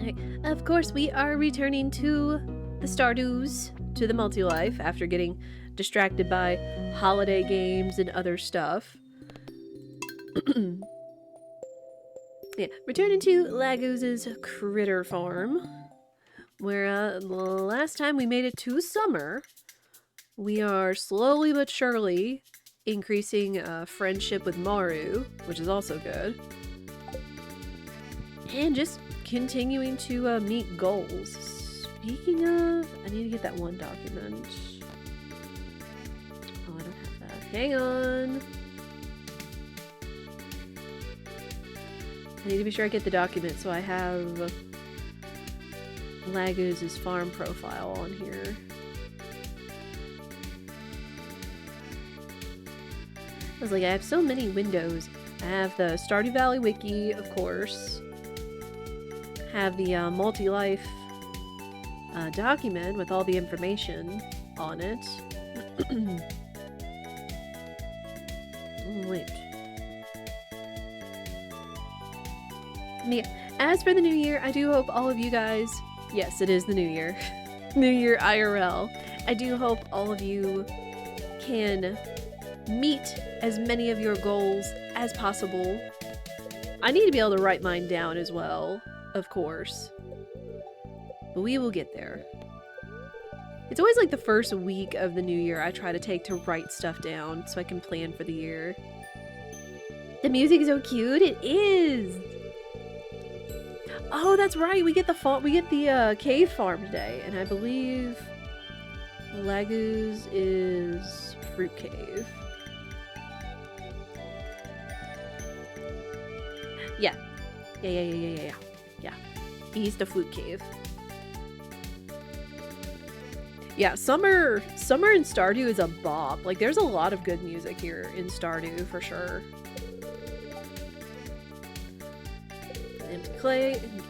Okay. Of course, we are returning to the Stardews, to the multi-life, after getting distracted by holiday games and other stuff. Yeah, returning to Laguz's critter farm, where last time we made it to summer. We are slowly but surely increasing friendship with Maru, which is also good. And just continuing to meet goals. Speaking of, I need to get that one document. Oh, I don't have that. Hang on. I need to be sure I get the document so I have Laguz's farm profile on here. I was like, I have so many windows. I have the Stardew Valley wiki, of course. Have the multi-life document with all the information on it. Wait. Yeah. As for the new year, I do hope all of you guys... Yes, it is the new year. New Year IRL. I do hope all of you can meet as many of your goals as possible. I need to be able to write mine down as well, of course. But we will get there. It's always like the first week of the new year I try to take to write stuff down so I can plan for the year. The music is so cute. It is. Oh, that's right. We get the cave farm today, and I believe Laguz is Fruit Cave. Yeah. Yeah. He's the Fruit Cave. Yeah, summer in Stardew is a bop. Like, there's a lot of good music here in Stardew, for sure.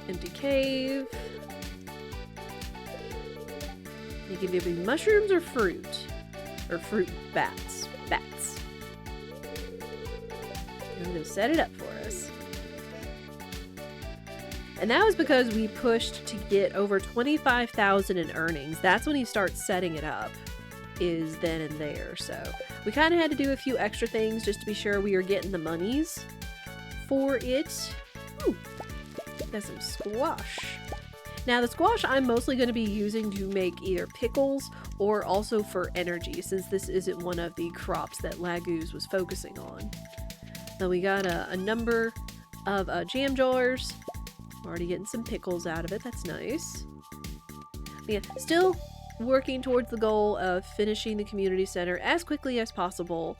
Empty cave. They give you mushrooms or fruit? Or fruit bats. Bats. I'm gonna set it up for us. And that was because we pushed to get over 25,000 in earnings. That's when he starts setting it up, is then and there. So we kind of had to do a few extra things just to be sure we were getting the monies for it. Ooh, that's some squash. Now the squash I'm mostly going to be using to make either pickles or also for energy, since this isn't one of the crops that Laguz was focusing on. Now we got a number of jam jars. Already getting some pickles out of it. That's nice. But yeah, still working towards the goal of finishing the community center as quickly as possible,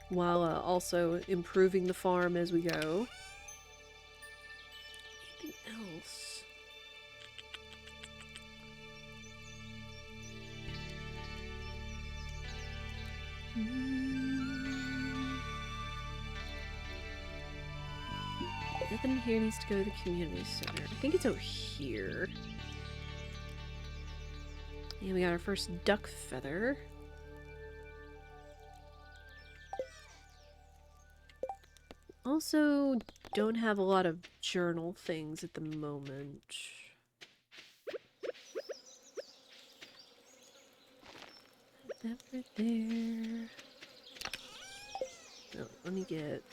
while also improving the farm as we go. Anything else? Nothing here needs to go to the community center. I think it's over here. And we got our first duck feather. Also, don't have a lot of journal things at the moment. That right there. Oh, let me get...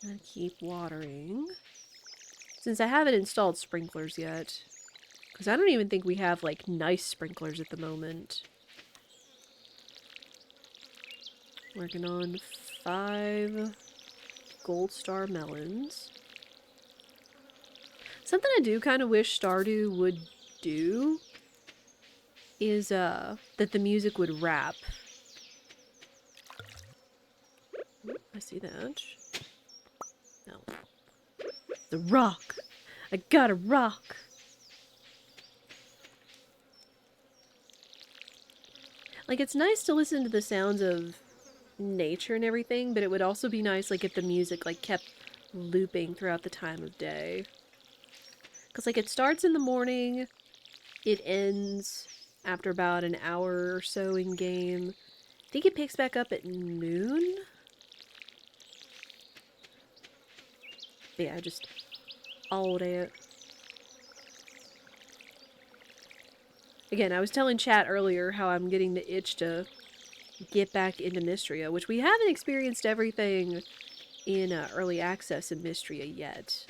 Gotta keep watering. Since I haven't installed sprinklers yet. Because I don't even think we have, like, nice sprinklers at the moment. Working on 5 gold star melons. Something I do kind of wish Stardew would do is, that the music would rap. I see that. No. The rock! I got a rock! Like, it's nice to listen to the sounds of nature and everything, but it would also be nice, like, if the music, like, kept looping throughout the time of day. Because, like, it starts in the morning, it ends after about an hour or so in game. I think it picks back up at noon? Yeah, just all that. Again, I was telling chat earlier how I'm getting the itch to get back into Mystria, which we haven't experienced everything in early access in Mystria yet.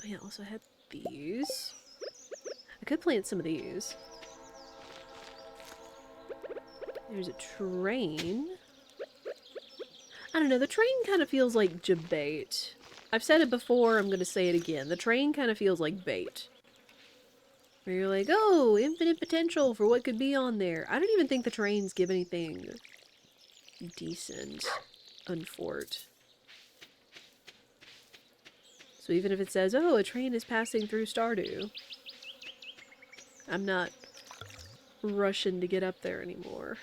Oh yeah, also had these. I could plant some of these. There's a train. I don't know, the train kind of feels like bait. I've said it before, I'm going to say it again. The train kind of feels like bait. Where you're like, oh, infinite potential for what could be on there. I don't even think the trains give anything decent on Fort. So even if it says, oh, a train is passing through Stardew, I'm not rushing to get up there anymore.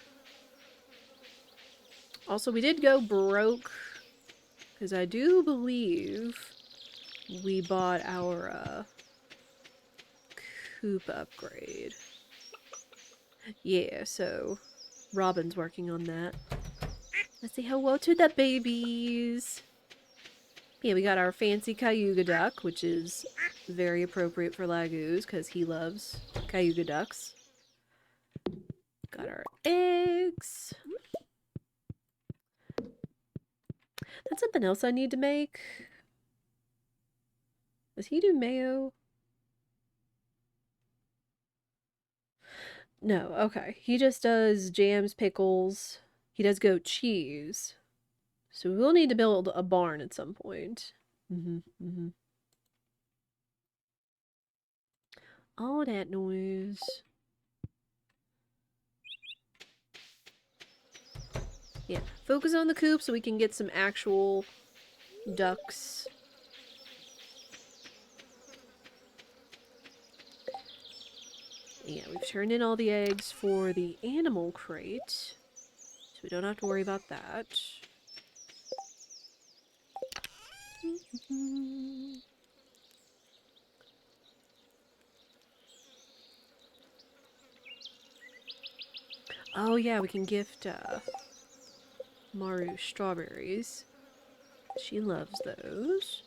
Also, we did go broke, because I do believe we bought our coop upgrade. Yeah, so Robin's working on that. Let's say hello to the babies. Yeah, we got our fancy Cayuga duck, which is very appropriate for Laguz because he loves Cayuga ducks. Got our eggs. That's something else I need to make. Does he do mayo? No, okay. He just does jams, pickles. He does goat cheese. So we will need to build a barn at some point. All that noise. Yeah, focus on the coop so we can get some actual ducks. Yeah, we've turned in all the eggs for the animal crate, so we don't have to worry about that. Oh yeah, we can gift Maru strawberries. She loves those.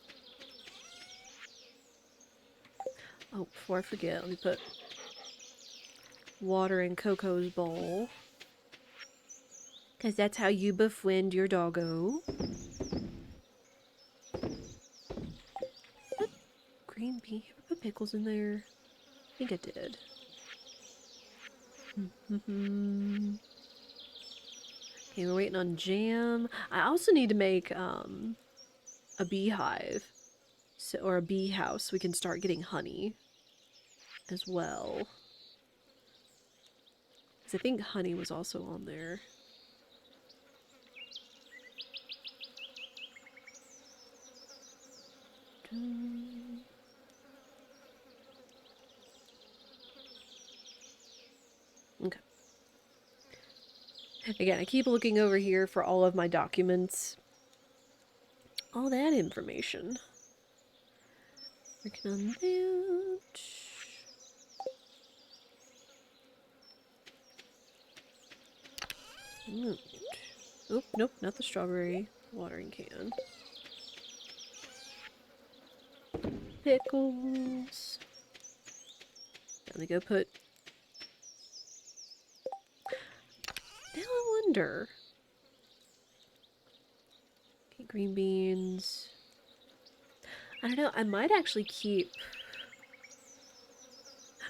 Oh, before I forget, let me put water in Coco's bowl. Because that's how you befriend your doggo. Put green bean. Put pickles in there. I think I did. Okay, we're waiting on jam. I also need to make a beehive. So, or a bee house so we can start getting honey as well. Because I think honey was also on there. Okay. Again, I keep looking over here for all of my documents. All that information. Working on that. Oh, nope, not the strawberry watering can. Pickles. Let me go put... Now I wonder... Okay, green beans. I don't know, I might actually keep...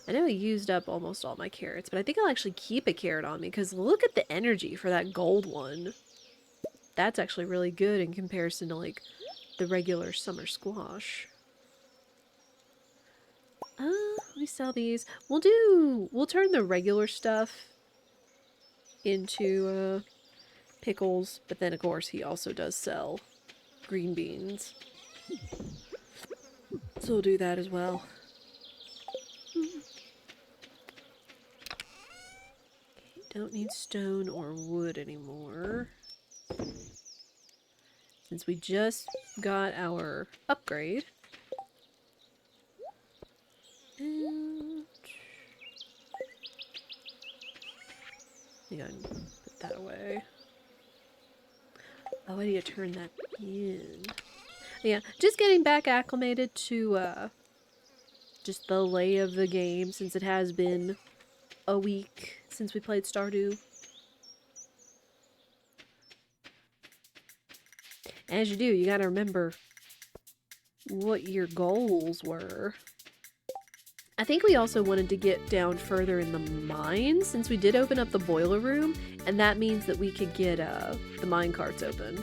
I know I used up almost all my carrots, but I think I'll actually keep a carrot on me, because look at the energy for that gold one. That's actually really good in comparison to, like, the regular summer squash. Let me sell these. We'll turn the regular stuff into, pickles, but then, of course, he also does sell green beans. So we'll do that as well. Don't need stone or wood anymore. Since we just got our upgrade. And... I think I can put that away. Oh, I need to turn that in. Yeah, just getting back acclimated to, just the lay of the game, since it has been a week since we played Stardew. As you do, you gotta remember what your goals were. I think we also wanted to get down further in the mines, since we did open up the boiler room, and that means that we could get the mine carts open,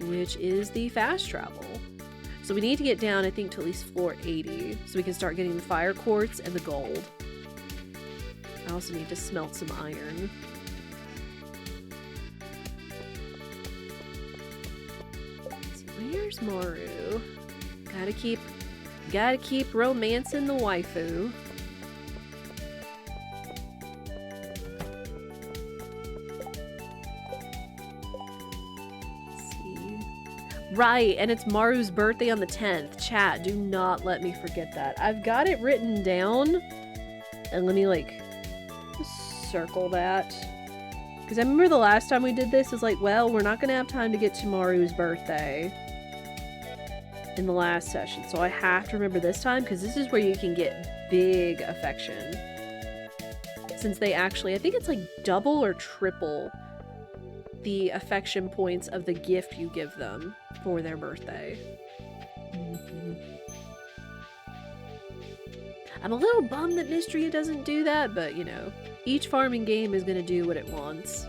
which is the fast travel. So we need to get down, I think, to at least floor 80, so we can start getting the fire quartz and the gold. I also need to smelt some iron. Let's see, where's Maru? Gotta keep romancing the waifu. Let's see. Right, and it's Maru's birthday on the 10th. Chat, do not let me forget that. I've got it written down. And let me, like, circle that. Because I remember the last time we did this, it was like, well, we're not going to have time to get to Maru's birthday in the last session, so I have to remember this time, because this is where you can get big affection. Since they actually, I think it's like double or triple the affection points of the gift you give them for their birthday. I'm a little bummed that Mystery doesn't do that, but you know, each farming game is going to do what it wants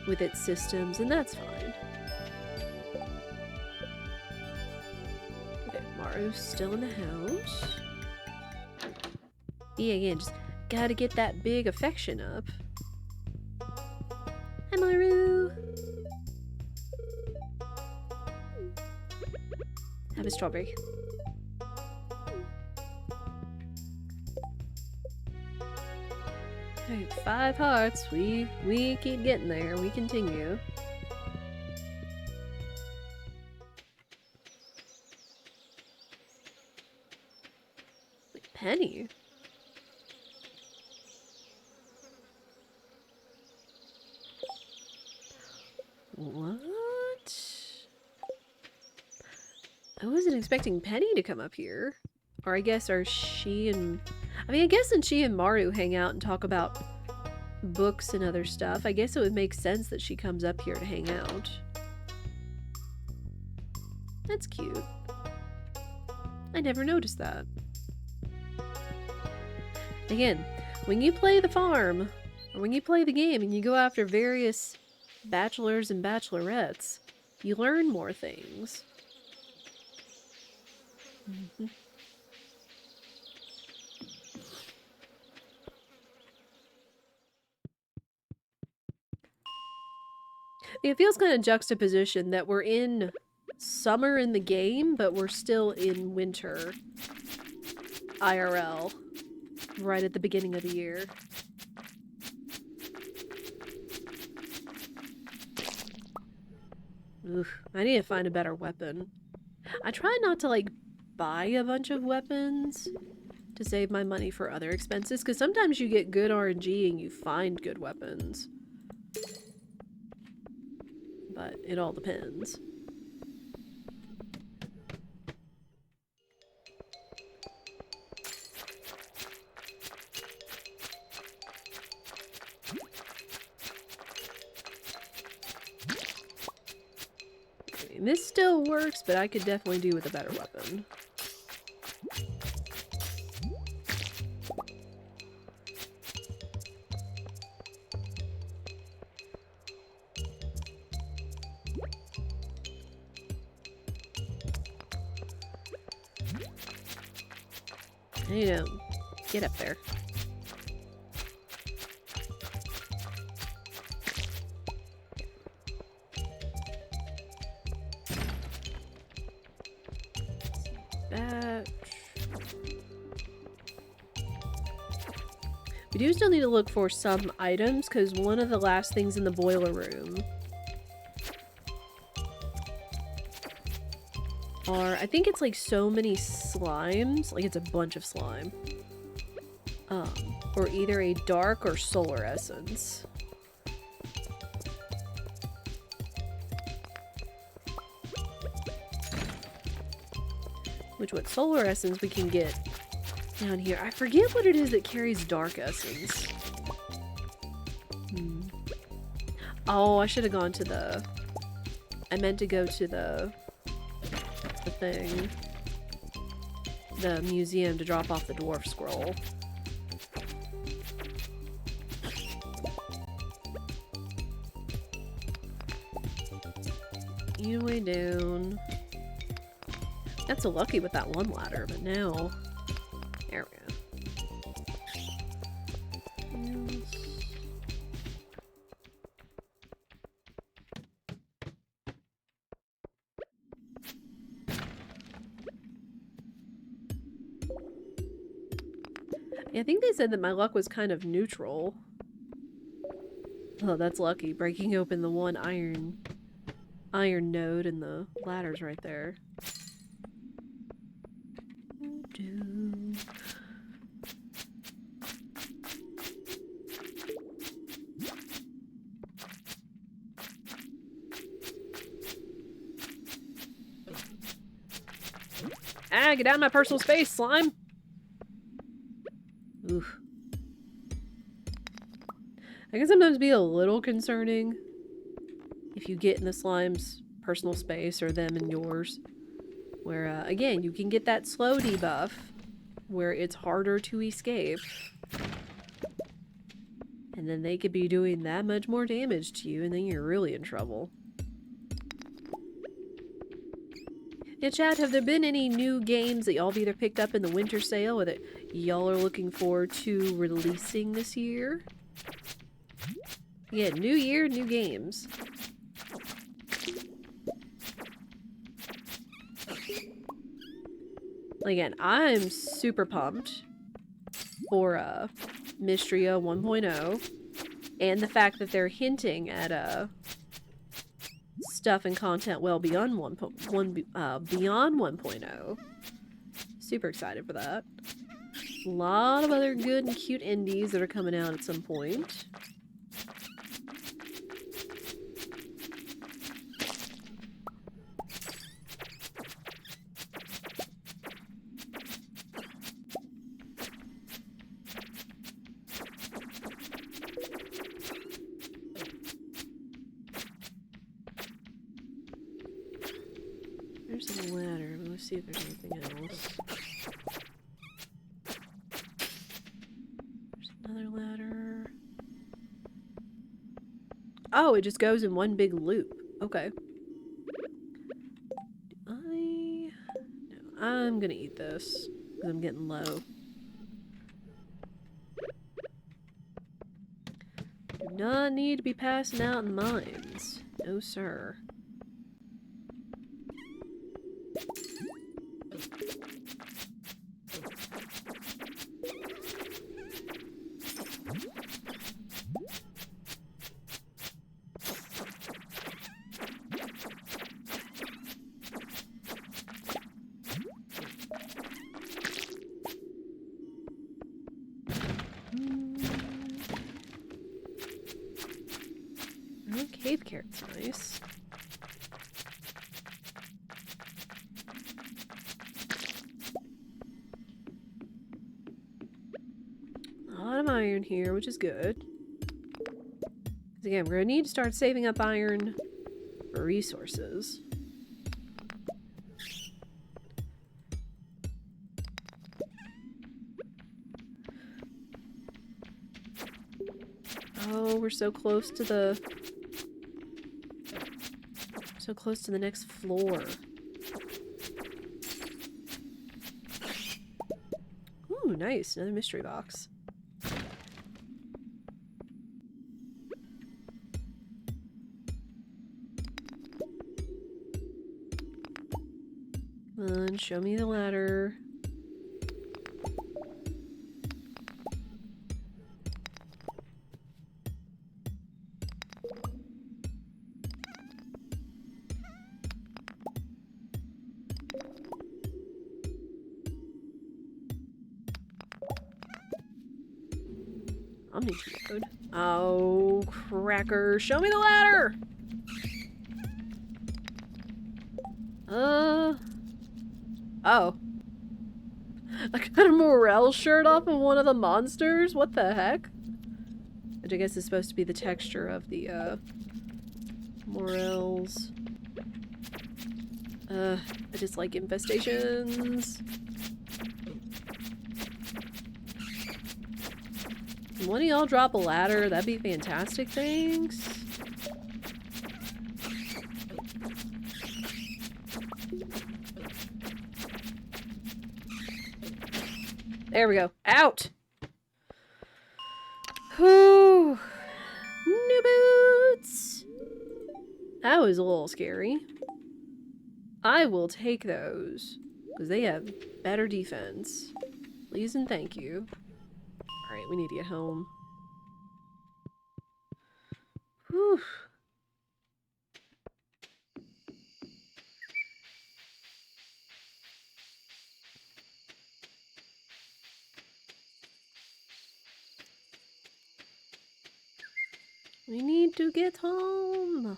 with its systems, and that's fine. Maru's still in the house. Yeah, again, just gotta get that big affection up. Hi, Maru! Have a strawberry. Alright, 5 hearts. We keep getting there. We continue. Penny? What? I wasn't expecting Penny to come up here. Or I guess are she and... I mean, I guess when she and Maru hang out and talk about books and other stuff, I guess it would make sense that she comes up here to hang out. That's cute. I never noticed that. Again, when you play the farm, or when you play the game and you go after various bachelors and bachelorettes, you learn more things. It feels kind of juxtaposition that we're in summer in the game, but we're still in winter IRL. Right at the beginning of the year. Oof, I need to find a better weapon. I try not to, like, buy a bunch of weapons to save my money for other expenses, because sometimes you get good RNG and you find good weapons. But it all depends. This still works, but I could definitely do with a better weapon. You know, get up there. We do still need to look for some items, because one of the last things in the boiler room are, I think it's like so many slimes, like it's a bunch of slime. Or either a dark or solar essence. Which, what solar essence we can get down here. I forget what it is that carries dark essence. Oh, I should have gone to the... I meant to go to the thing. The museum to drop off the dwarf scroll. Eat way down. Got so lucky with that one ladder, but now... There we go. I think they said that my luck was kind of neutral. Oh, that's lucky. Breaking open the one iron node and the ladder's right there. Ah, get out of my personal space, slime! Oof. I can sometimes be a little concerning if you get in the slime's personal space or them in yours. Where, again, you can get that slow debuff where it's harder to escape. And then they could be doing that much more damage to you and then you're really in trouble. Yeah, chat, have there been any new games that y'all have either picked up in the winter sale or that y'all are looking forward to releasing this year? Yeah, new year, new games. Again, I'm super pumped for Mystria 1.0 and the fact that they're hinting at stuff and content well beyond 1.0. Super excited for that. A lot of other good and cute indies that are coming out at some point. There's a ladder. Let's see if there's anything else. There's another ladder. Oh, it just goes in one big loop. Okay. No, I'm gonna eat this because I'm getting low. Do not need to be passing out in the mines. No, sir. Cave carrot's nice. A lot of iron here, which is good. Because again, we're gonna need to start saving up iron for resources. Oh, we're so close to the... So close to the next floor. Ooh, nice. Another mystery box. Come on, show me the ladder. Code. Oh, cracker. Show me the ladder! Oh. I got a Morel shirt off of one of the monsters? What the heck? Which I guess is supposed to be the texture of the, Morels. I just like infestations. Can one of y'all drop a ladder? That'd be fantastic, thanks. There we go. Out! Whew. New boots! That was a little scary. I will take those, because they have better defense. Please and thank you. Alright, we need to get home. Whew. We need to get home.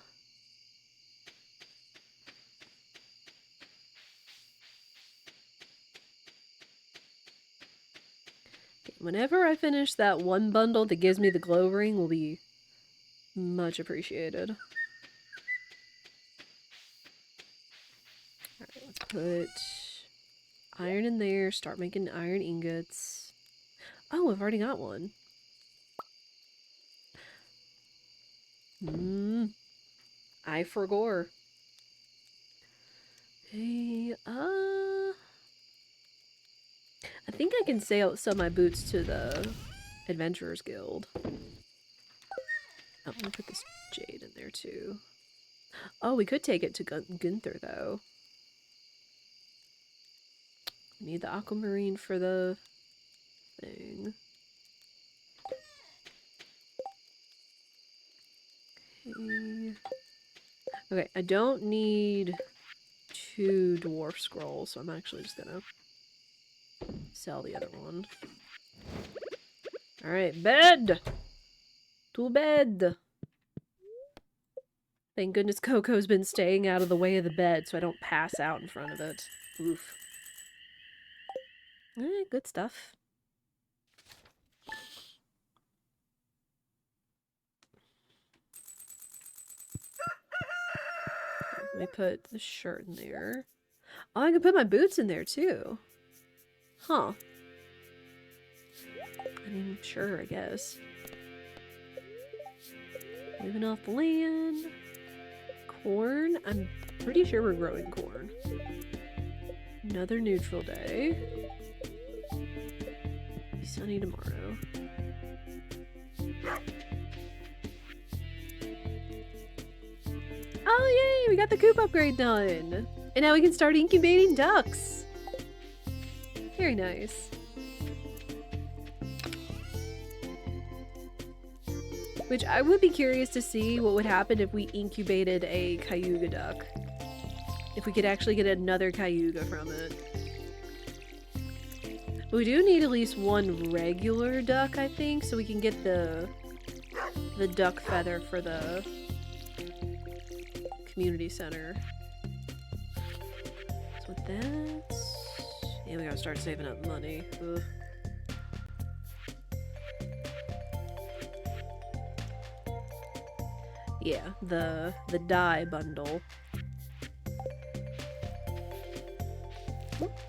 Whenever I finish that one bundle that gives me the glow ring will be much appreciated. Alright, let's put iron in there, start making iron ingots. Oh, I've already got one. I forgot. Okay, I think I can sell my boots to the Adventurers Guild. Oh, I'm gonna put this jade in there too. Oh, we could take it to Gunther though. Need the aquamarine for the thing. Okay. Okay, I don't need 2 dwarf scrolls, so I'm actually just gonna sell the other one. Alright, bed! To bed! Thank goodness Coco's been staying out of the way of the bed so I don't pass out in front of it. Oof. Good stuff. Let me put the shirt in there. Oh, I can put my boots in there too. Huh. I mean, sure, I guess. Living off the land. Corn? I'm pretty sure we're growing corn. Another neutral day. Be sunny tomorrow. Oh, yay! We got the coop upgrade done! And now we can start incubating ducks! Very nice. Which I would be curious to see what would happen if we incubated a Cayuga duck. If we could actually get another Cayuga from it. We do need at least one regular duck, I think, so we can get the duck feather for the community center. So with that... Yeah, we gotta start saving up money. Ugh. Yeah, the dye bundle.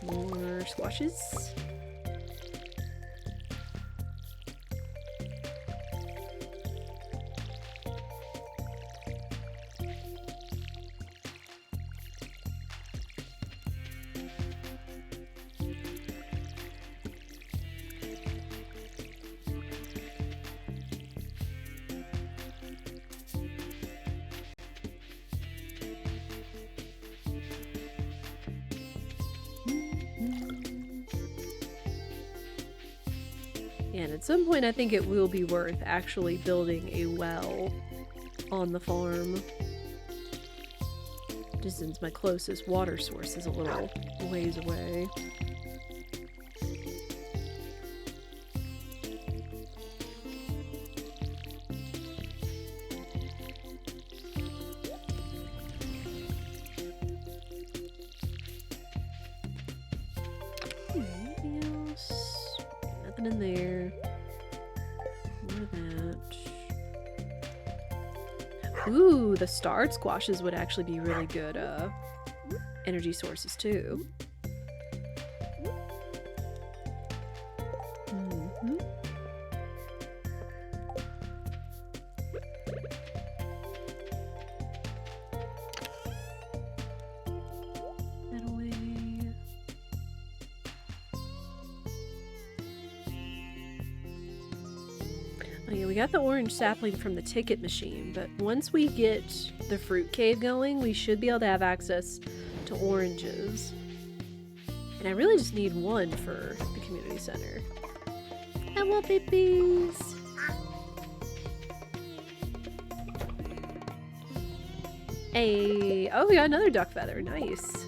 More squashes. And at some point I think it will be worth actually building a well on the farm. Just since my closest water source is a little ways away. Anything nothing in there. More of that. Ooh, the starred squashes would actually be really good energy sources too. Oh yeah, we got the orange sapling from the ticket machine, but once we get the fruit cave going, we should be able to have access to oranges. And I really just need one for the community center. Hello, babies! Hey! Oh, we got another duck feather. Nice.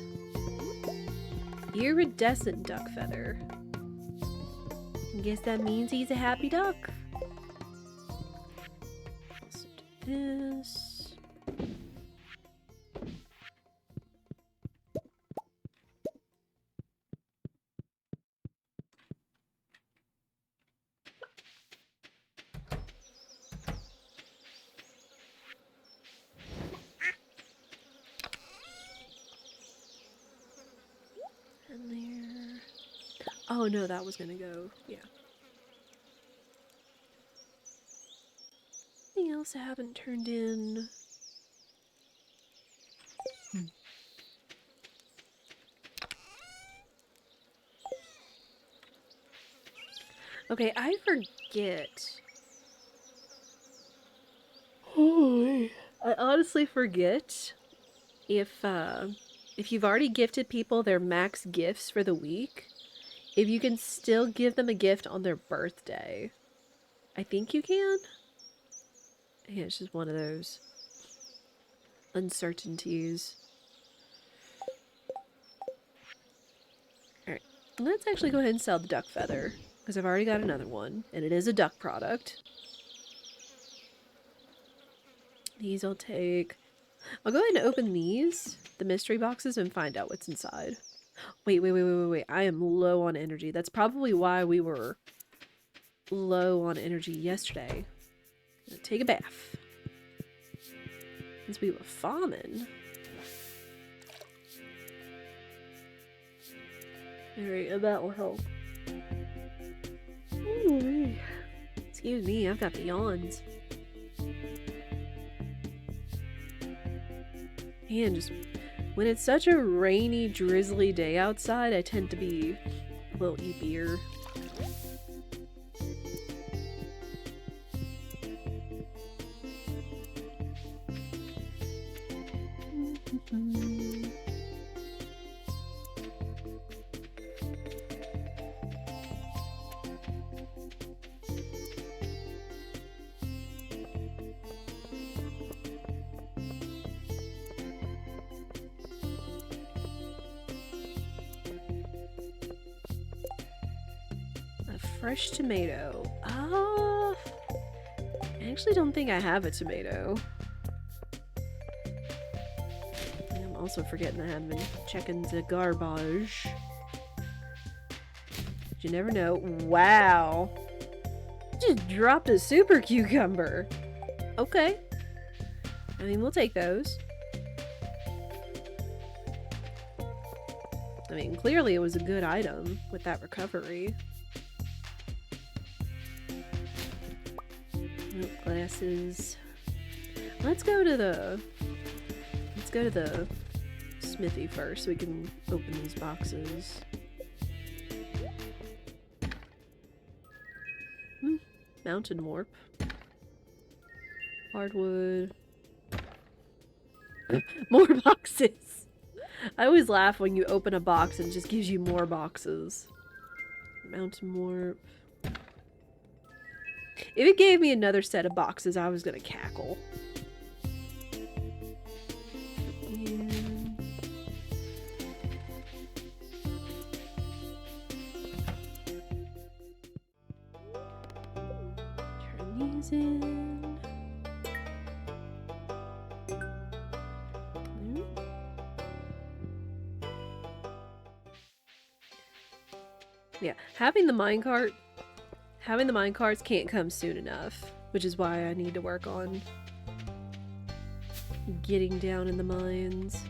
Iridescent duck feather. I guess that means he's a happy duck. Also do this. And there. Oh no, that was gonna go. Yeah. Anything else I haven't turned in? Okay, I forget. I honestly forget if you've already gifted people their max gifts for the week, if you can still give them a gift on their birthday. I think you can. Yeah, it's just one of those uncertainties. Alright, let's actually go ahead and sell the duck feather, because I've already got another one, and it is a duck product. These I'll take. I'll go ahead and open these, the mystery boxes, and find out what's inside. Wait. I am low on energy. That's probably why we were low on energy yesterday. I'm gonna take a bath. Since we were farming. Alright, that will help. Ooh. Excuse me, I've got the yawns. And just when it's such a rainy, drizzly day outside, I tend to be a little eepier. Fresh tomato. I actually don't think I have a tomato. I'm also forgetting I have been checking the garbage. You never know. Wow. Just dropped a super cucumber. Okay. I mean, we'll take those. I mean, clearly it was a good item with that recovery. Glasses. Let's go to the smithy first so we can open these boxes. Mountain warp. Hardwood. More boxes. I always laugh when you open a box and it just gives you more boxes. Mountain warp. If it gave me another set of boxes, I was gonna cackle. And... turn these in. Yeah, having the minecart Having the mine carts can't come soon enough, which is why I need to work on getting down in the mines.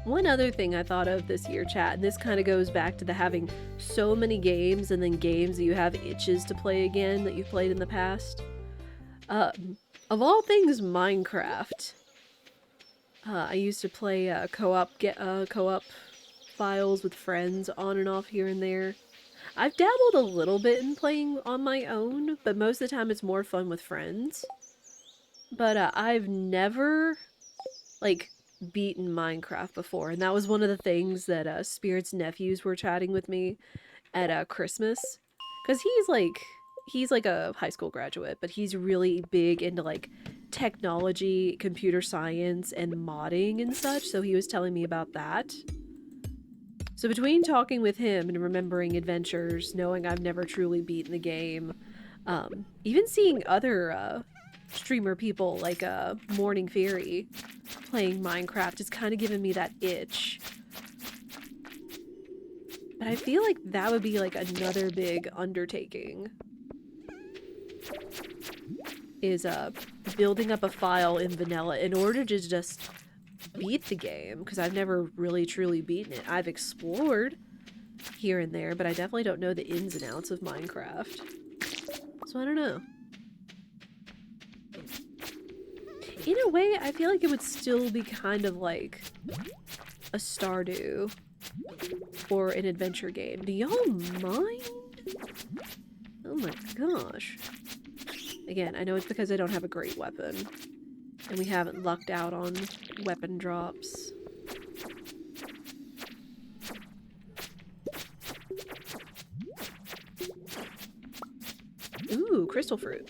One other thing I thought of this year, chat, and this kind of goes back to the having so many games and then games that you have itches to play again that you've played in the past. Of all things, Minecraft. I used to play co-op files with friends on and off here and there. I've dabbled a little bit in playing on my own, but most of the time it's more fun with friends. But I've never, like, beaten Minecraft before, and that was one of the things that Spirit's nephews were chatting with me at Christmas, because he's like a high school graduate, but he's really big into like technology, computer science, and modding and such, so he was telling me about that. So between talking with him and remembering adventures, knowing I've never truly beaten the game, even seeing other streamer people like Morning Fury playing Minecraft is kind of giving me that itch. But I feel like that would be like another big undertaking. Is building up a file in vanilla in order to just beat the game, because I've never really truly beaten it. I've explored here and there, but I definitely don't know the ins and outs of Minecraft. So I don't know. In a way, I feel like it would still be kind of like a Stardew or an adventure game. Do y'all mind? Oh my gosh. Again, I know it's because I don't have a great weapon, and we haven't lucked out on weapon drops. Ooh, crystal fruit.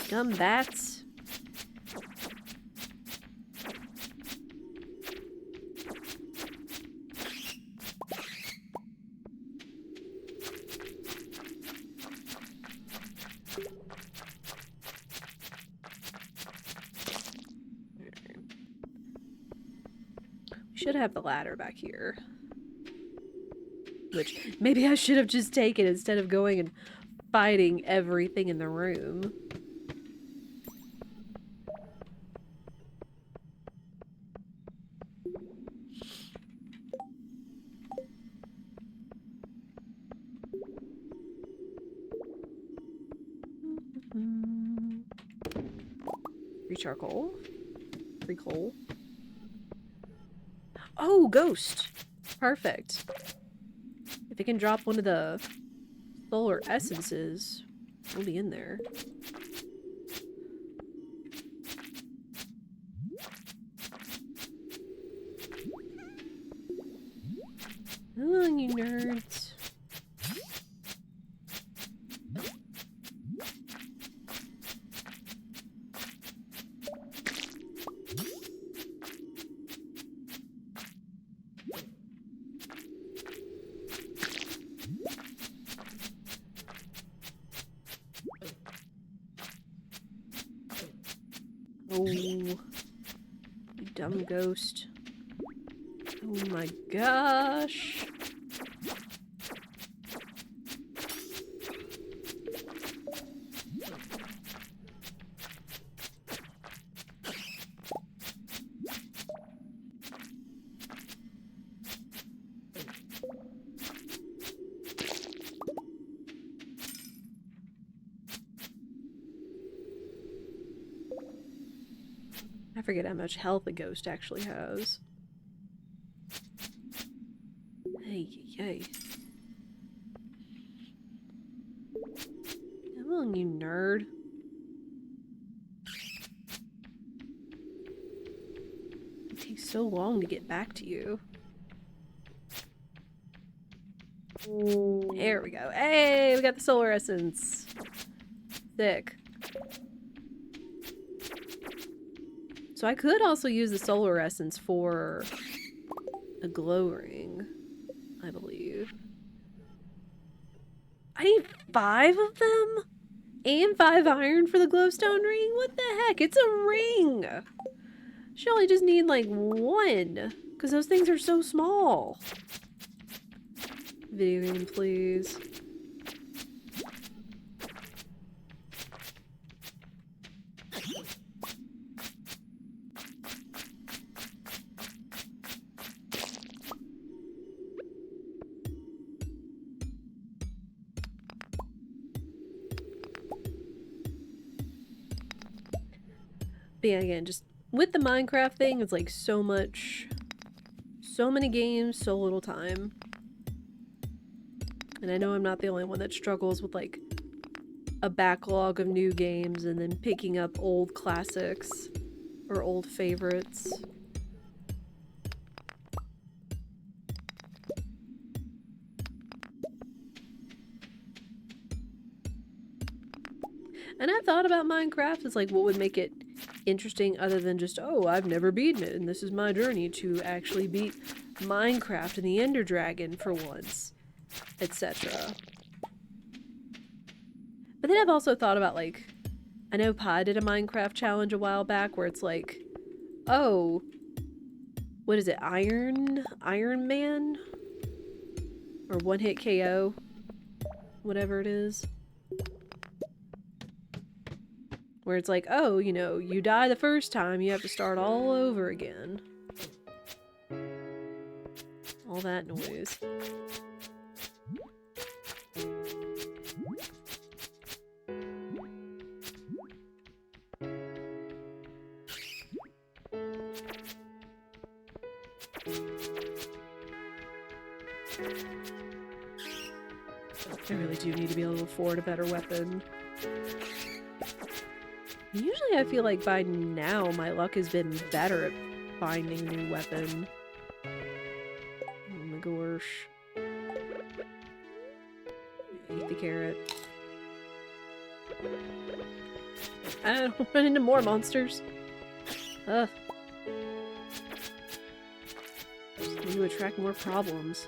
Dumb bats. We should have the ladder back here. Which maybe I should have just taken instead of going and fighting everything in the room. Free charcoal. Free coal. Oh, ghost! Perfect. If it can drop one of the solar essences, we'll be in there. Oh, you nerds. Oh, you dumb ghost. Oh my gosh. I forget how much health a ghost actually has. Hey, hey. Come on, you nerd. It takes so long to get back to you. There we go. Hey, we got the solar essence. thick. So I could also use the solar essence for a glow ring, I believe. I need 5 of them? And 5 iron for the glowstone ring? What the heck? It's a ring! Should only just need like 1. Because those things are so small. Video game, please. But yeah, again, just with the Minecraft thing, it's like so much, so many games, so little time. And I know I'm not the only one that struggles with like a backlog of new games and then picking up old classics or old favorites. And I've thought about Minecraft as like what would make it interesting other than just, oh, I've never beaten it and this is my journey to actually beat Minecraft and the Ender Dragon for once, etc. But then I've also thought about like, I know Pi did a Minecraft challenge a while back where it's like, oh, what is it, Iron Man? Or one hit KO? Whatever it is. Where it's like, oh, you know, you die the first time, you have to start all over again. All that noise. I really do need to be able to afford a better weapon. Usually I feel like by now my luck has been better at finding a new weapon. Oh my gosh. I hate the carrot. I don't run into more monsters. Ugh. Just need to attract more problems.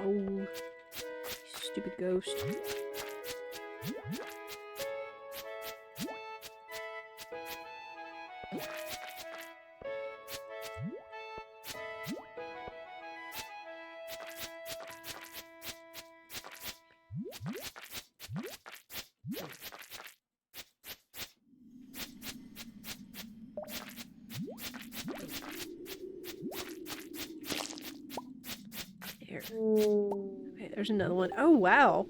Oh, stupid ghost. Okay, there's another one. Oh, wow.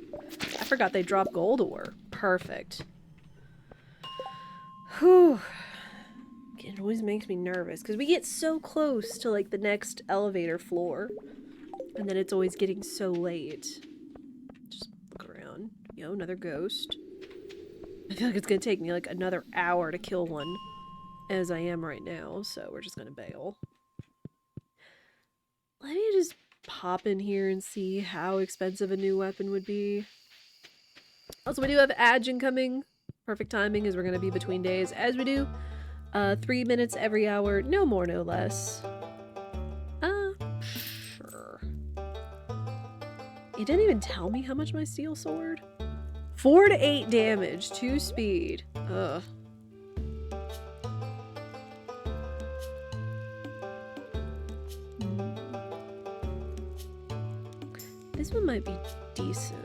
I forgot they drop gold ore. Perfect. Whew. It always makes me nervous because we get so close to like the next elevator floor and then it's always getting so late. Just look around. You know, another ghost. I feel like it's gonna take me like another hour to kill one as I am right now, so we're just gonna bail. Let me just pop in here and see how expensive a new weapon would be. Also, we do have Adge incoming. Perfect timing as we're going to be between days as we do. 3 minutes every hour, no more, no less. Sure. It didn't even tell me how much my steel sword. 4 to 8 damage, 2 speed. Ugh. This one might be decent.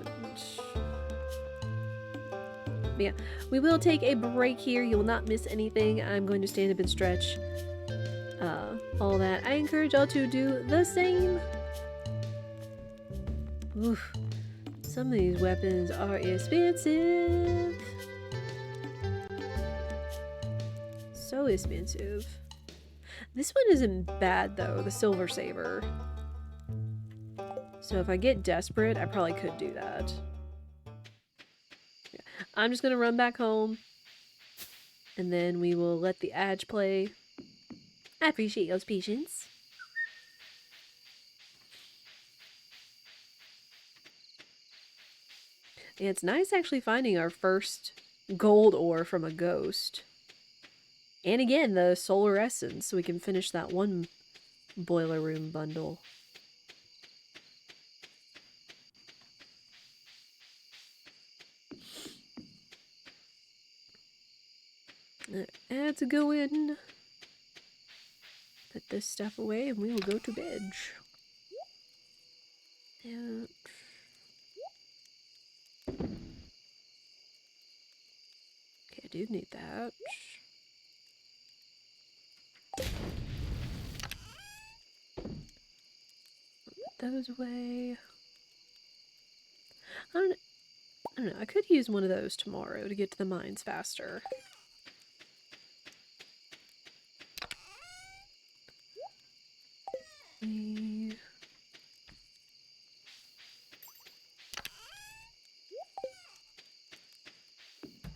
But yeah, we will take a break here. You will not miss anything. I'm going to stand up and stretch. All that. I encourage y'all to do the same. Oof. Some of these weapons are expensive. So expensive. This one isn't bad though, the Silver Saber. So if I get desperate, I probably could do that. Yeah. I'm just gonna run back home. And then we will let the Adge play. I appreciate y'all's patience. And it's nice actually finding our first gold ore from a ghost. And again, the solar essence, so we can finish that one boiler room bundle. To go in. Put this stuff away and we will go to bed. And okay, I do need that. Put those away. I don't know. I could use one of those tomorrow to get to the mines faster.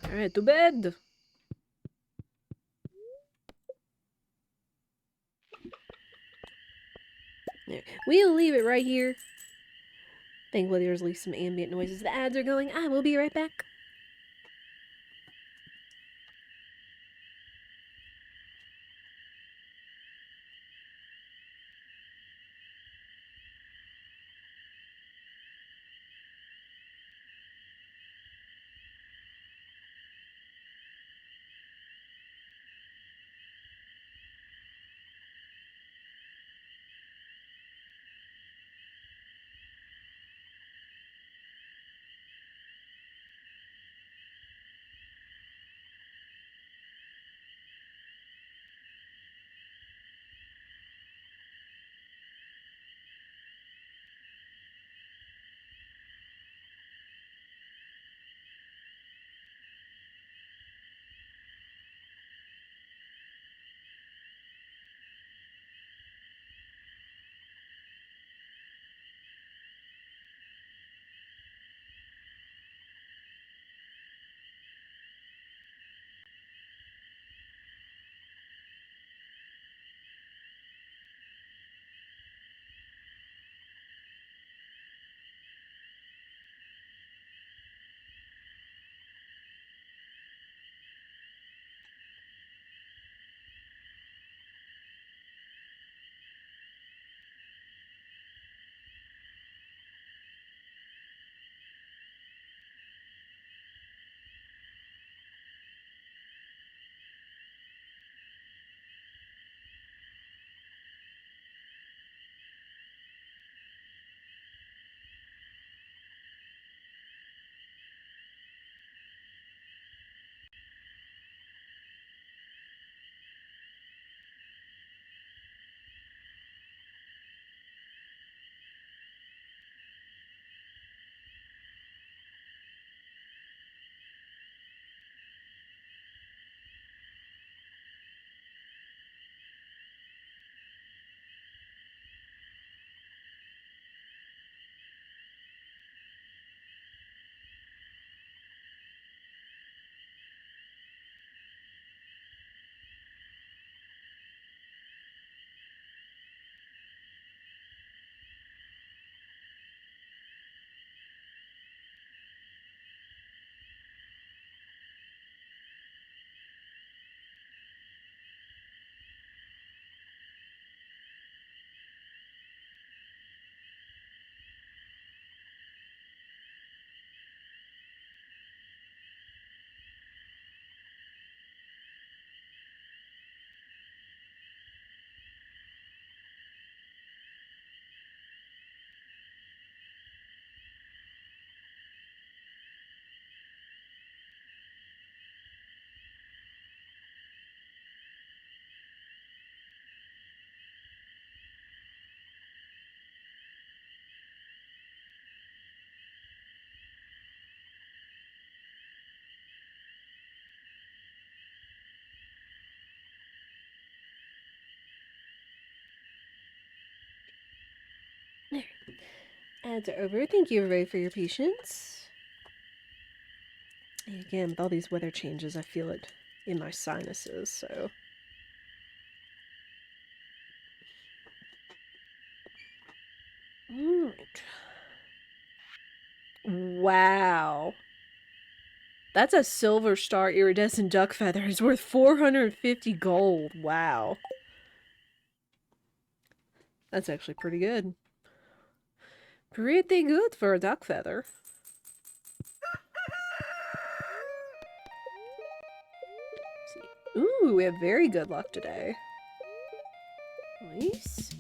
Alright, to bed! There. We'll leave it right here. Thankfully, there's at least some ambient noises. The ads are going. I will be right back. Ads are over. Thank you, everybody, for your patience. And again, with all these weather changes, I feel it in my sinuses, so... Alright. Wow. That's a silver star iridescent duck feather. It's worth 450 gold. Wow. That's actually pretty good. Pretty good for a duck feather. Let's see. Ooh, we have very good luck today. Nice.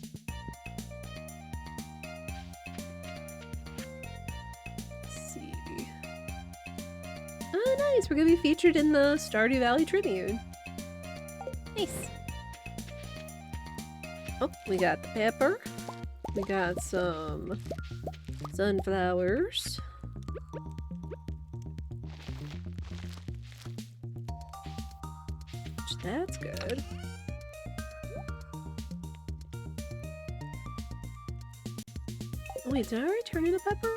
Let's see. Oh, nice. We're going to be featured in the Stardew Valley Tribune. Nice. Oh, we got the pepper. We got some sunflowers. That's good. Oh, wait, did I already turn in the pepper?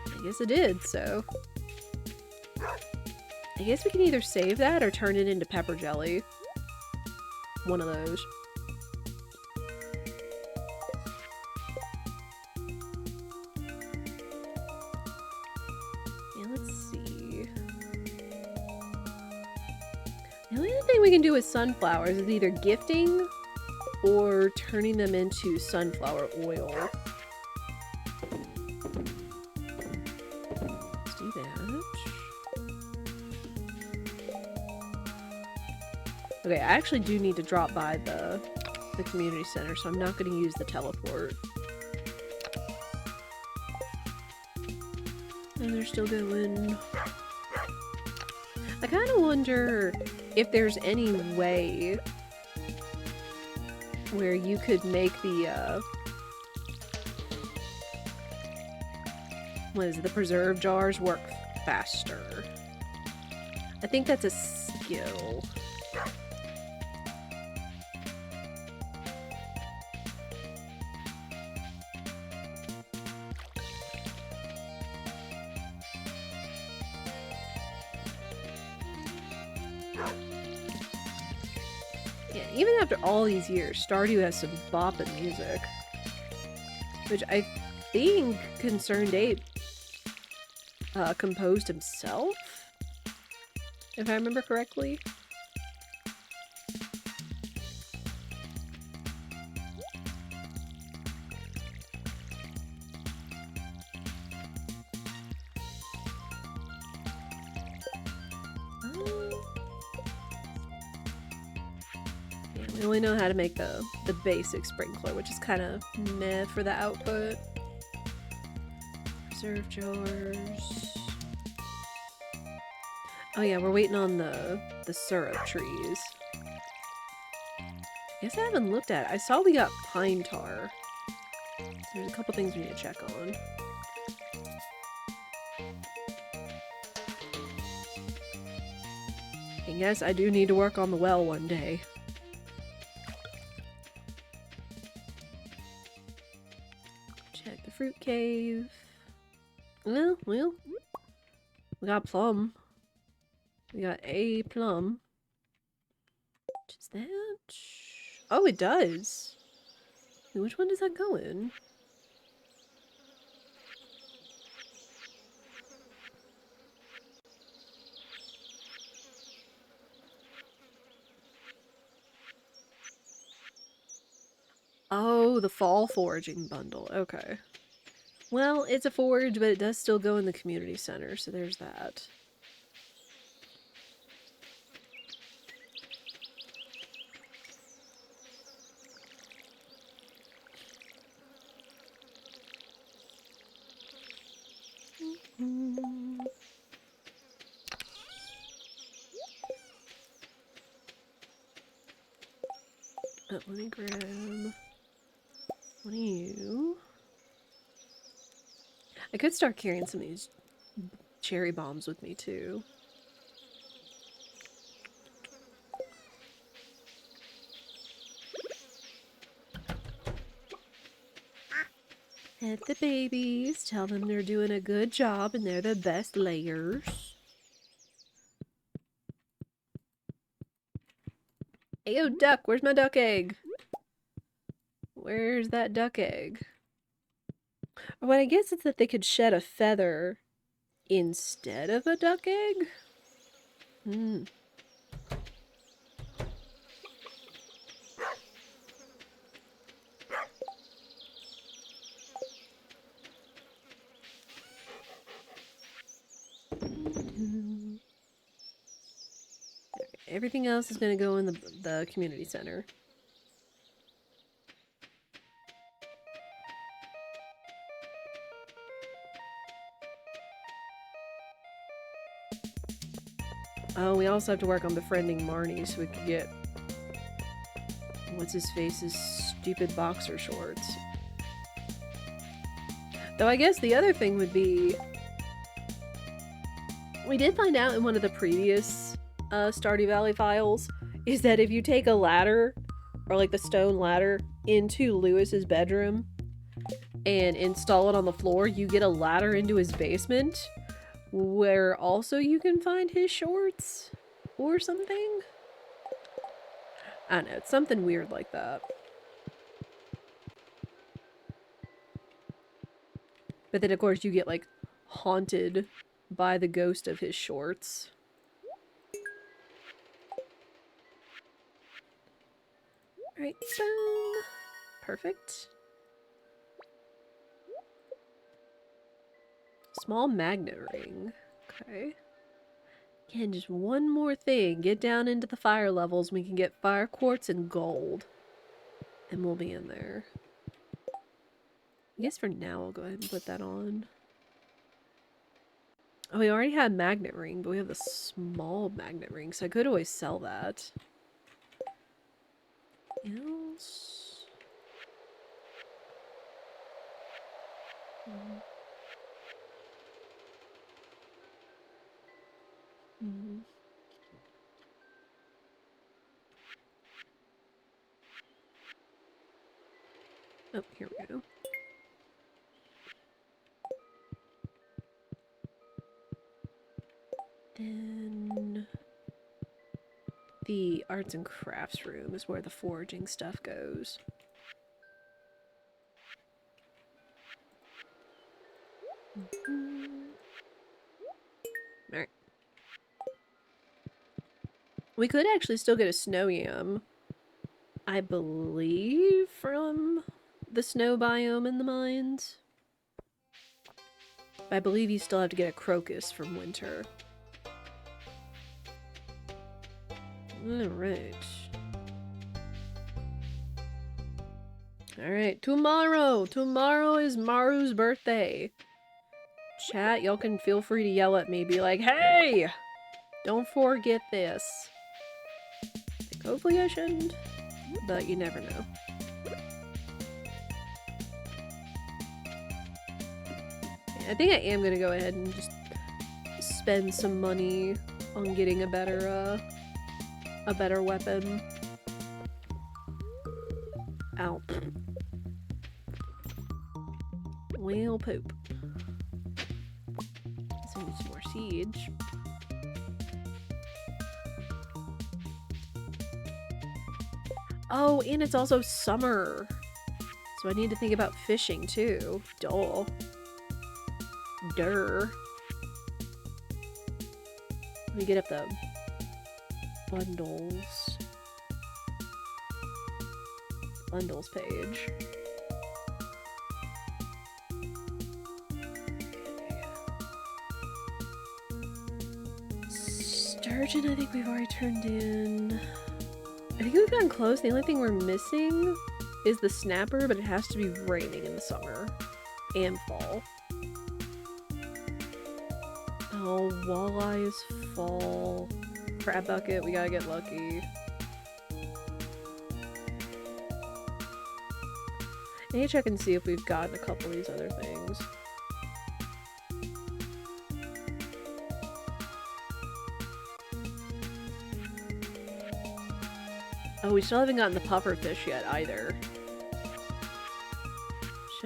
I guess I did, so... I guess we can either save that or turn it into pepper jelly. One of those. Yeah, let's see. The only other thing we can do with sunflowers is either gifting or turning them into sunflower oil. Let's do that. Okay, I actually do need to drop by the community center, so I'm not going to use the teleport. And they're still going. I kind of wonder if there's any way where you could make the, what is it, the preserve jars work faster. I think that's a skill. Yeah, even after all these years, Stardew has some boppin' music. Which I think Concerned Ape composed himself? If I remember correctly. We only know how to make the basic sprinkler, which is kind of meh for the output. Preserve jars. Oh yeah, we're waiting on the syrup trees. Guess I haven't looked at it. I saw we got pine tar. There's a couple things we need to check on. And yes, I do need to work on the well one day. Check the fruit cave. Well, we got plum. We got a plum. What is that? Oh, it does. Wait, which one does that go in? Oh, the fall foraging bundle. Okay. Well, it's a forage, but it does still go in the community center, so there's that. Oh, let me grab one of you. I could start carrying some of these cherry bombs with me, too. Pet the babies. Tell them they're doing a good job and they're the best layers. Hey, yo, duck. Where's my duck egg? Where's that duck egg? Well, I guess it's that they could shed a feather instead of a duck egg? Hmm. Everything else is going to go in the community center. Oh, we also have to work on befriending Marnie so we can get what's-his-face's stupid boxer shorts. Though I guess the other thing would be... We did find out in one of the previous Stardew Valley files, is that if you take a ladder, or like the stone ladder, into Lewis's bedroom and install it on the floor, you get a ladder into his basement, where also you can find his shorts or something. I don't know, it's something weird like that. But then of course you get like haunted by the ghost of his shorts. Alright, boom. Perfect. Small magnet ring. Okay. Again, just one more thing. Get down into the fire levels. We can get fire quartz and gold. And we'll be in there. I guess for now I'll go ahead and put that on. Oh, we already had magnet ring, but we have the small magnet ring, so I could always sell that. Else? Oh, here we go. Then the arts and crafts room is where the foraging stuff goes. Alright. We could actually still get a snow yam, I believe, from the snow biome in the mines. But I believe you still have to get a crocus from winter. Alright. Alright, tomorrow! Tomorrow is Maru's birthday. Chat, y'all can feel free to yell at me. Be like, hey! Don't forget this. Like, hopefully I shouldn't, but you never know. Yeah, I think I am gonna go ahead and just spend some money on getting a better weapon. Ow. Well, poop. So we need some more siege. Oh, and it's also summer. So I need to think about fishing too. Duh. Durr. Let me get up the bundles. Bundles page. Sturgeon, I think we've already turned in. I think we've gotten close. The only thing we're missing is the snapper, but it has to be raining in the summer and fall. Oh, walleye is fall. Crab bucket, we gotta get lucky. I need to check and see if we've gotten a couple of these other things. Oh, we still haven't gotten the puffer fish yet either.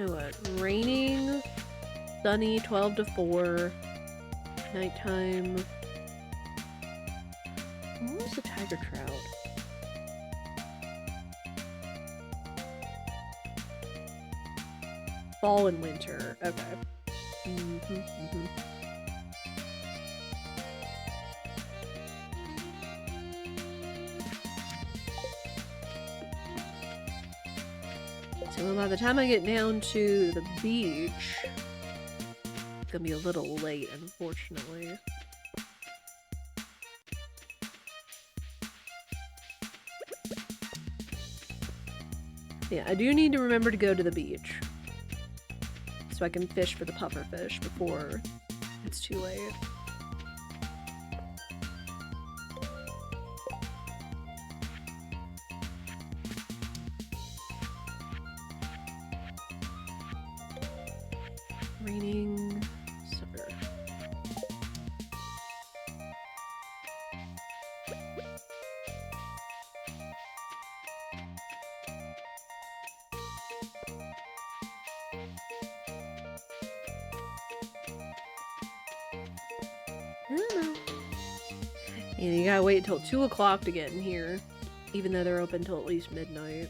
So what? Raining, sunny, 12 to 4, nighttime. What was the tiger trout? Fall and winter. Okay. So by the time I get down to the beach, it's gonna be a little late, unfortunately. Yeah, I do need to remember to go to the beach so I can fish for the pufferfish before it's too late. Raining summer. I don't know. And you gotta wait until 2 o'clock to get in here, even though they're open till at least midnight.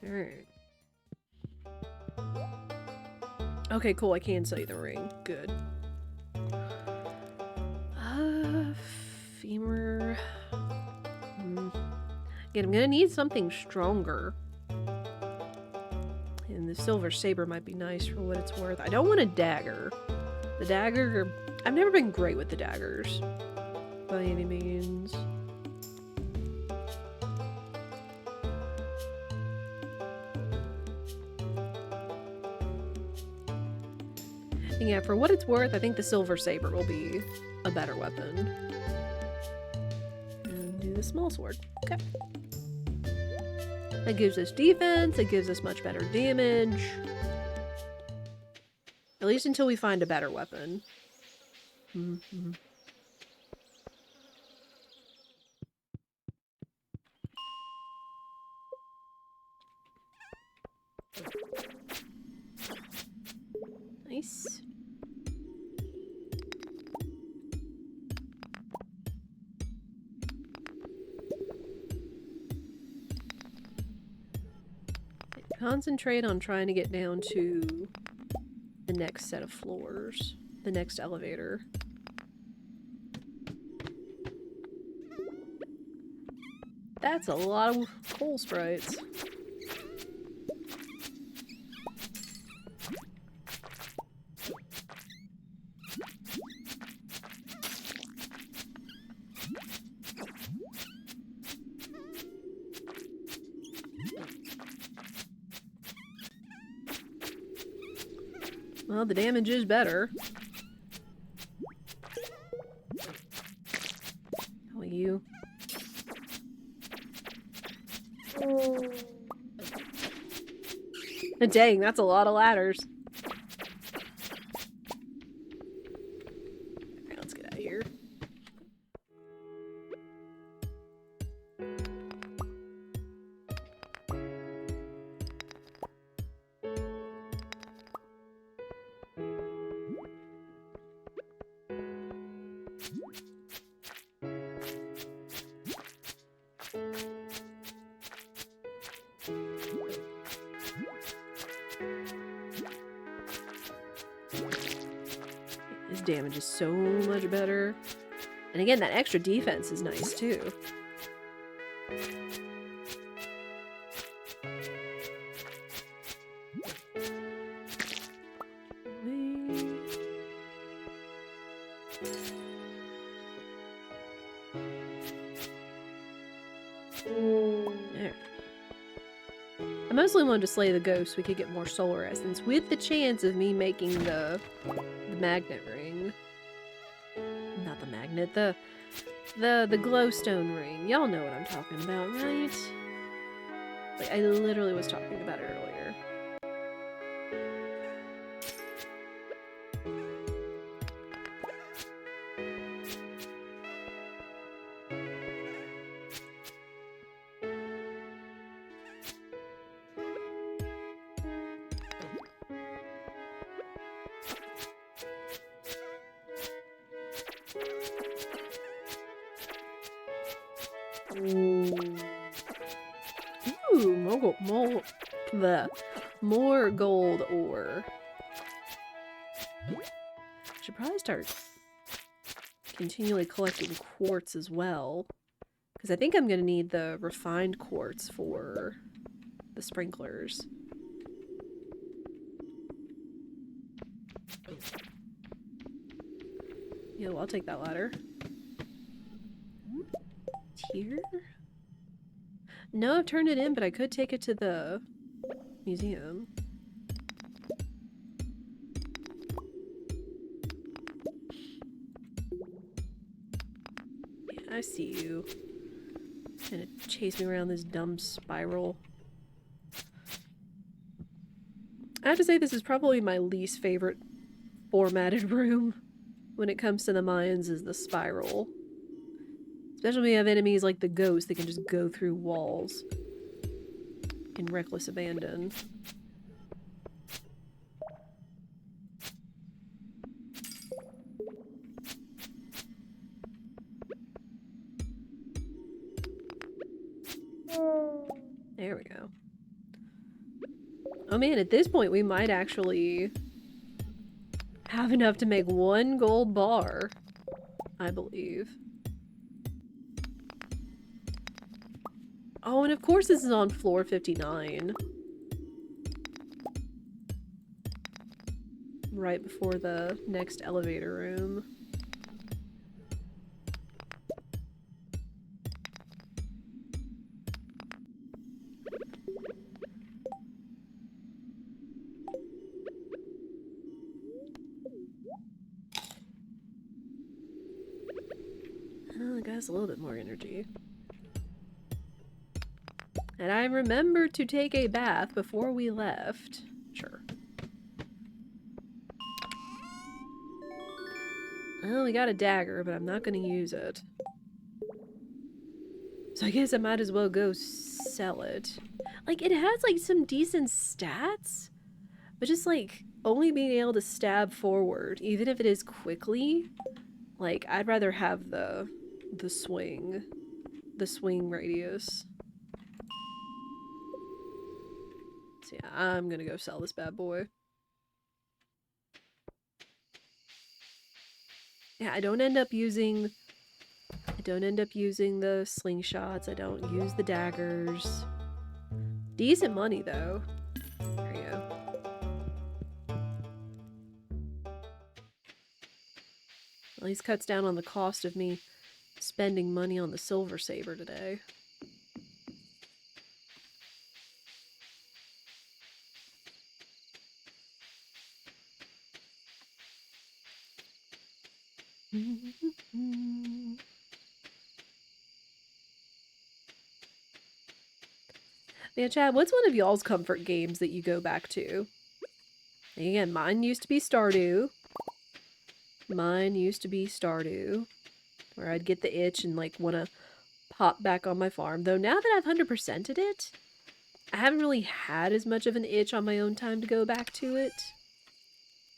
Alright. Okay, cool, I can sell you the ring. Good. Femur... Again, I'm gonna need something stronger. And the silver saber might be nice for what it's worth. I don't want a dagger. The dagger... I've never been great with the daggers. By any means. And yeah, for what it's worth, I think the silver saber will be a better weapon. And do the small sword. Okay. That gives us defense, it gives us much better damage. At least until we find a better weapon. Nice. Concentrate on trying to get down to the next set of floors. The next elevator. That's a lot of coal sprites. Well, the damage is better. How are you? Dang, that's a lot of ladders. Alright, let's get out of here. His damage is so much better. And again, that extra defense is nice too. I mostly wanted to slay the ghost so we could get more solar essence, with the chance of me making the magnet ring. Not the magnet, the glowstone ring. Y'all know what I'm talking about, right? Like, I literally was talking about it earlier. more gold ore. Should probably start continually collecting quartz as well, because I think I'm gonna need the refined quartz for the sprinklers. Yeah, well, I'll take that ladder. Here? No, I've turned it in, but I could take it to the museum. Yeah, I see you. Gonna chase me around this dumb spiral. I have to say this is probably my least favorite formatted room when it comes to the mines is the spiral. Especially when you have enemies like the ghost that can just go through walls in reckless abandon. There we go. Oh man, at this point we might actually have enough to make one gold bar, I believe. Oh, and of course this is on floor 59. Right before the next elevator room. Oh, the guy has a little bit more energy. And I remembered to take a bath before we left. Sure. Well, we got a dagger, but I'm not going to use it. So I guess I might as well go sell it. Like, it has, like, some decent stats, but just, like, only being able to stab forward, even if it is quickly, like, I'd rather have the swing radius. So yeah, I'm gonna go sell this bad boy. Yeah, I don't end up using the slingshots. I don't use the daggers. Decent money though. There you go. At least cuts down on the cost of me spending money on the silver saber today. Yeah, Chad, what's one of y'all's comfort games that you go back to? Again, mine used to be Stardew. Where I'd get the itch and, like, want to pop back on my farm. Though now that I've 100%ed it, I haven't really had as much of an itch on my own time to go back to it.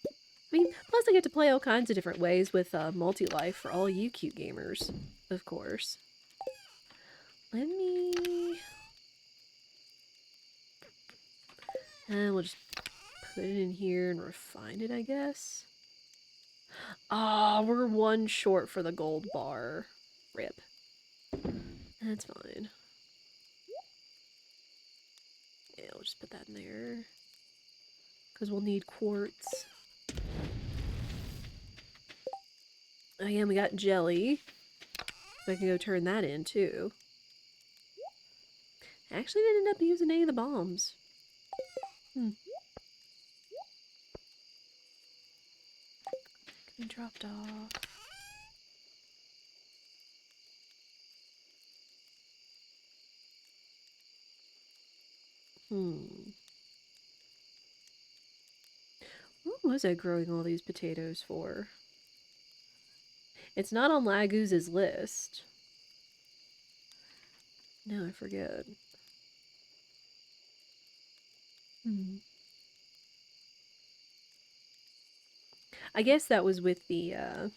I mean, plus I get to play all kinds of different ways with multi-life for all you cute gamers, of course. Let me... And we'll just put it in here and refine it, I guess. Ah, we're one short for the gold bar. Rip. That's fine. Yeah, we'll just put that in there. Because we'll need quartz. Oh yeah, we got jelly. So I can go turn that in, too. I actually didn't end up using any of the bombs. Dropped off. What was I growing all these potatoes for? It's not on Laguz's list. No, I forget. I guess that was with the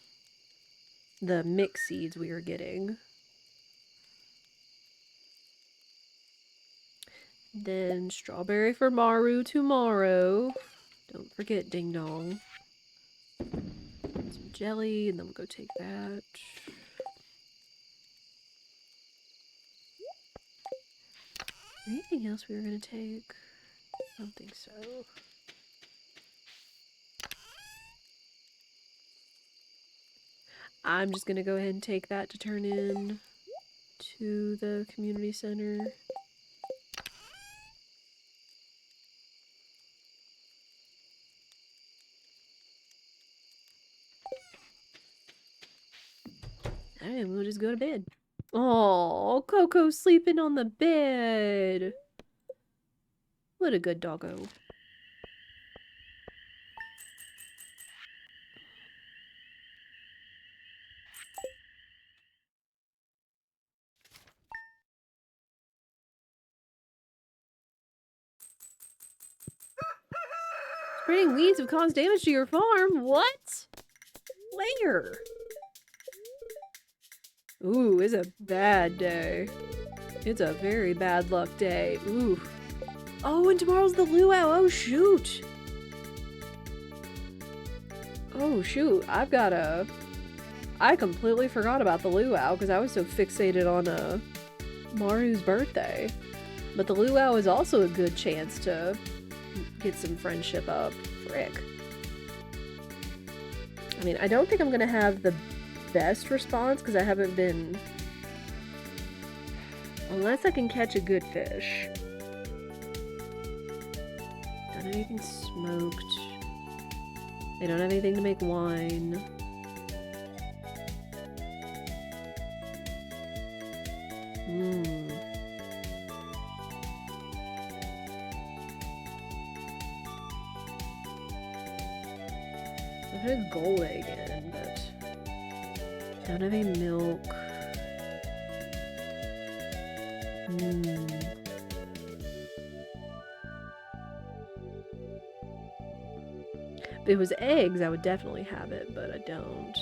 mix seeds we were getting. Then strawberry for Maru tomorrow. Don't forget, ding dong. Some jelly, and then we'll go take that. Anything else we were gonna take? I don't think so. I'm just gonna go ahead and take that to turn in to the community center. Alright, we'll just go to bed. Oh, Coco's sleeping on the bed. What a good doggo. Spraying weeds have caused damage to your farm. What? Where? Ooh, it's a bad day. It's a very bad luck day. Ooh. Oh, and tomorrow's the luau. Oh, shoot. Oh, shoot. I completely forgot about the luau because I was so fixated on Maru's birthday. But the luau is also a good chance to get some friendship up. Frick. I mean, I don't think I'm gonna have the best response because I haven't been... Unless I can catch a good fish. Don't have anything smoked. They don't have anything to make wine. I've had gold egg in, but don't have any milk. If it was eggs, I would definitely have it, but I don't.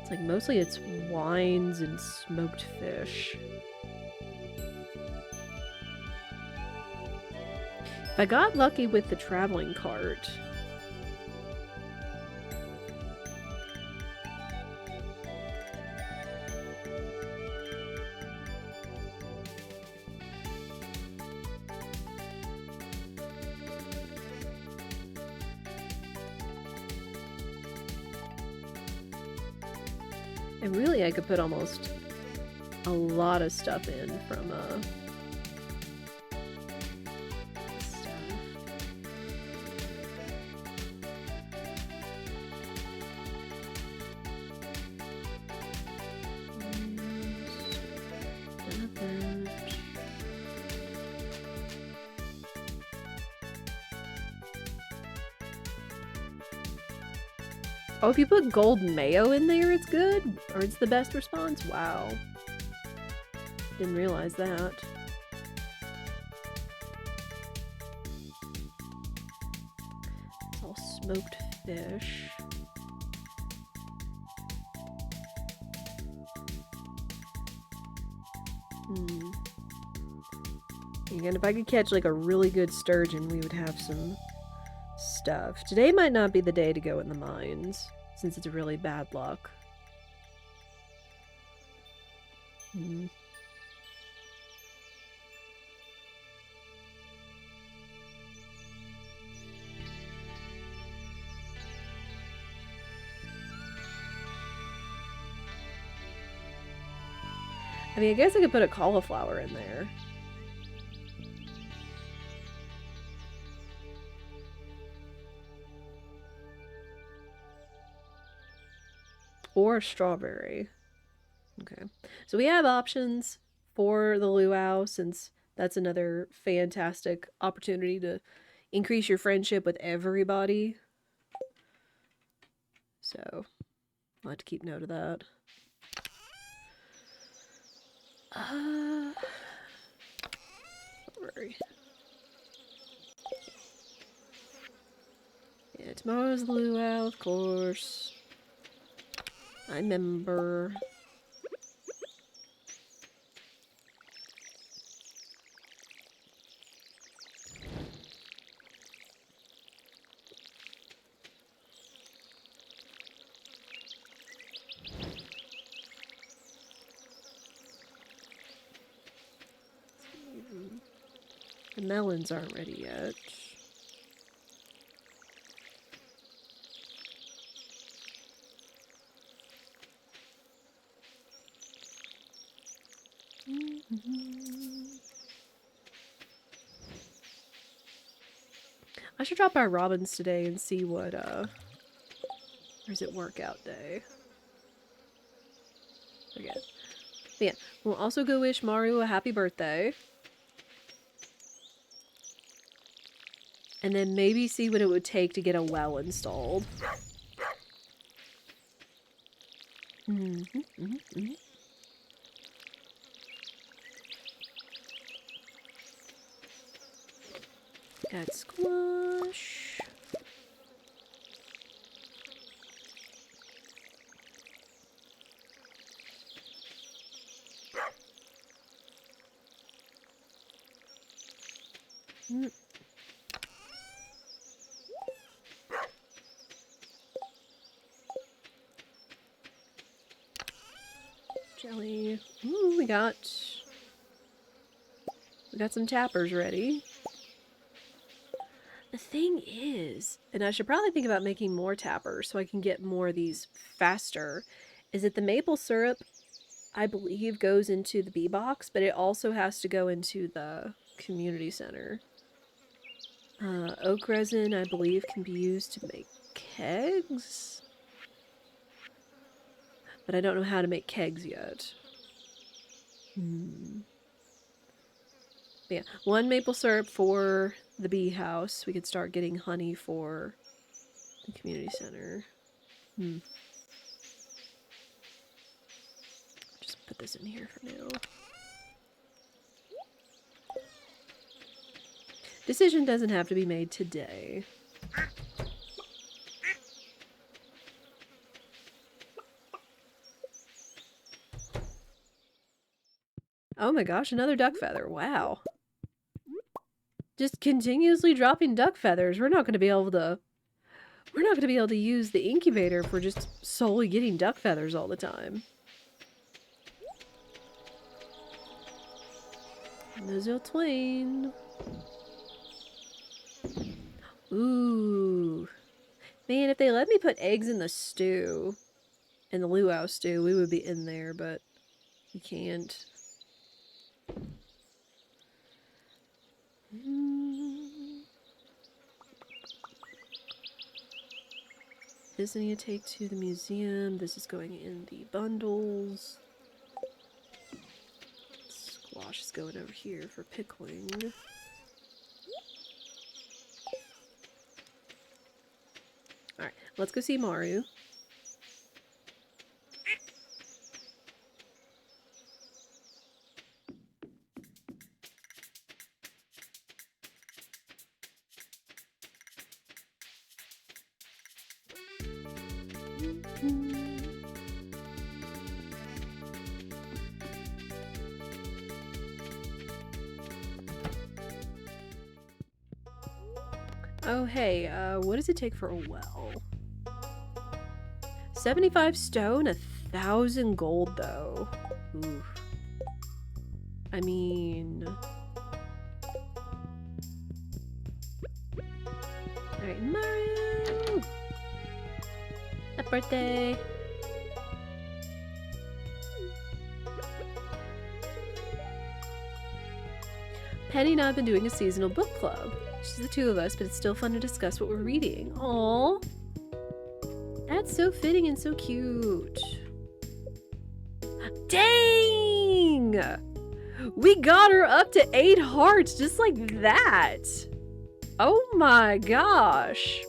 It's like mostly it's wines and smoked fish. If I got lucky with the traveling cart. And really, I could put almost a lot of stuff in from stuff. Not that. Oh, if you put gold mayo in there, it's good? Or it's the best response? Wow. Didn't realize that. It's all smoked fish. Again, if I could catch like a really good sturgeon, we would have some stuff. Today might not be the day to go in the mines, since it's really bad luck. I mean, I guess I could put a cauliflower in there. Or a strawberry. Okay. So we have options for the luau, since that's another fantastic opportunity to increase your friendship with everybody. So, I'll have to keep note of that. Strawberry. Yeah, tomorrow's the luau, of course. I remember. The melons aren't ready yet. I should drop by Robin's today and see what, or is it workout day? Okay. But yeah, we'll also go wish Mario a happy birthday. And then maybe see what it would take to get a well installed. Got squash. Jelly. Ooh, we got some tappers ready. The thing is, and I should probably think about making more tappers so I can get more of these faster, is that the maple syrup, I believe, goes into the bee box, but it also has to go into the community center. Oak resin, I believe, can be used to make kegs, but I don't know how to make kegs yet. But yeah, 1 maple syrup for the bee house. We could start getting honey for the community center. Just put this in here for now. Decision doesn't have to be made today. Oh my gosh, another duck feather. Wow. Just continuously dropping duck feathers. We're not going to be able to use the incubator if we're just solely getting duck feathers all the time. Mozil Twain. Ooh. Man, if they let me put eggs in the stew, in the luau stew, we would be in there, but we can't. This I need to take to the museum. This is going in the bundles. Squash is going over here for pickling. Alright, let's go see Maru. Oh, hey, what does it take for a well? 75 stone, 1,000 gold, though. Oof. I mean... Alright, Mario! Happy birthday! Penny and I have been doing a seasonal book club. It's just the two of us, but it's still fun to discuss what we're reading. Aww. That's so fitting and so cute. Dang! We got her up to 8 hearts just like that. Oh my gosh.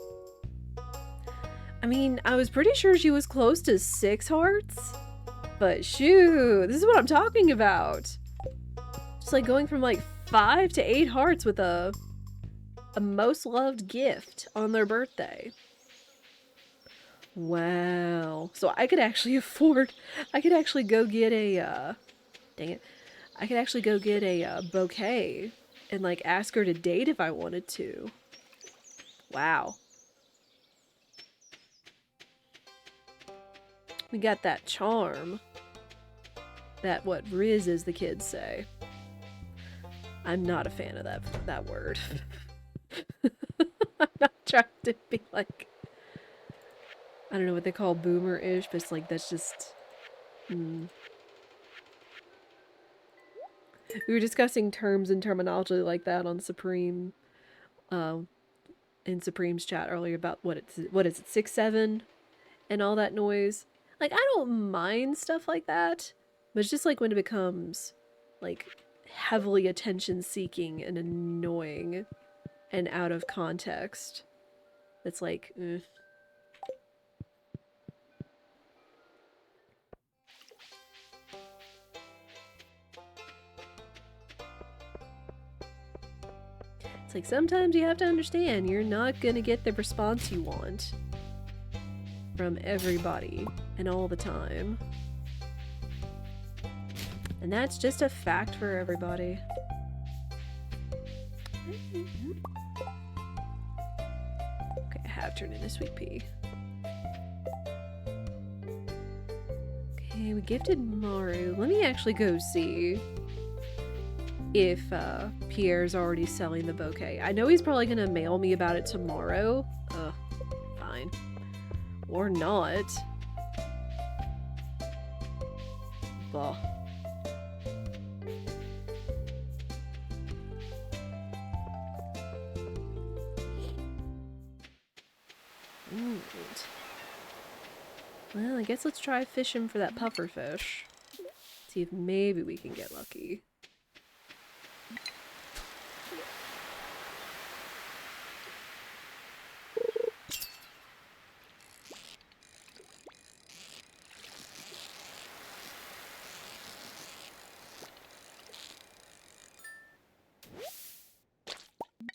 I mean, I was pretty sure she was close to 6 hearts. But shoot, this is what I'm talking about. Just like going from like 5 to 8 hearts with a most loved gift on their birthday. Wow. So I could actually afford, I could actually go get a, dang it. I could actually go get a bouquet and like ask her to date if I wanted to. Wow. We got that charm. That what Riz, as the kids say. I'm not a fan of that word. I'm not trying to be like, I don't know what they call boomer-ish, but it's like, that's just... We were discussing terms and terminology like that on Supreme, in Supreme's chat earlier about what is it, 6-7, and all that noise. Like, I don't mind stuff like that, but it's just like when it becomes, like, heavily attention-seeking and annoying and out of context. It's like, It's like sometimes you have to understand you're not gonna get the response you want from everybody and all the time. And that's just a fact for everybody. Okay, I have turned into Sweet Pea. Okay, we gifted Maru. Let me actually go see if Pierre's already selling the bouquet. I know he's probably gonna mail me about it tomorrow. Fine. Or not. Blah. Alright. Well, I guess let's try fishing for that puffer fish. See if maybe we can get lucky.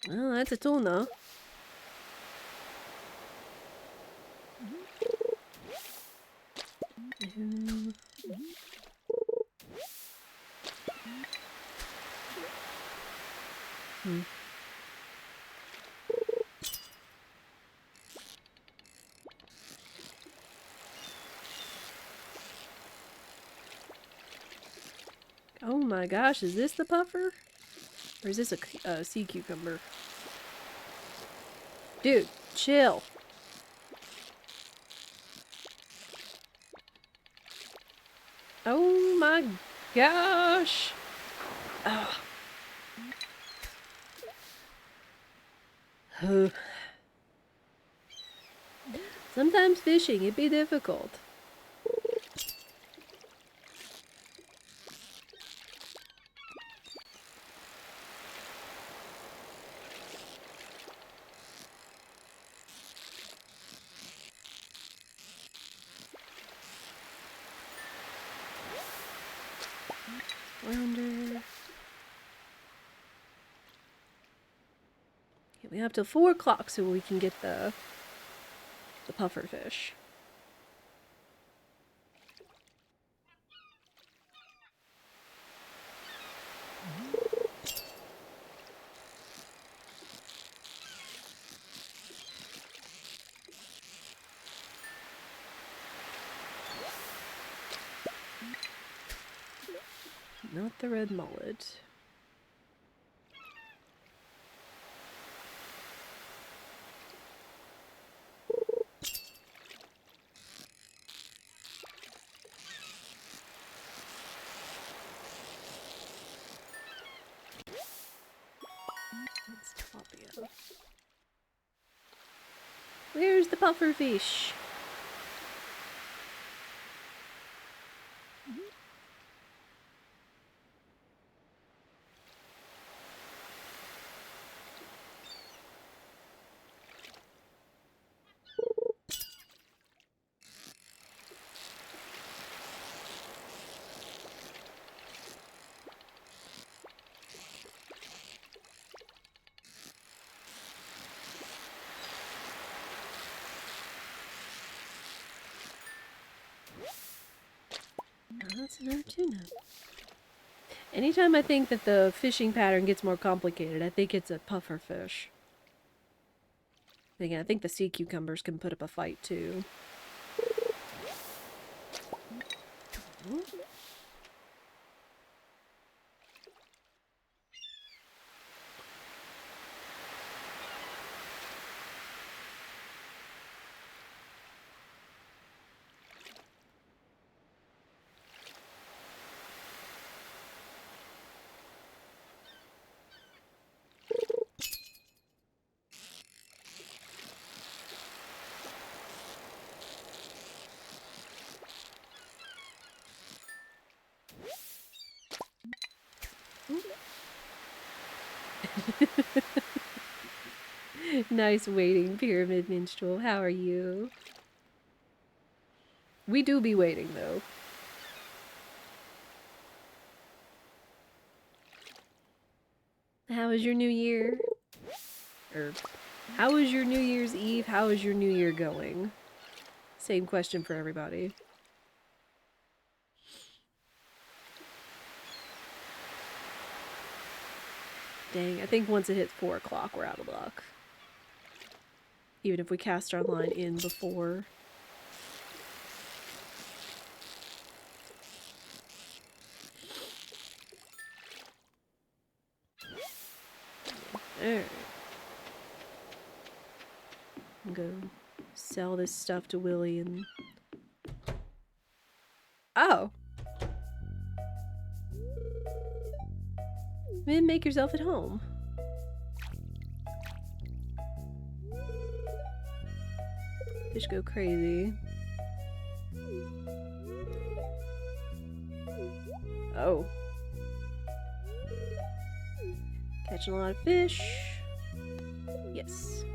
Well, that's a tuna. Oh my gosh, is this the puffer? Or is this a sea cucumber? Dude, chill. Oh my gosh. Oh. Sometimes fishing, it be difficult. Flounder. Okay, we have till 4 o'clock so we can get the puffer fish. Not the red mullet. That's tilapia. Where's the puffer fish? That's another tuna. Anytime I think that the fishing pattern gets more complicated, I think it's a puffer fish. Again, I think the sea cucumbers can put up a fight too. Nice waiting, Pyramid Minstrel. How are you? We do be waiting, though. How was your New Year? Or, how was your New Year's Eve? How is your New Year going? Same question for everybody. Dang, I think once it hits 4 o'clock, we're out of luck. Even if we cast our line in before. Alright. Go sell this stuff to Willie and... Oh! Then make yourself at home. Fish go crazy. Oh. Catching a lot of fish. Yes.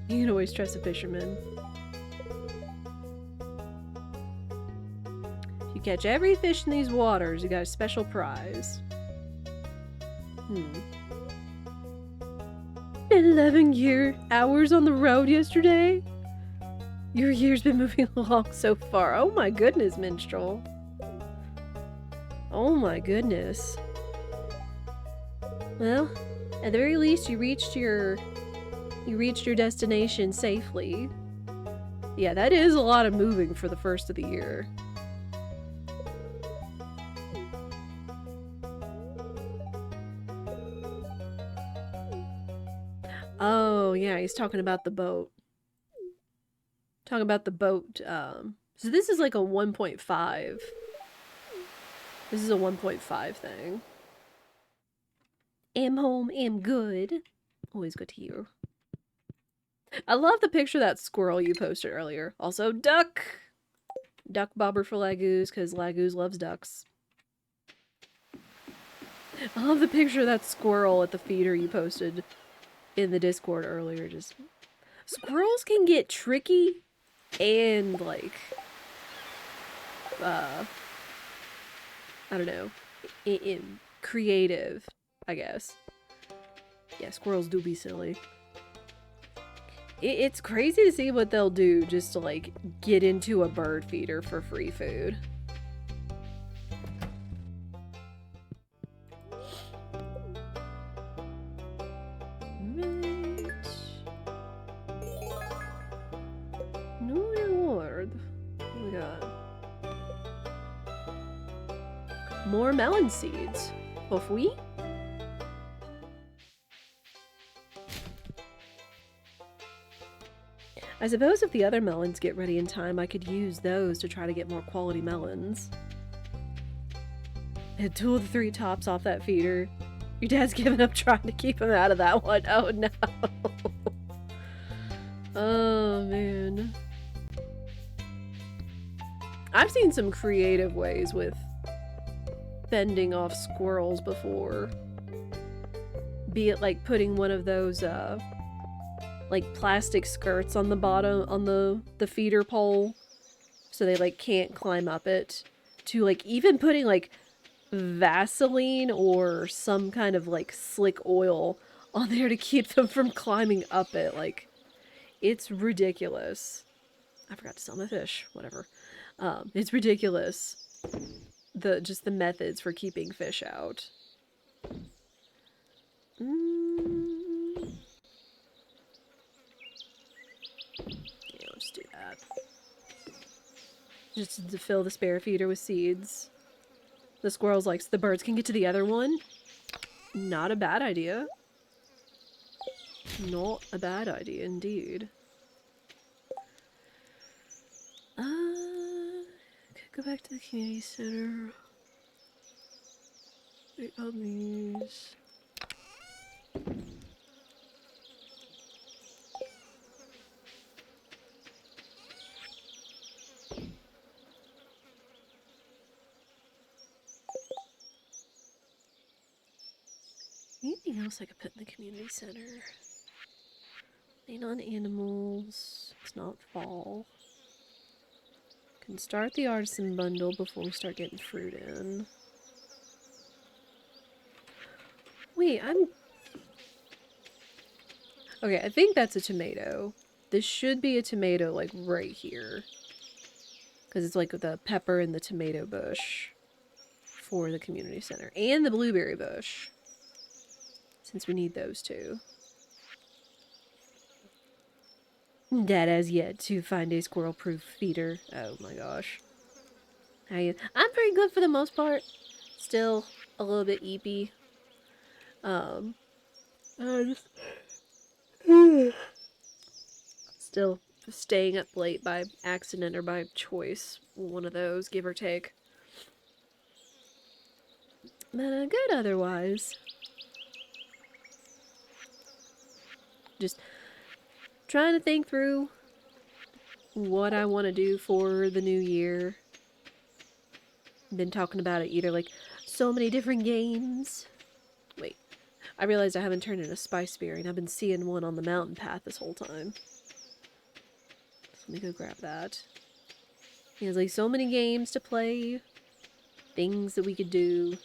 You can always trust a fisherman. If you catch every fish in these waters, you got a special prize. 11 hours on the road yesterday? Your year's been moving along so far. Oh my goodness, Minstrel. Oh my goodness. Well, at the very least, you reached your destination safely. Yeah, that is a lot of moving for the first of the year. Oh, yeah, he's talking about the boat. Talking about the boat, so this is like a 1.5. This is a 1.5 thing. Am home, am good. Always good to hear. I love the picture of that squirrel you posted earlier. Also, duck! Duck bobber for Laguz, because Laguz loves ducks. I love the picture of that squirrel at the feeder you posted in the Discord earlier. Just squirrels can get tricky and, like, I don't know, creative, I guess. Yeah, squirrels do be silly. It's crazy to see what they'll do just to, like, get into a bird feeder for free food. Right. New reward. What do we got? More melon seeds. Hopefully. I suppose if the other melons get ready in time, I could use those to try to get more quality melons. I had 2 of the 3 tops off that feeder. Your dad's given up trying to keep him out of that one. Oh no. Oh man. I've seen some creative ways with fending off squirrels before. Be it like putting one of those like plastic skirts on the bottom, on the feeder pole, so they like can't climb up it, to like even putting like Vaseline or some kind of like slick oil on there to keep them from climbing up it. Like, it's ridiculous. I forgot to sell my fish. Whatever. It's ridiculous. Just the methods for keeping fish out. Yeah, let's do that. Just to fill the spare feeder with seeds. The squirrel's like, so the birds can get to the other one? Not a bad idea. Not a bad idea, indeed. Could go back to the community center. Wait on these. Anything else I could put in the community center? Lean on animals. It's not fall. Can start the artisan bundle before we start getting fruit in. Wait, okay, I think that's a tomato. This should be a tomato, like, right here. Because it's like the pepper and the tomato bush for the community center. And the blueberry bush. Since we need those two. Dad has yet to find a squirrel-proof feeder. Oh my gosh. How you? I'm pretty good for the most part. Still a little bit eepy. Just still staying up late by accident or by choice. One of those, give or take. But good otherwise. Just trying to think through what I want to do for the new year. Been talking about it either like so many different games. Wait, I realized I haven't turned in a spice berry and I've been seeing one on the mountain path this whole time. So let me go grab that. He has like so many games to play, things that we could do.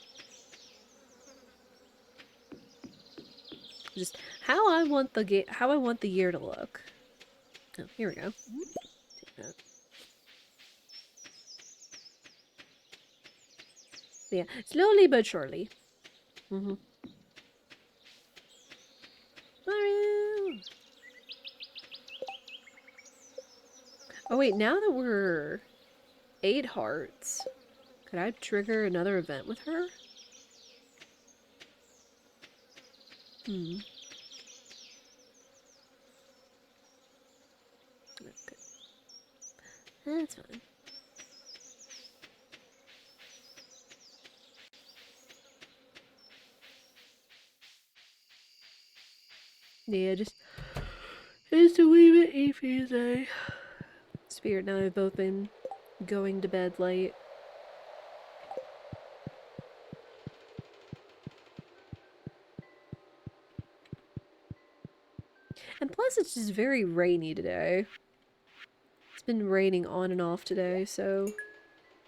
Just how I want the year to look. Oh, here we go. Take that. But yeah, slowly but surely. Mario! Oh wait, now that we're 8 hearts, could I trigger another event with her? Okay. That's fine. Yeah, just a wee bit iffy today. Spirit and I have both been going to bed late. And plus it's just very rainy today. It's been raining on and off today, so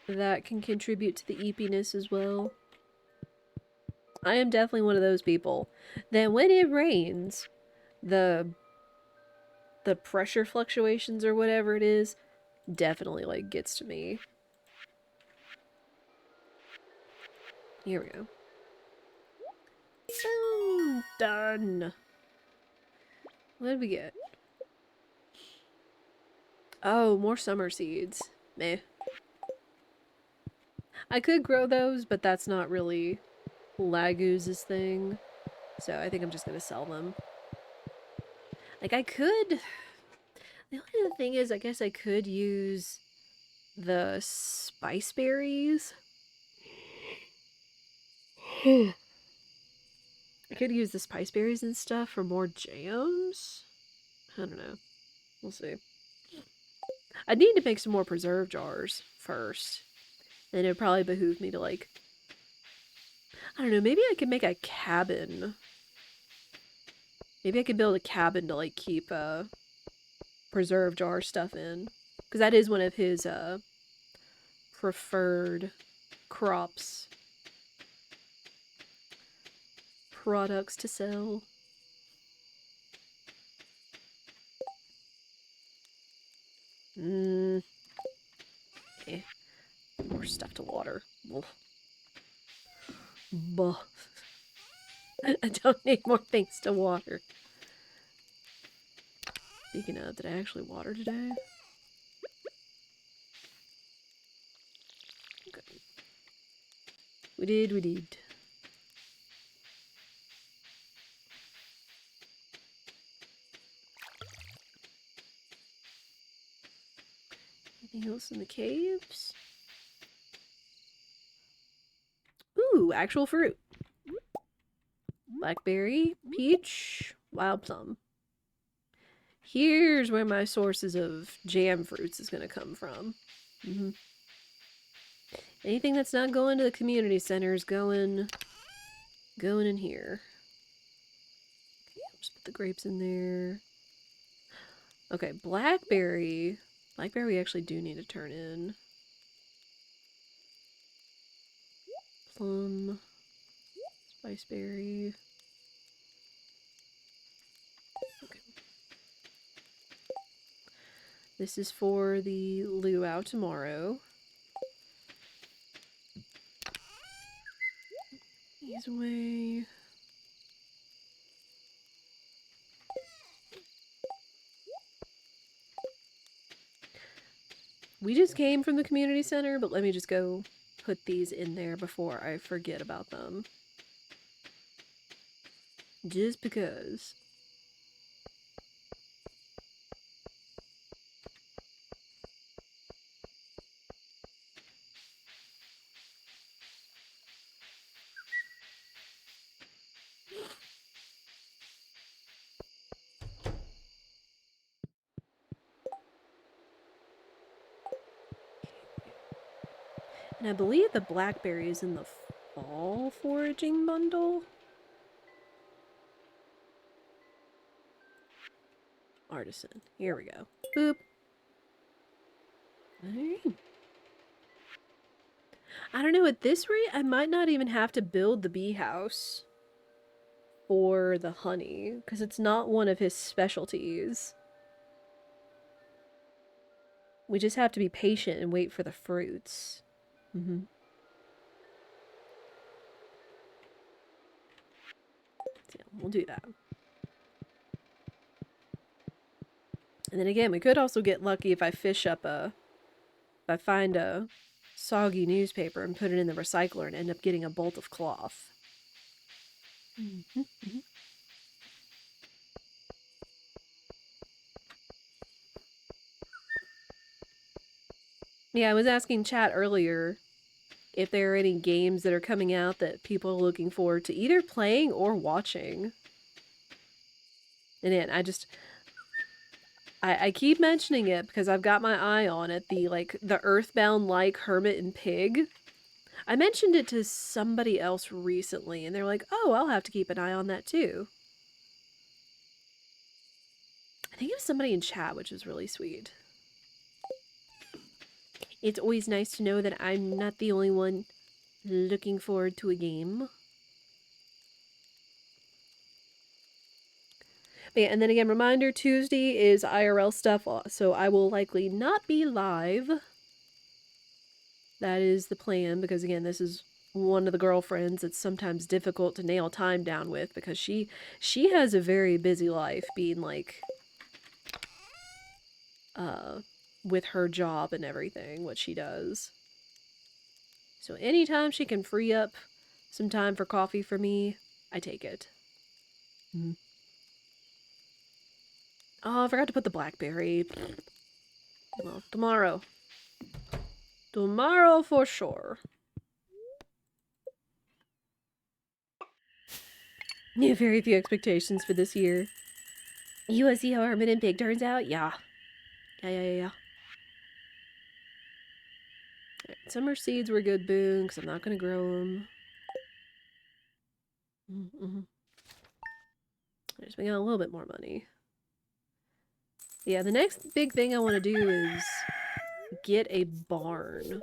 that can contribute to the eepiness as well. I am definitely one of those people that when it rains, the pressure fluctuations or whatever it is definitely like gets to me. Here we go. Done. What did we get? Oh, more summer seeds. Meh. I could grow those, but that's not really Laguz's thing. So I think I'm just gonna sell them. Like, I could... The only other thing is, I guess I could use the spice berries. I could use the spice berries and stuff for more jams. I don't know. We'll see. I need to make some more preserve jars first. And it would probably behoove me to, like... I don't know, maybe I could make a cabin. Maybe I could build a cabin to, like, keep, preserve jar stuff in. Because that is one of his, preferred crops. Products to sell. Eh. More stuff to water. Ugh. Buh. I don't need more things to water. Speaking of, did I actually water today? Okay. We did. Anything else in the caves? Ooh, actual fruit. Blackberry, peach, wild plum. Here's where my sources of jam fruits is going to come from. Anything that's not going to the community center is going in here. Just put the grapes in there. Okay, blackberry. Blackberry we actually do need to turn in. Plum. Spiceberry. Okay. This is for the luau tomorrow. These away. We just came from the community center, but let me just go put these in there before I forget about them. Just because. And I believe the blackberry is in the fall foraging bundle. Artisan. Here we go. Boop. Alright. I don't know, at this rate, I might not even have to build the bee house for the honey, because it's not one of his specialties. We just have to be patient and wait for the fruits. Mm-hmm. So yeah, we'll do that. And then again, we could also get lucky if I find a soggy newspaper and put it in the recycler and end up getting a bolt of cloth. Mm-hmm. Mm-hmm. Yeah, I was asking chat earlier if there are any games that are coming out that people are looking forward to either playing or watching. And then I keep mentioning it because I've got my eye on it, the Earthbound-like Hermit and Pig. I mentioned it to somebody else recently, and they're like, oh, I'll have to keep an eye on that too. I think it was somebody in chat, which was really sweet. It's always nice to know that I'm not the only one looking forward to a game. But yeah, and then again, reminder, Tuesday is IRL stuff, so I will likely not be live. That is the plan, because again, this is one of the girlfriends it's sometimes difficult to nail time down with, because she has a very busy life, being like, with her job and everything, what she does. So anytime she can free up some time for coffee for me, I take it. Mm-hmm. Oh, I forgot to put the blackberry. Well, tomorrow. Tomorrow for sure. Yeah, very few expectations for this year. You wanna see how Hermit and Pig turns out? Yeah. Yeah. Right, summer seeds were a good boon, because I'm not going to grow them. Mm-hmm. Just we got a little bit more money. Yeah, the next big thing I want to do is get a barn.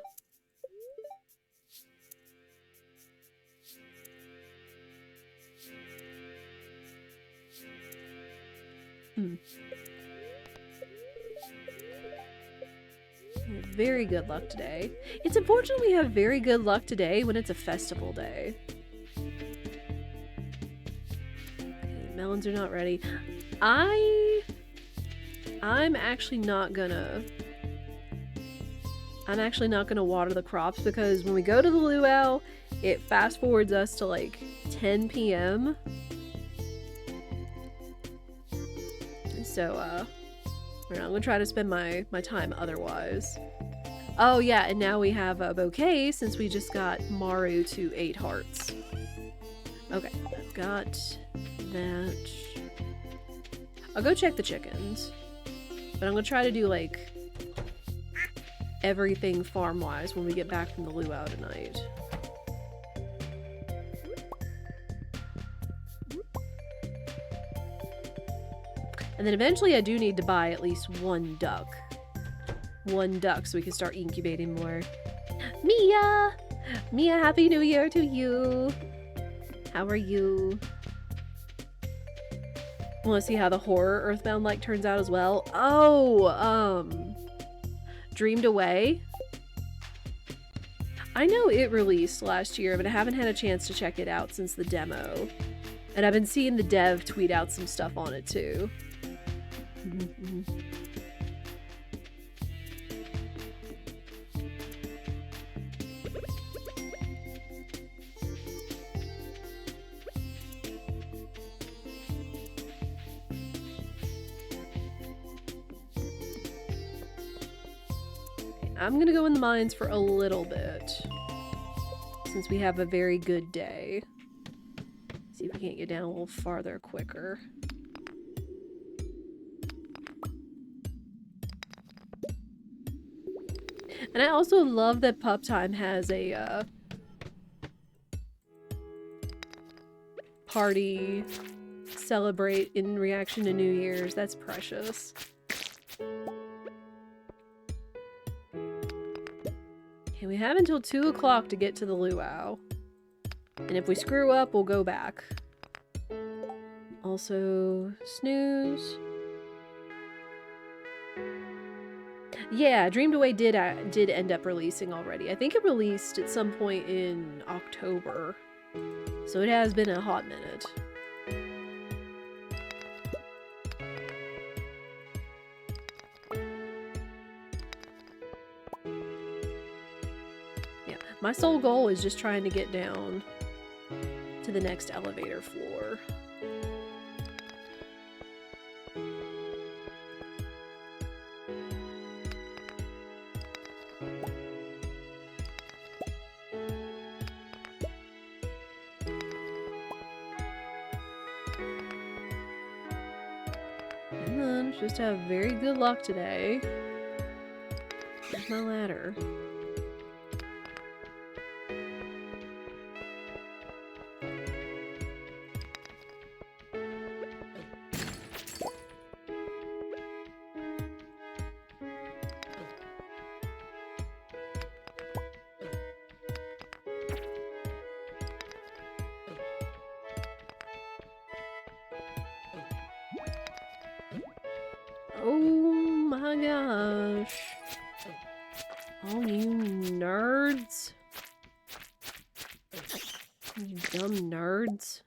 Very good luck today. It's unfortunate we have very good luck today when it's a festival day. Okay, melons are not ready. I'm actually not gonna water the crops, because when we go to the luau, it fast forwards us to like 10 p.m. So, I'm gonna try to spend my time otherwise. Oh yeah, and now we have a bouquet since we just got Maru to 8 hearts. Okay, I've got that. I'll go check the chickens. But I'm gonna try to do like everything farm-wise when we get back from the luau tonight. And then eventually I do need to buy at least one duck. One duck so we can start incubating more. Mia! Mia, Happy New Year to you! How are you? Want to see how the horror Earthbound like turns out as well? Oh, Dreamed Away. I know it released last year, but I haven't had a chance to check it out since the demo. And I've been seeing the dev tweet out some stuff on it too. I'm gonna go in the mines for a little bit, since we have a very good day. See if we can't get down a little farther quicker. And I also love that Pup Time has a party celebrate in reaction to New Year's. That's precious. Okay, we have until 2 o'clock to get to the luau. And if we screw up, we'll go back. Also, snooze. Yeah, Dreamed Away did end up releasing already. I think it released at some point in October. So it has been a hot minute. Yeah, my sole goal is just trying to get down to the next elevator floor. Just have very good luck today. Here's my ladder. Oh my gosh. Oh, you nerds. You dumb nerds.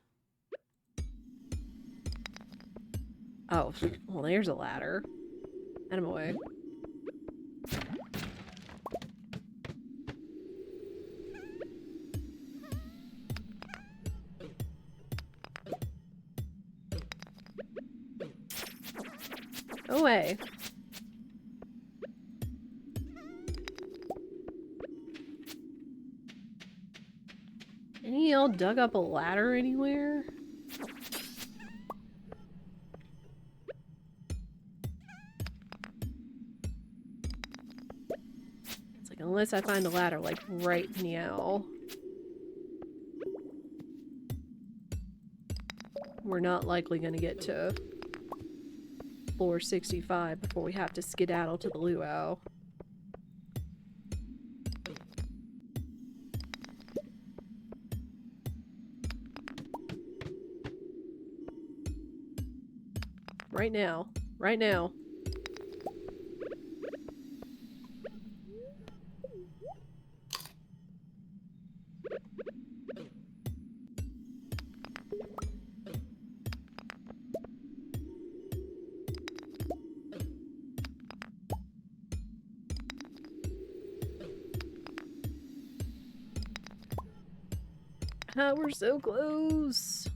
Oh, well, there's a ladder. Get him away. Away. Any of y'all dug up a ladder anywhere? It's like, unless I find a ladder, like, right meow. We're not likely gonna get to floor 65 before we have to skedaddle to the luau. Right now. Right now. Ah, we're so close.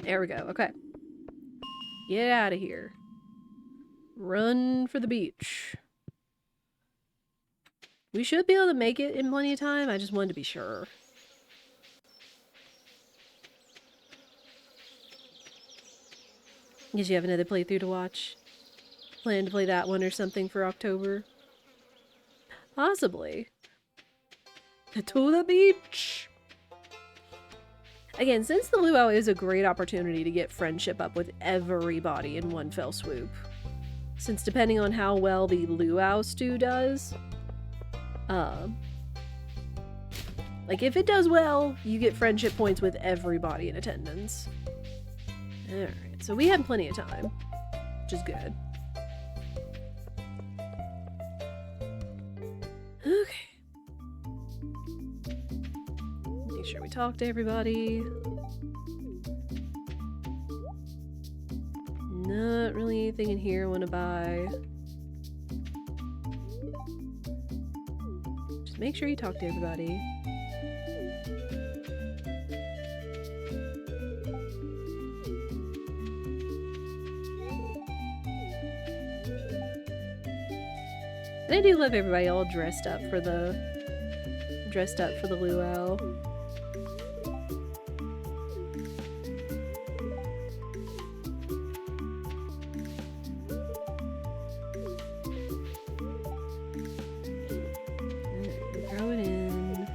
There we go. Okay. Get out of here. Run for the beach. We should be able to make it in plenty of time. I just wanted to be sure. Did you have another playthrough to watch? Plan to play that one or something for October? Possibly. To the beach! Again, since the luau is a great opportunity to get friendship up with everybody in one fell swoop, since depending on how well the luau stew does, like if it does well, you get friendship points with everybody in attendance. Alright, so we had plenty of time, which is good. Okay. Make sure we talk to everybody. Not really anything in here I want to buy. Just make sure you talk to everybody. And I do love everybody all dressed up for the luau. Throw it in.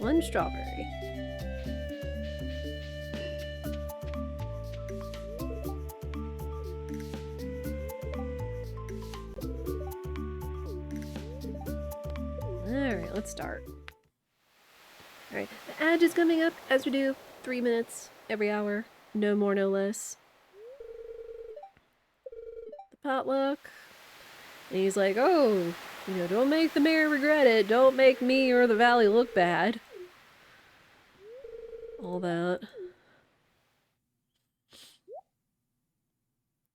One strawberry. Alright, let's start. Alright, the ad is coming up as we do 3 minutes every hour. No more, no less. The potluck. And he's like, oh, you know, don't make the mayor regret it. Don't make me or the valley look bad. All that.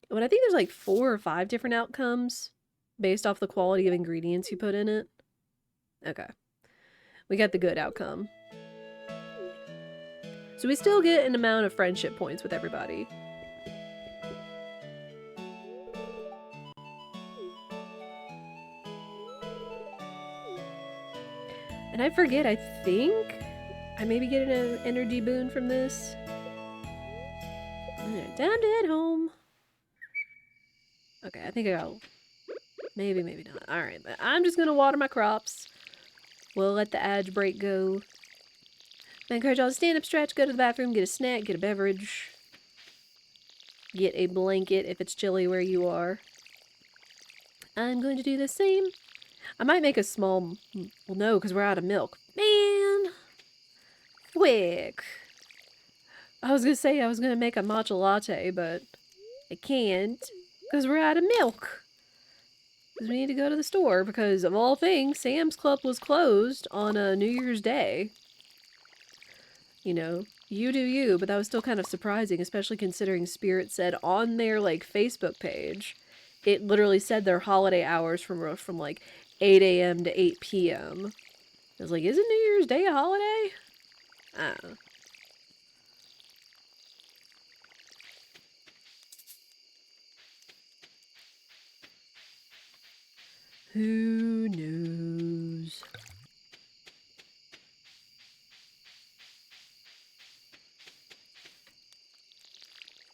But I think there's like 4 or 5 different outcomes based off the quality of ingredients you put in it. Okay. We got the good outcome. So we still get an amount of friendship points with everybody. And I forget, I think I maybe get an energy boon from this. Time to head home. Okay, I think I got... Maybe, maybe not. Alright, but I'm just gonna water my crops. We'll let the ad break go. I encourage y'all to stand up, stretch, go to the bathroom, get a snack, get a beverage. Get a blanket if it's chilly where you are. I'm going to do the same. I might make a small... Well, no, because we're out of milk. Man! Quick! I was gonna say I was gonna make a matcha latte, but I can't. Because we're out of milk. Because we need to go to the store, because of all things, Sam's Club was closed on New Year's Day. You know, you do you, but that was still kind of surprising, especially considering Spirit said on their, like, Facebook page, it literally said their holiday hours from like, 8 a.m. to 8 p.m. I was like, isn't New Year's Day a holiday? I don't know. Who knows?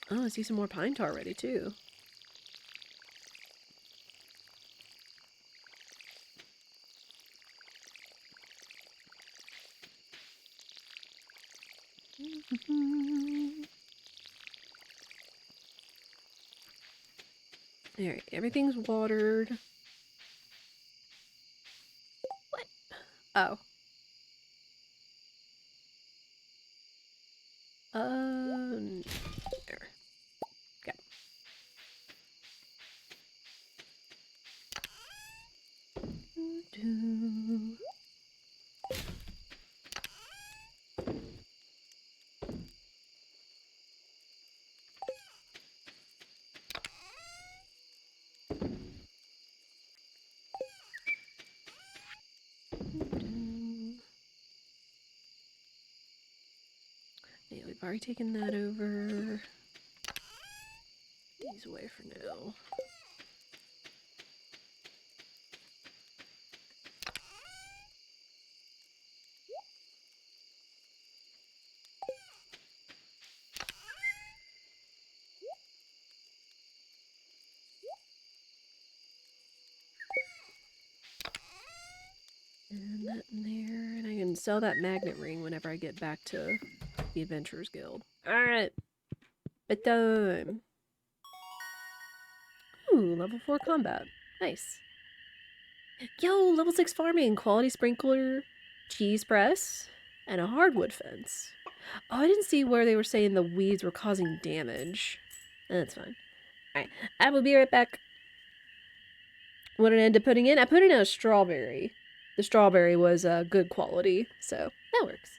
Oh, I see some more pine tar ready, too. Alright, everything's watered. What? Oh. already taken that over. These away for now. And that in there, and I can sell that magnet ring whenever I get back to the Adventurers Guild. Alright, bedtime. Ooh, level 4 combat. Nice. Yo, level 6 farming, quality sprinkler, cheese press, and a hardwood fence. Oh, I didn't see where they were saying the weeds were causing damage. That's fine. Alright, I will be right back. What did I end up putting in? I put in a strawberry. The strawberry was good quality, so that works.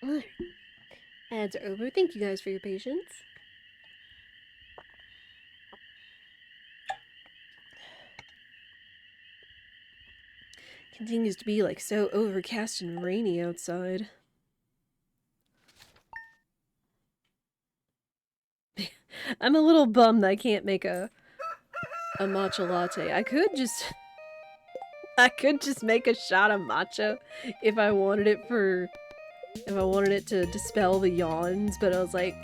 Alright. Ads are over. Thank you guys for your patience. Continues to be like so overcast and rainy outside. I'm a little bummed that I can't make a matcha latte. I could just make a shot of matcha if I wanted it to dispel the yawns, but I was like,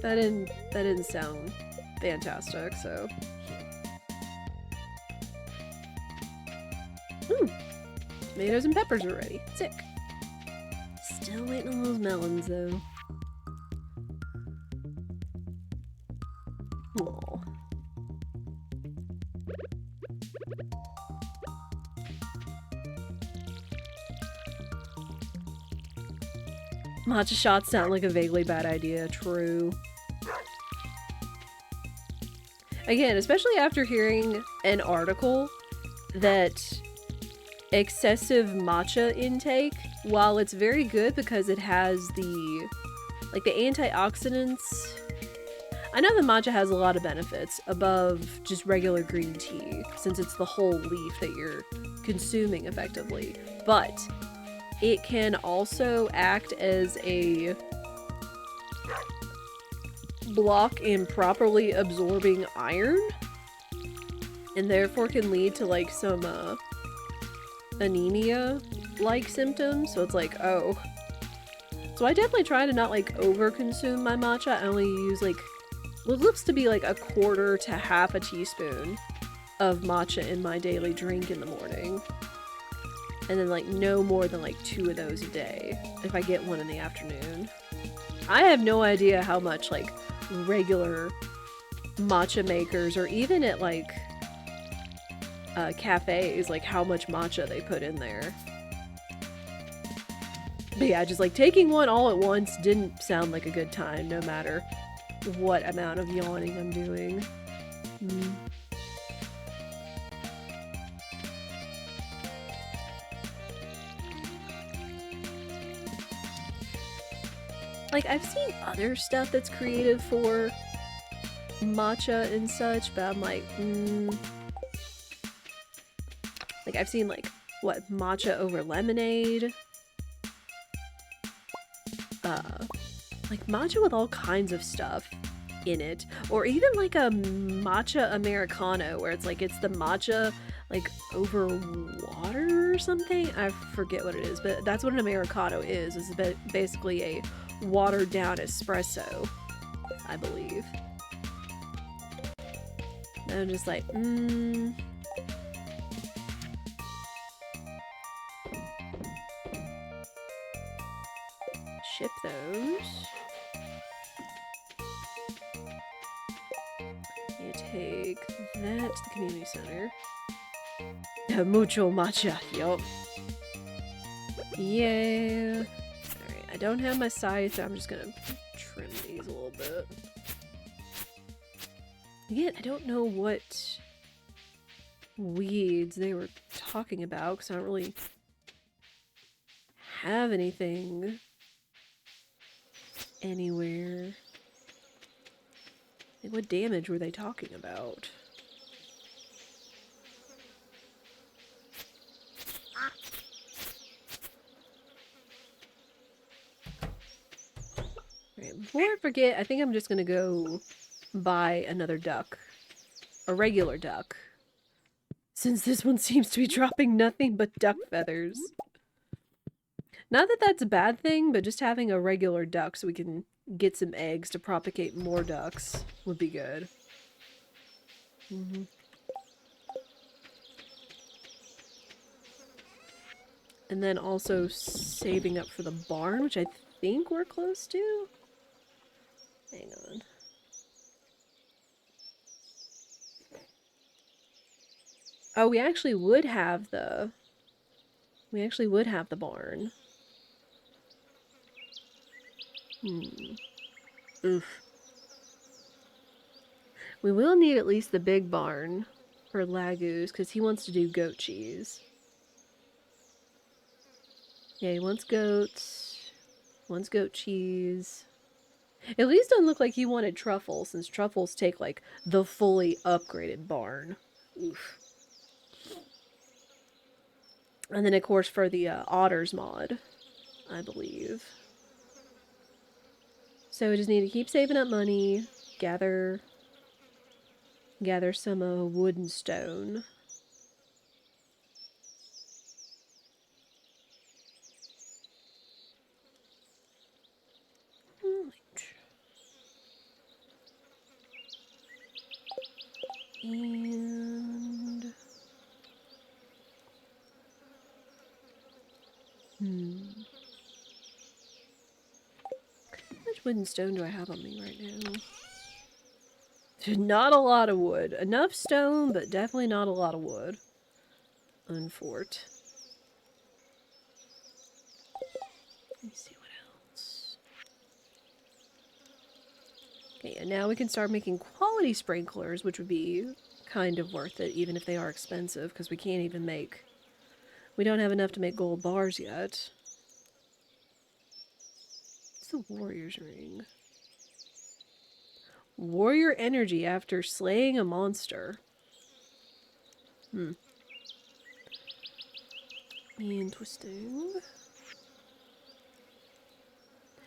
that didn't sound fantastic, so. Tomatoes and peppers are ready. Sick. Still waiting on those melons, though. Aww. Matcha shots sound like a vaguely bad idea. True. Again, especially after hearing an article that excessive matcha intake, while it's very good because it has the antioxidants. I know that matcha has a lot of benefits above just regular green tea, since it's the whole leaf that you're consuming effectively, but it can also act as a block in properly absorbing iron, and therefore can lead to like some anemia like symptoms. So it's like, oh, so I definitely try to not like over consume my matcha. I only use like what looks to be like a quarter to half a teaspoon of matcha in my daily drink in the morning, and then like no more than like 2 of those a day if I get one in the afternoon. I have no idea how much like regular matcha makers, or even at like cafes, like how much matcha they put in there. But yeah, just like taking one all at once didn't sound like a good time, no matter what amount of yawning I'm doing. Like, I've seen other stuff that's creative for matcha and such, but I'm like, Like, I've seen, like, what, matcha over lemonade? Like, matcha with all kinds of stuff in it. Or even, like, a matcha Americano, where it's, like, it's the matcha, like, over water or something? I forget what it is, but that's what an Americano is. It's basically a watered down espresso, I believe. And I'm just like, ship those. You take that to the community center. Mucho matcha, yup. Yeah. Alright, I don't have my scythe, so I'm just gonna trim these a little bit. Again, I don't know what weeds they were talking about, because I don't really have anything anywhere. Like, what damage were they talking about? Alright, before I forget, I think I'm just gonna go buy another duck. A regular duck. Since this one seems to be dropping nothing but duck feathers. Not that that's a bad thing, but just having a regular duck so we can get some eggs to propagate more ducks would be good. And then also saving up for the barn, which I think we're close to. Hang on. Oh, we actually would have the barn. Oof. We will need at least the big barn for Laguz, because he wants to do goat cheese. Yeah, he wants goats. Wants goat cheese. At least don't look like he wanted truffles, since truffles take, like, the fully upgraded barn. Oof. And then, of course, for the otters mod, I believe. So we just need to keep saving up money, gather some wood and stone. And how much wood and stone do I have on me right now? Not a lot of wood. Enough stone, but definitely not a lot of wood. Unfort. Let me see what else. Okay, and now we can start making quality sprinklers, which would be kind of worth it, even if they are expensive, because we can't even make... We don't have enough to make gold bars yet. What's the warrior's ring? Warrior energy after slaying a monster. Interesting.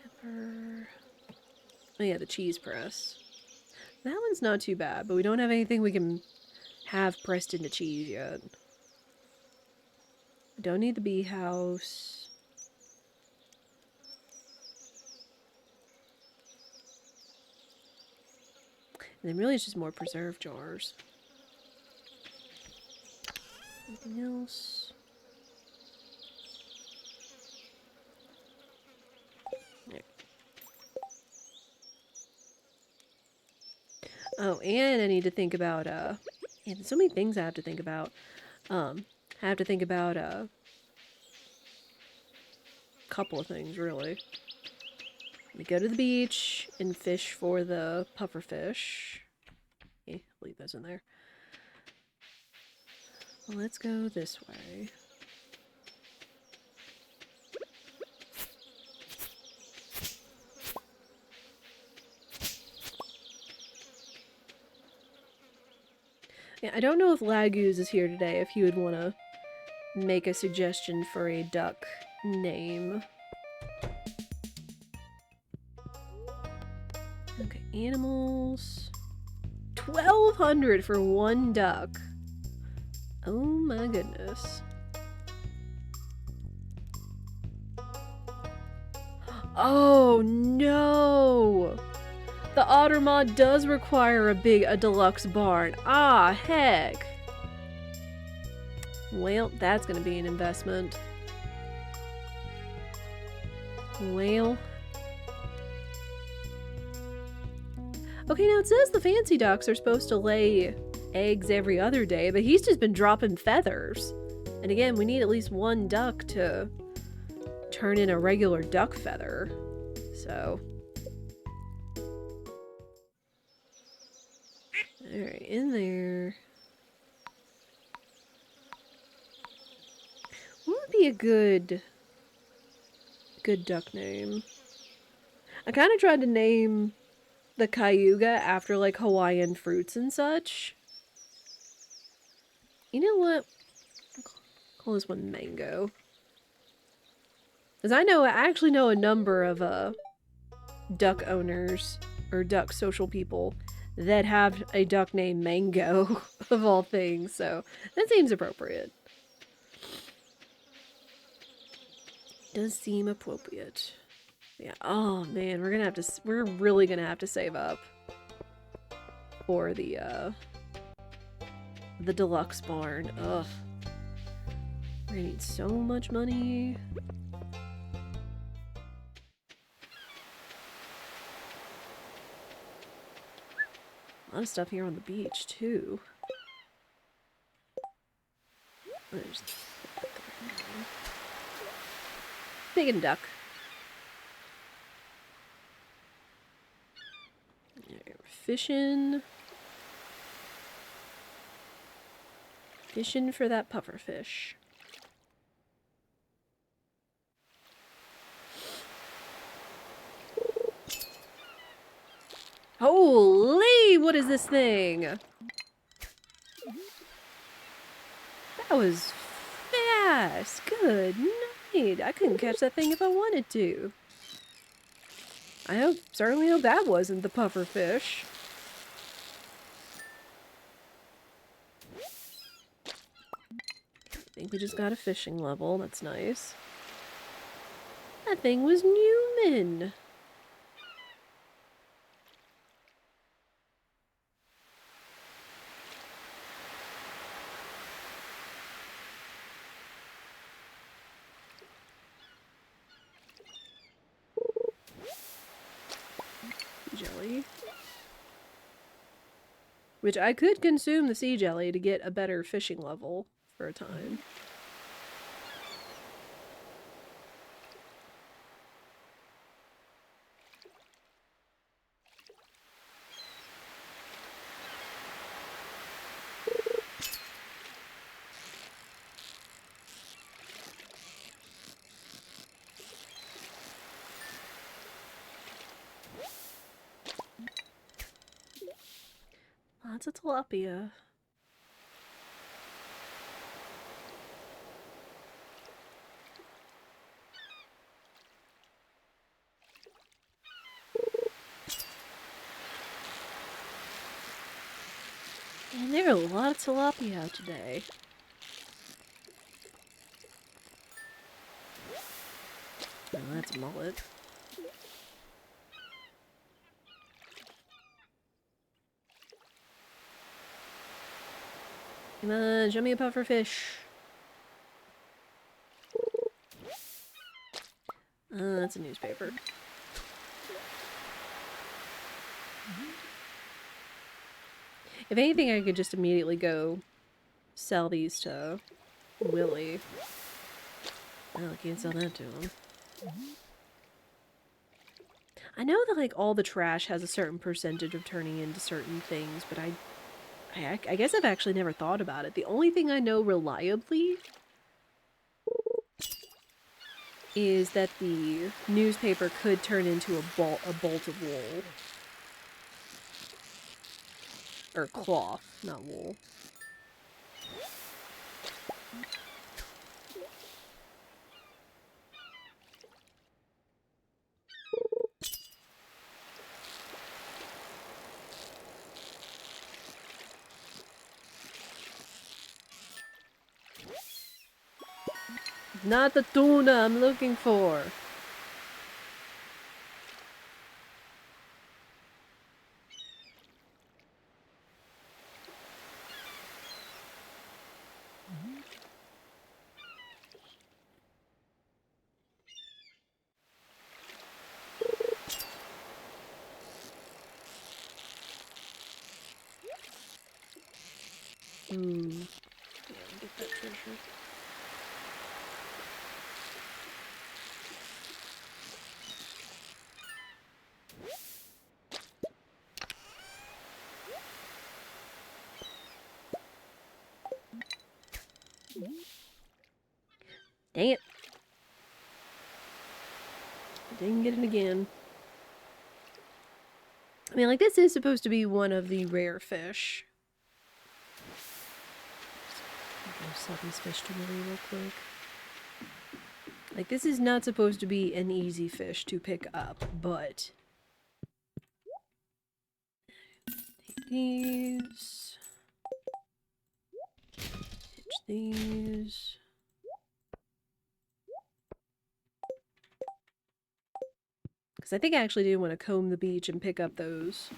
Pepper. Oh yeah, the cheese press. That one's not too bad, but we don't have anything we can have pressed into cheese yet. We don't need the bee house. And then really it's just more preserve jars. Anything else? There. Oh, and I need to think about, yeah, there's so many things I have to think about. I have to think about, a couple of things, really. We go to the beach and fish for the pufferfish. Okay, I'll leave those in there. Well, let's go this way. Yeah, I don't know if Laguz is here today, if he would want to make a suggestion for a duck name. Okay, animals. 1,200 for one duck. Oh my goodness. Oh no! The otter mod does require a deluxe barn. Ah, heck. Well, that's gonna be an investment. Well. Okay, now it says the fancy ducks are supposed to lay eggs every other day, but he's just been dropping feathers. And again, we need at least one duck to turn in a regular duck feather. So. Alright, in there. What would be a good duck name? I kind of tried to name the cayuga after like Hawaiian fruits and such. You know what? I'll call this one Mango. Because I actually know a number of duck owners or duck social people that have a duck named Mango of all things, so that seems appropriate. Does seem appropriate. Yeah. Oh man, we're really gonna have to save up for the deluxe barn. Ugh. We're gonna need so much money. A lot of stuff here on the beach too. There's Big duck. Right, we're fishing. Fishing for that pufferfish. Holy! What is this thing? That was fast. Good night. I couldn't catch that thing if I wanted to. Certainly hope that wasn't the pufferfish. I think we just got a fishing level. That's nice. That thing was Newman. Jelly. Which I could consume the sea jelly to get a better fishing level for a time. Lots of tilapia. And there are a lot of tilapia out today. Oh, that's a mullet. Come on, show me a puffer fish. That's a newspaper. If anything, I could just immediately go sell these to Willie. Well, I can't sell that to him. I know that, like, all the trash has a certain percentage of turning into certain things, but I guess I've actually never thought about it. The only thing I know reliably is that the newspaper could turn into a bolt of wool. Or cloth, not wool. Not the tuna I'm looking for. Yeah, get that treasure. Dang it. I didn't get it again. I mean, like, this is supposed to be one of the rare fish. I'm gonna sell these fish to Willie real quick. Like, this is not supposed to be an easy fish to pick up, but... Take these. Hitch these. Because I think I actually do want to comb the beach and pick up those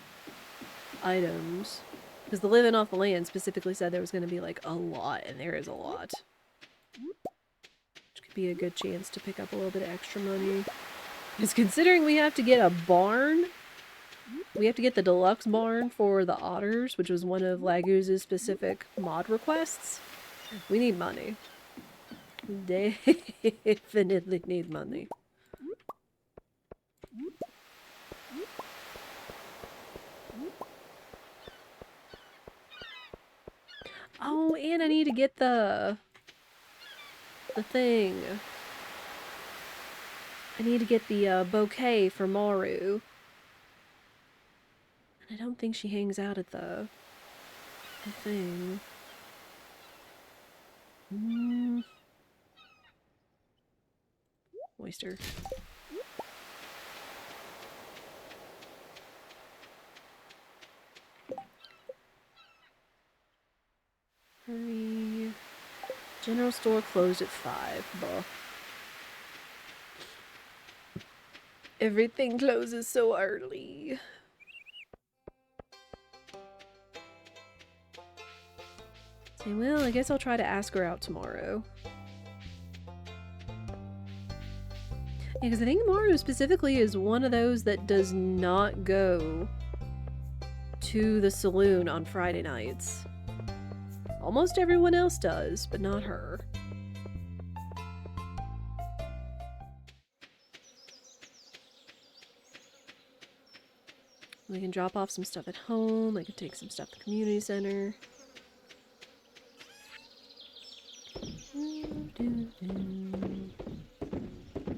items. Because the Living Off the Land specifically said there was going to be, like, a lot, and there is a lot. Which could be a good chance to pick up a little bit of extra money. Because considering we have to get a barn, we have to get the deluxe barn for the otters, which was one of Laguz's specific mod requests. We need money. Definitely need money. Oh, and I need to get the thing. I need to get the bouquet for Maru. And I don't think she hangs out at the thing. Oyster. Hurry. General store closed at 5. Buh. Everything closes so early. Say, well, I guess I'll try to ask her out tomorrow. Yeah, because I think Maru specifically is one of those that does not go to the saloon on Friday nights. Almost everyone else does, but not her. We can drop off some stuff at home. I can take some stuff to the community center.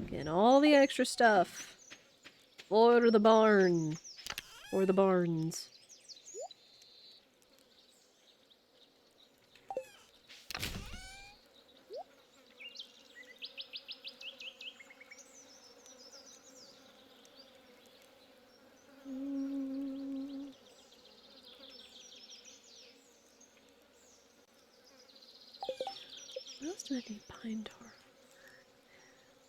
Getting all the extra stuff for the barn. Or the barns. else do I need pine tar?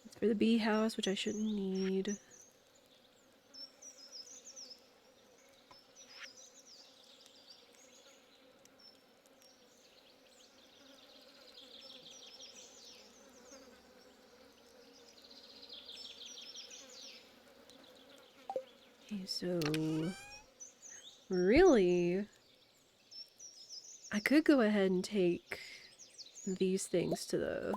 It's for the bee house, which I shouldn't need. Okay, so really, I could go ahead and take these things to the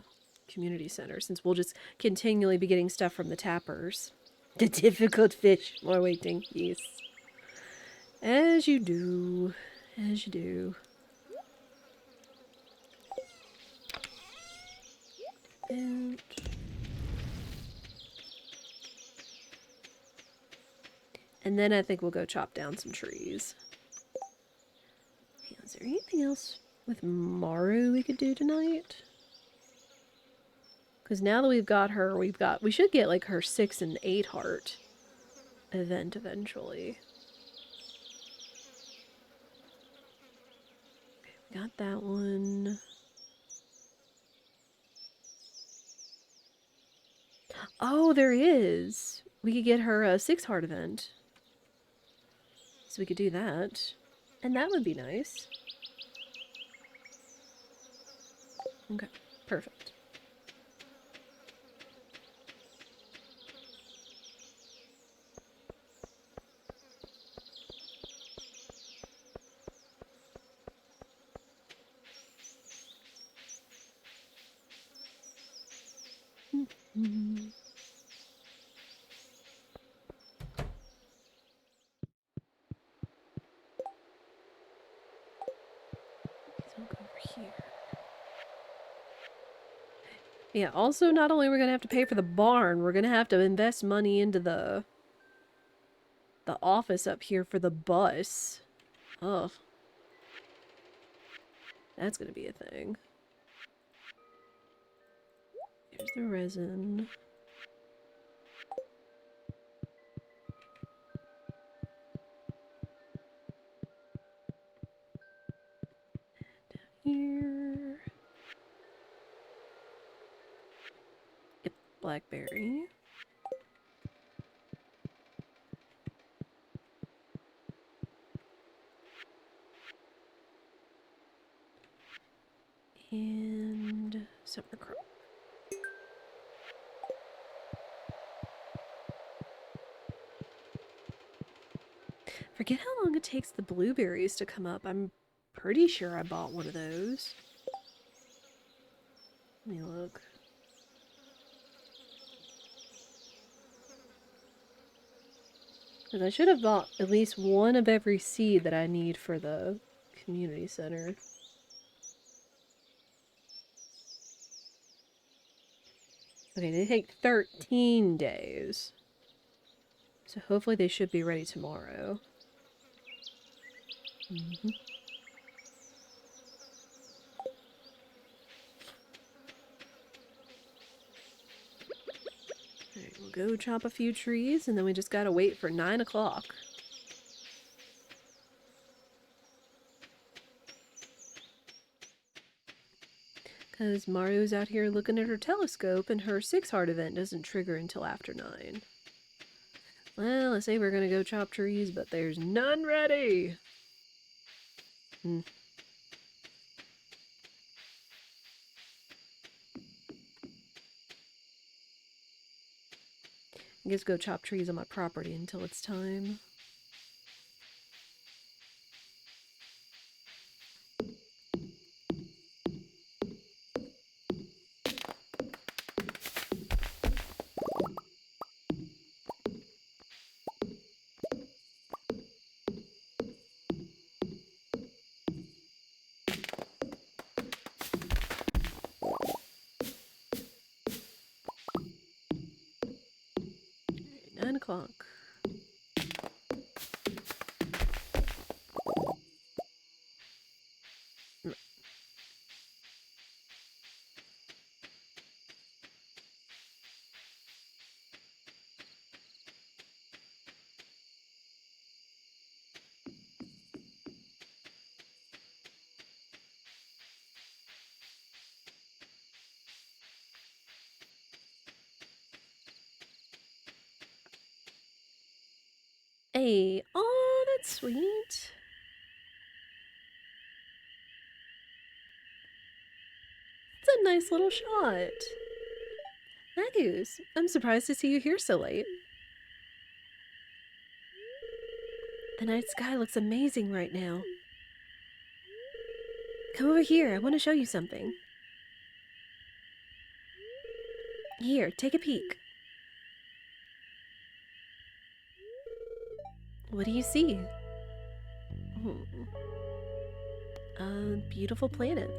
community center since we'll just continually be getting stuff from the tappers. The difficult fish are waiting, yes. As you do. As you do. And then I think we'll go chop down some trees. Hey, is there anything else with Maru we could do tonight? Because now that we've got her, we should get like her 6 and 8 heart event eventually. Okay, we got that one. Oh, there is. We could get her a 6 heart event. So we could do that. And that would be nice. Okay, perfect. Mm-hmm. So I'll go over here. Yeah, also not only are we going to have to pay for the barn, we're going to have to invest money into the office up here for the bus. Ugh. That's going to be a thing. Here's the resin. Here. Yep, blackberry. And summer crop. Forget how long it takes the blueberries to come up. I'm pretty sure I bought one of those. Let me look. Because I should have bought at least one of every seed that I need for the community center. Okay, they take 13 days. So hopefully they should be ready tomorrow. Mm-hmm. Alright, we'll go chop a few trees, and then we just gotta wait for 9 o'clock. Because Mario's out here looking at her telescope, and her 6 heart event doesn't trigger until after 9. Well, I say we're gonna go chop trees, but there's none ready! Hmm. I guess go chop trees on my property until it's time. Alright, 9 o'clock. Hey, oh, that's sweet. It's a nice little shot. Laguz, I'm surprised to see you here so late. The night sky looks amazing right now. Come over here, I want to show you something. Here, take a peek. What do you see? A beautiful planet.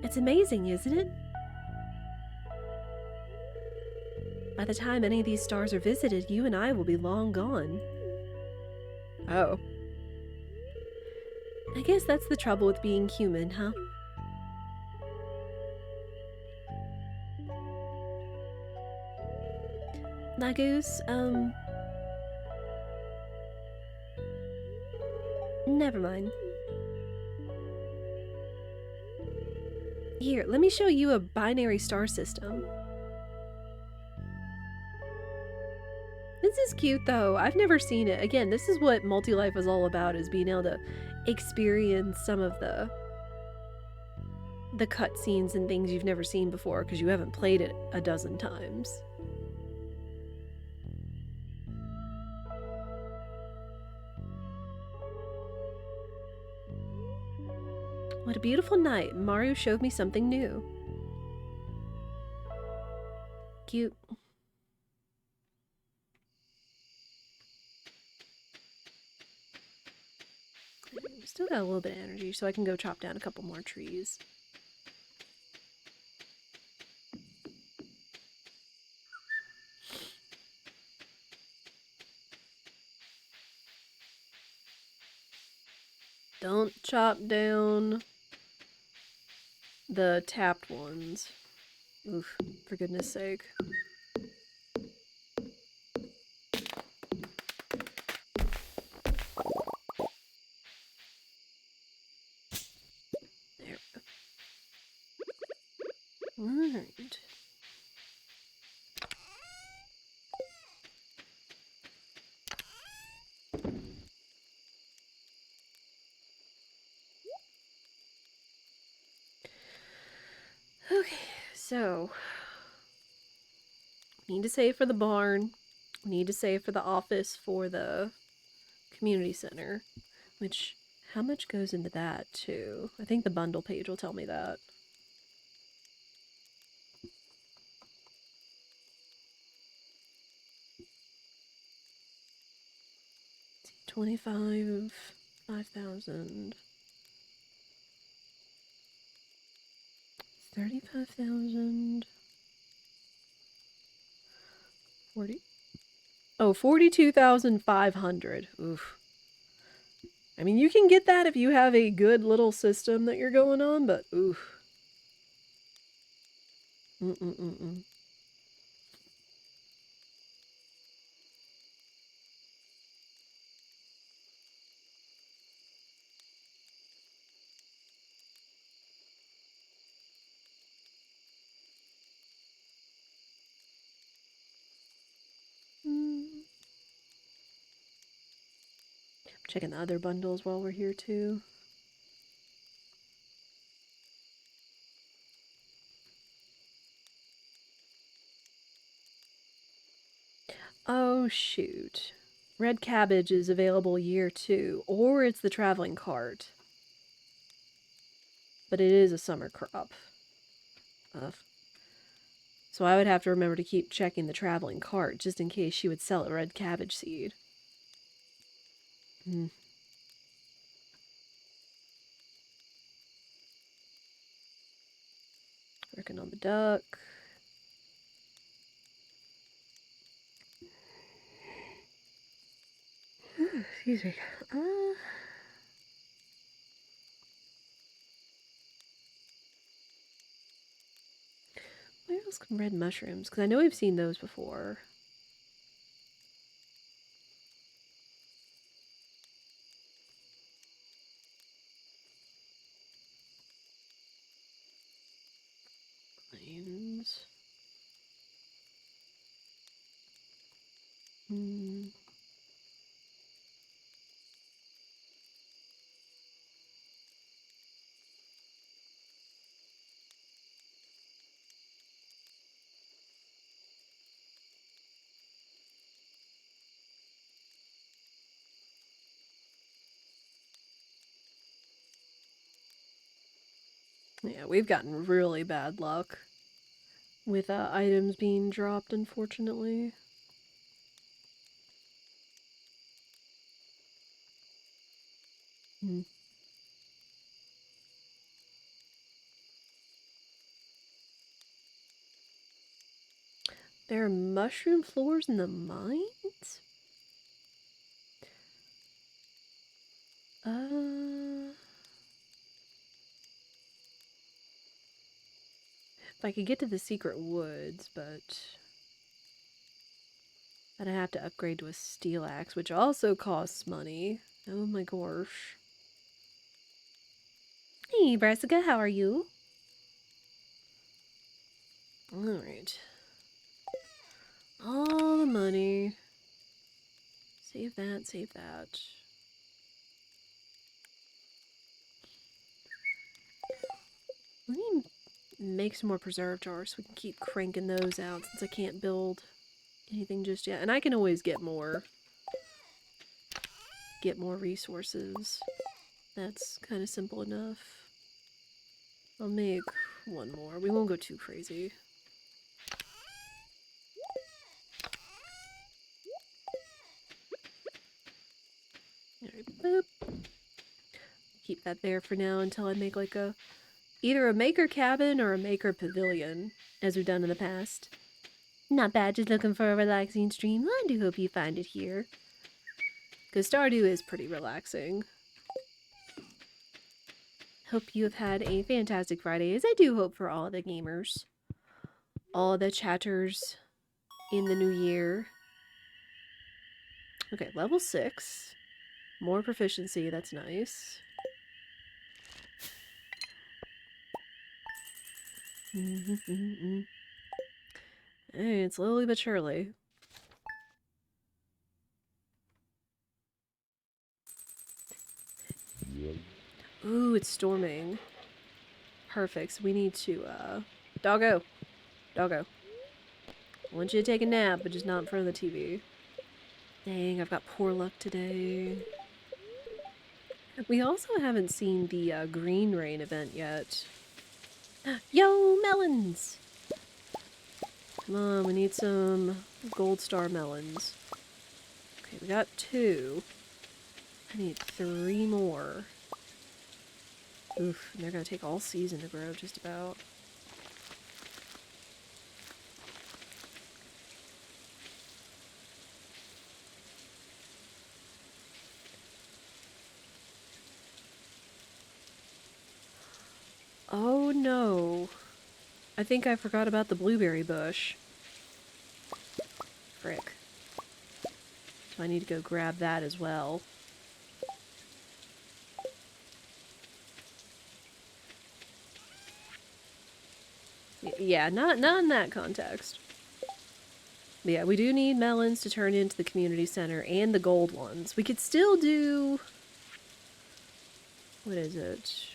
It's amazing, isn't it? By the time any of these stars are visited, you and I will be long gone. Oh. I guess that's the trouble with being human, huh? Laguz, never mind. Here, let me show you a binary star system. This is cute though. I've never seen it. Again, this is what multi-life is all about, is being able to experience some of the cutscenes and things you've never seen before because you haven't played it a dozen times. What a beautiful night. Mario showed me something new. Cute. Still got a little bit of energy, so I can go chop down a couple more trees. Don't chop down the tapped ones. Oof, for goodness sake. There we go. Alright. Okay, so need to save for the barn. We need to save for the office for the community center. Which, how much goes into that too? I think the bundle page will tell me that. Let's see, 25, 5,000. 35,000. 40. Oh, 42,500. Oof. I mean, you can get that if you have a good little system that you're going on, but oof. Mm-mm-mm-mm. Checking the other bundles while we're here too. Oh shoot. Red cabbage is available year 2, or it's the traveling cart. But it is a summer crop. Ugh. So I would have to remember to keep checking the traveling cart just in case she would sell a red cabbage seed. Working on the duck. Excuse me. Where else can red mushrooms? Because I know we've seen those before. Plains. Yeah, we've gotten really bad luck with items being dropped, unfortunately. Hmm. There are mushroom floors in the mines? If I could get to the secret woods, but then I have to upgrade to a steel axe, which also costs money. Oh my gosh. Hey, Brassica, how are you? Alright. All the money. Save that, save that. Let me make some more preserve jars so we can keep cranking those out since I can't build anything just yet. And I can always get more resources. That's kind of simple enough. I'll make one more. We won't go too crazy. Alright, boop. Keep that there for now until I make like either a maker cabin or a maker pavilion, as we've done in the past. Not bad, just looking for a relaxing stream. I do hope you find it here. Because Stardew is pretty relaxing. Hope you have had a fantastic Friday, as I do hope for all the gamers. All the chatters in the new year. Okay, level 6. More proficiency, that's nice. Hey, slowly but surely. Ooh, it's storming. Perfect, so we need to, Doggo! Doggo. I want you to take a nap, but just not in front of the TV. Dang, I've got poor luck today. We also haven't seen the green rain event yet. Yo, melons! Come on, we need some gold star melons. Okay, we got 2. I need 3 more. Oof, and they're gonna take all season to grow, just about. Oh no. I think I forgot about the blueberry bush. Frick. So I need to go grab that as well. Yeah, not in that context. But yeah, we do need melons to turn into the community center and the gold ones. We could still do... What is it?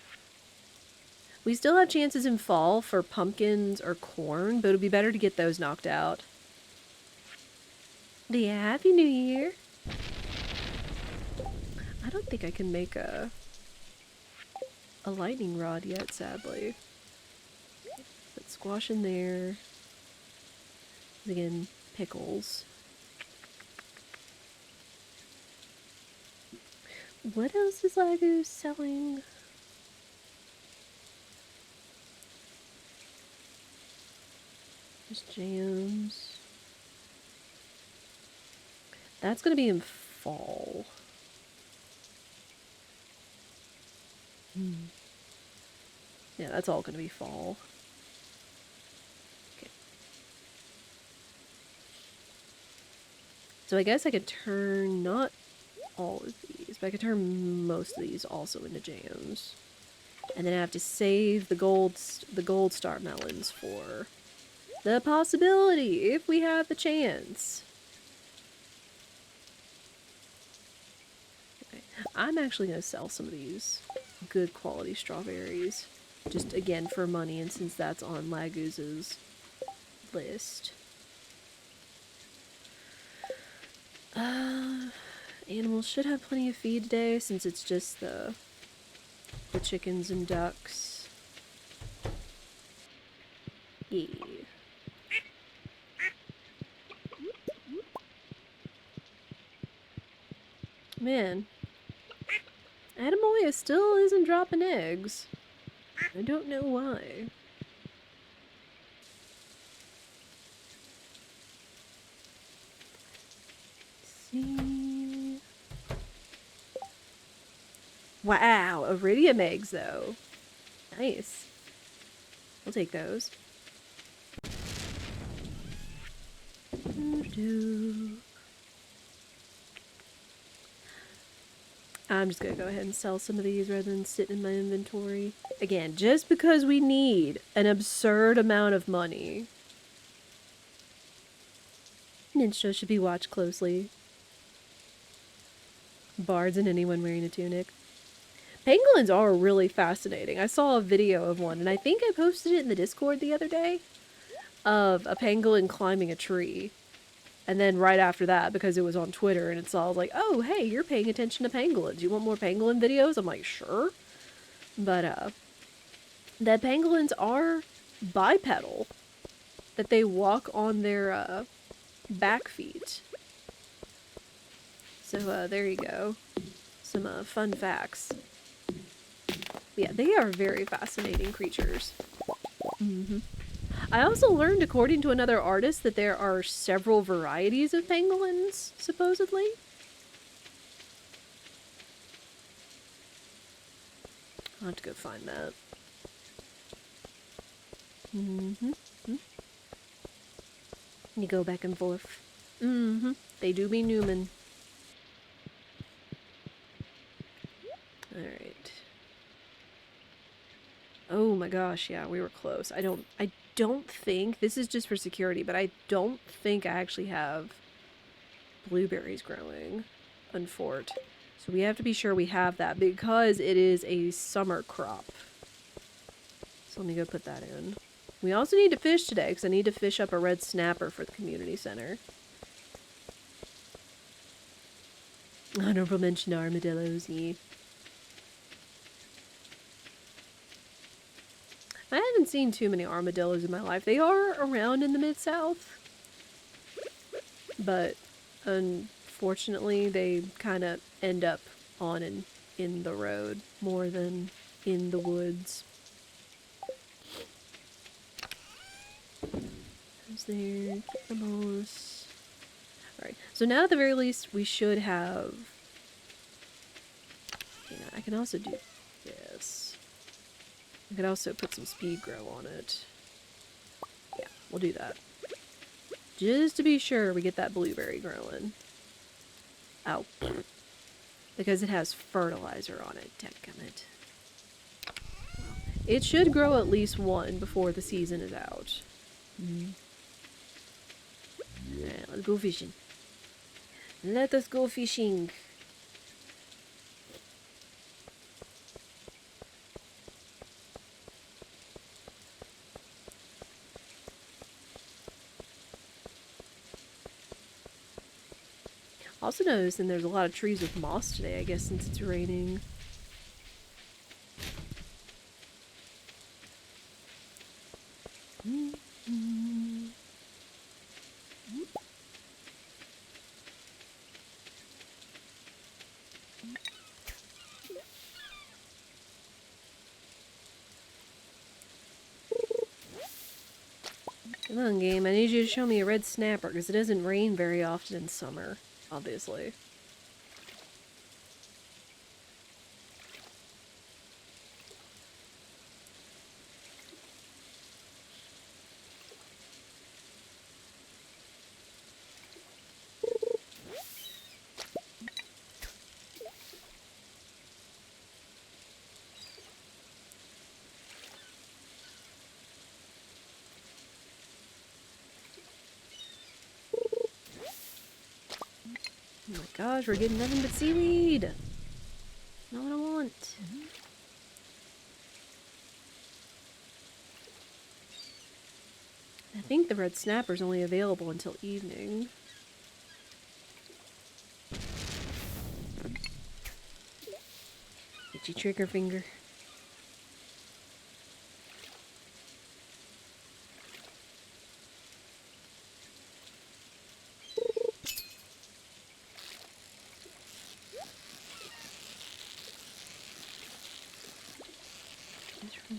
We still have chances in fall for pumpkins or corn, but it would be better to get those knocked out. Yeah, Happy New Year! I don't think I can make a lightning rod yet, sadly. Put squash in there. Again, pickles. What else is Laguz selling? There's jams. That's gonna be in fall. Yeah, that's all gonna be fall. Okay. So I guess I could turn not all of these, but I could turn most of these also into jams. And then I have to save the gold star melons for the possibility, if we have the chance. Okay. I'm actually going to sell some of these good quality strawberries. Just, again, for money, and since that's on Laguz's list. Animals should have plenty of feed today, since it's just the chickens and ducks. Yeah. Man, Adamoya still isn't dropping eggs. I don't know why. Let's see. Wow, iridium eggs though. Nice. We'll take those. I'm just gonna go ahead and sell some of these rather than sit in my inventory. Again, just because we need an absurd amount of money. Ninja should be watched closely. Bards and anyone wearing a tunic. Pangolins are really fascinating. I saw a video of one, and I think I posted it in the Discord the other day, of a pangolin climbing a tree. And then right after that, because it was on Twitter, and it's all like, oh, hey, you're paying attention to pangolins. You want more pangolin videos? I'm like, sure. But, that pangolins are bipedal. That they walk on their, back feet. So, there you go. Some, fun facts. Yeah, they are very fascinating creatures. Mm-hmm. I also learned, according to another artist, that there are several varieties of pangolins, supposedly. I'll have to go find that. Mm-hmm. You go back and forth. Mm-hmm. They do be Newman. Alright. Oh my gosh, yeah, we were close. I don't think, this is just for security, but I don't think I actually have blueberries growing on Fort. So we have to be sure we have that because it is a summer crop. So let me go put that in. We also need to fish today because I need to fish up a red snapper for the community center. Honorable mention armadillos, yeah. I haven't seen too many armadillos in my life. They are around in the Mid-South. But unfortunately, they kind of end up on and in the road more than in the woods. Is there almost... Alright, so now at the very least, we should have... Yeah, I can also do this. I could also put some speed grow on it. Yeah, we'll do that. Just to be sure we get that blueberry growing. Oh. Because it has fertilizer on it. Dadgummit. It should grow at least one before the season is out. Alright, let's go fishing. Let us go fishing. Also noticing there's a lot of trees with moss today, I guess, since it's raining. Come on, game. I need you to show me a red snapper, because it doesn't rain very often in summer, obviously. Oh my gosh, we're getting nothing but seaweed! Not what I want. I think the red snapper's only available until evening. Itchy trigger finger.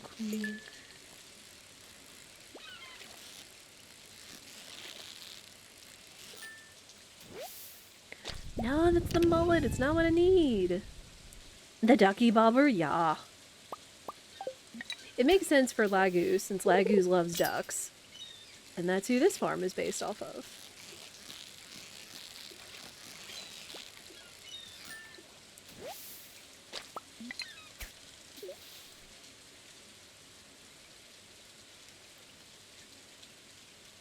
quick. No, that's the mullet. It's not what I need. The ducky bobber? Yeah. It makes sense for Laguz, since Laguz loves ducks. And that's who this farm is based off of.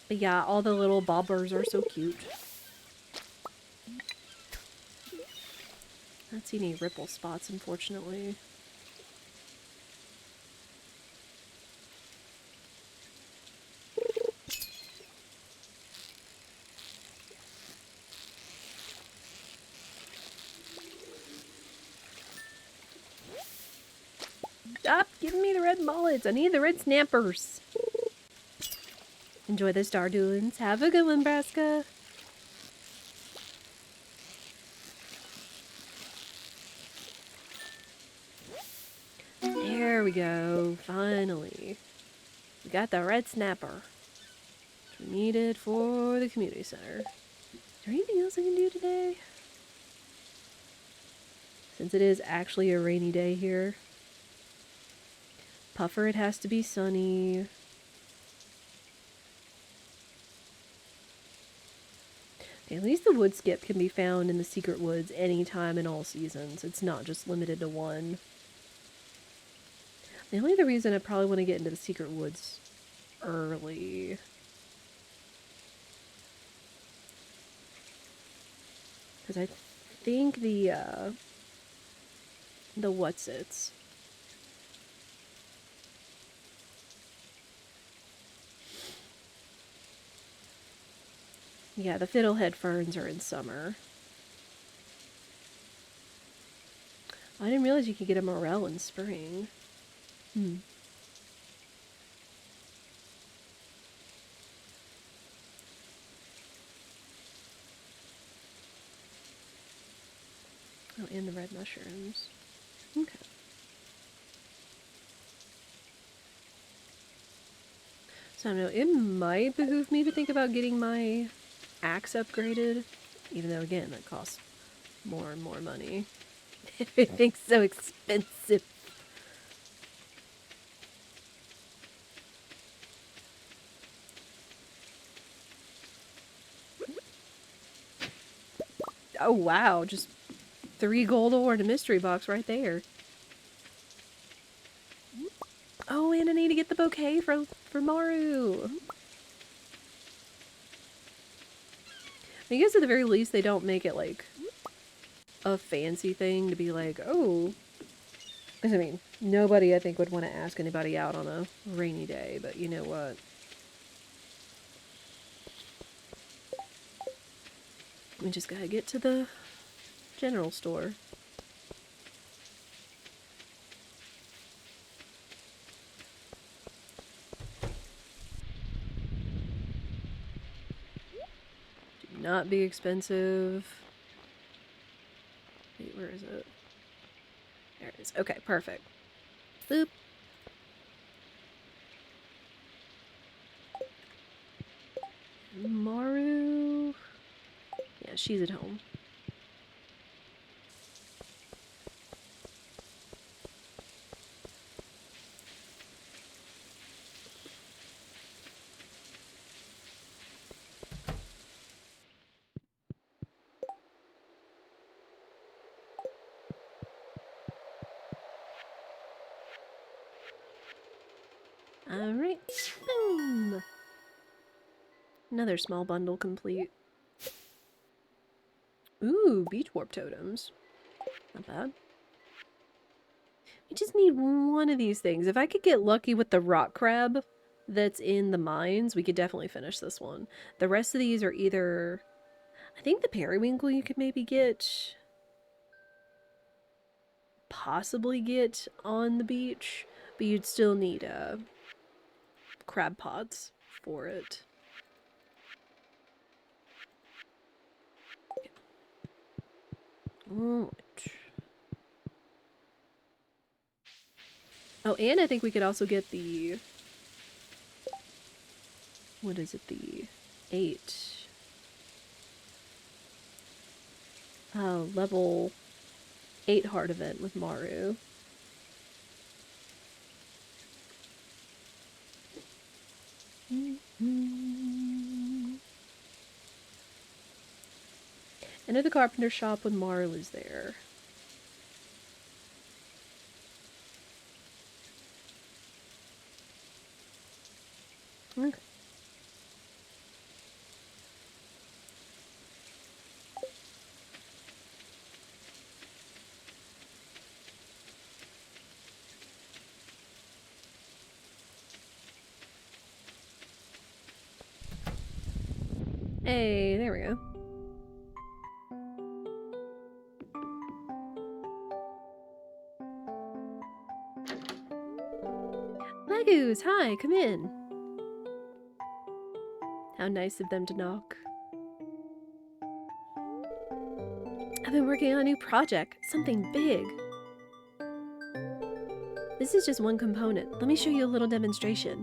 But yeah, all the little bobbers are so cute. Not see any ripple spots, unfortunately. Stop giving me the red mullets. I need the red snappers. Enjoy the Stardew. Have a good one, Braska. There we go. Finally. We got the red snapper. Which we needed for the community center. Is there anything else I can do today? Since it is actually a rainy day here. Puffer, it has to be sunny. Okay, at least the wood skip can be found in the secret woods anytime in all seasons. It's not just limited to one. The only other reason I probably want to get into the secret woods early. Because I think the what's-its. Yeah, the fiddlehead ferns are in summer. I didn't realize you could get a morel in spring. Oh, and the red mushrooms. Okay. So I don't know, it might behoove me to think about getting my axe upgraded. Even though, again, that costs more and more money. Everything's so expensive. Oh wow, just 3 gold ore and a mystery box right there. Oh, and I need to get the bouquet for Maru. I guess at the very least they don't make it like a fancy thing to be like, oh. Because I mean, nobody I think would want to ask anybody out on a rainy day, but you know what? We just gotta get to the general store. Do not be expensive. Wait, where is it? There it is. Okay, perfect. Boop. Maru. Yeah, she's at home. Alright. Boom! Another small bundle complete. Ooh, beach warp totems. Not bad. We just need one of these things. If I could get lucky with the rock crab that's in the mines, we could definitely finish this one. The rest of these are either... I think the periwinkle you could maybe get... possibly get on the beach, but you'd still need crab pods for it. Alright. Oh, and I think we could also get the... What is it? The 8. Level 8 heart event with Maru. I know the carpenter shop when Maru is there. Okay. Hey, there we go. Laguz, hi, come in. How nice of them to knock. I've been working on a new project, something big. This is just one component. Let me show you a little demonstration.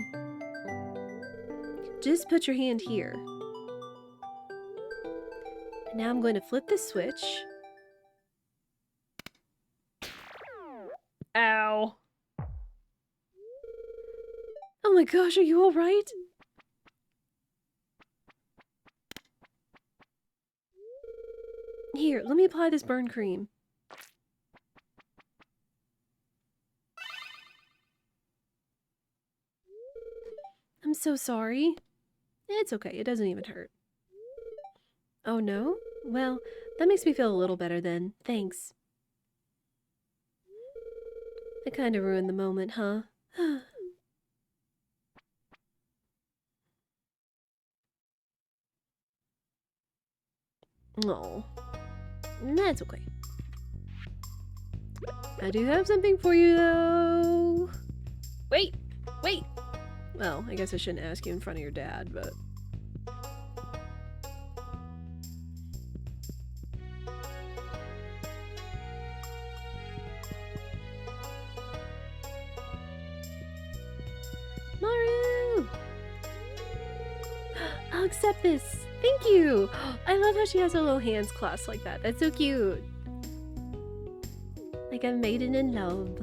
Just put your hand here. And now I'm going to flip this switch. Ow. Oh my gosh, are you alright? Here, let me apply this burn cream. I'm so sorry. It's okay, it doesn't even hurt. Oh no? Well, that makes me feel a little better then. Thanks. I kinda ruined the moment, huh? Oh. That's okay. I do have something for you, though. Wait! Wait! Well, I guess I shouldn't ask you in front of your dad, but... Maru! I'll accept this! Thank you! I love how she has her little hands clasped like that. That's so cute. Like a maiden in love.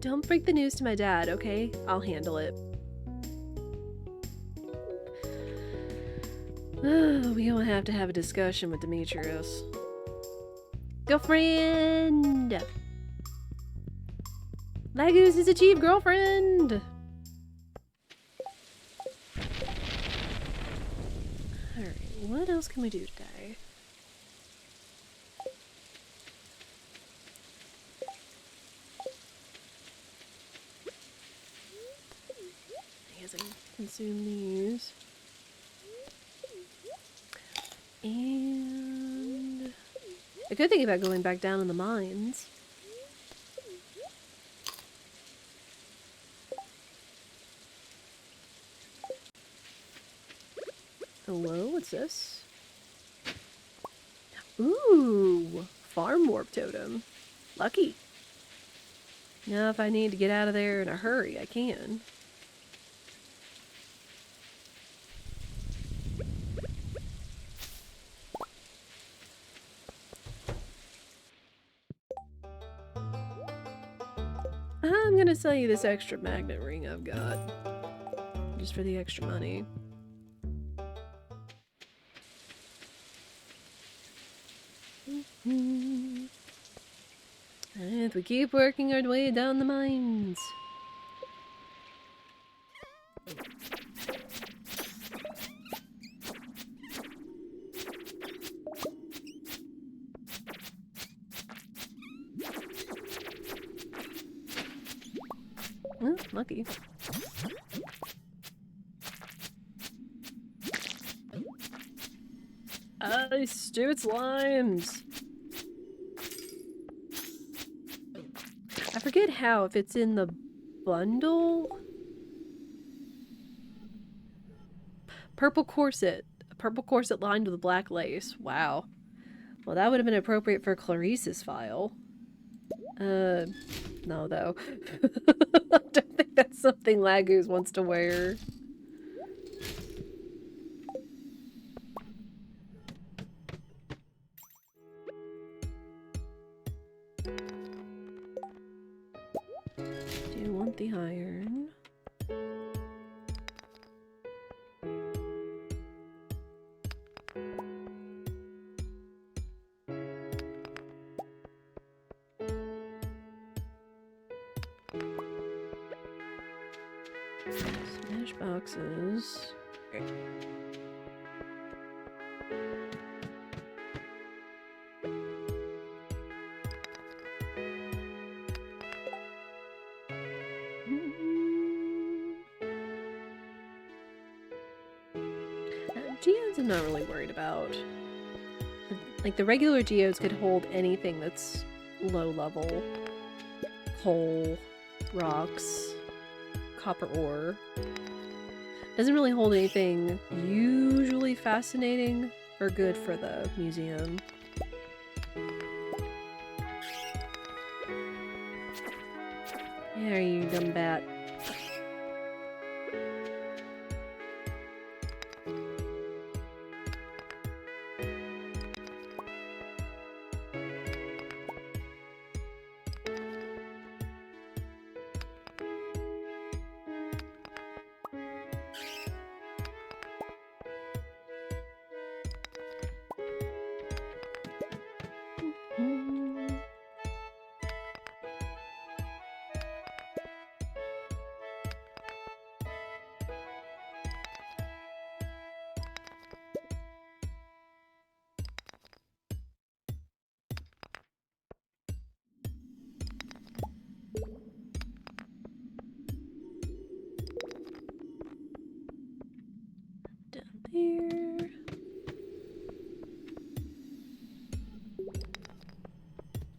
Don't break the news to my dad, okay? I'll handle it. We don't have to have a discussion with Demetrius. Girlfriend! Laguz has achieved girlfriend! Alright, what else can we do today? I guess I can consume these. And... I could think about going back down in the mines. Hello, what's this? Ooh, farm warp totem. Lucky. Now if I need to get out of there in a hurry, I can. I'm gonna sell you this extra magnet ring I've got. Just for the extra money. And we keep working our way down the mines. Well, lucky. These stupid slimes! I forget how, if it's in the bundle? Purple corset. A purple corset lined with black lace. Wow. Well, that would have been appropriate for Clarice's file. No, though. I don't think that's something Laguz wants to wear. Do you want the iron? Smash boxes. Okay. Geodes I'm not really worried about. Like, the regular geodes could hold anything that's low level. Coal, rocks, copper ore. Doesn't really hold anything usually fascinating or good for the museum. There you dumb bat. Down there.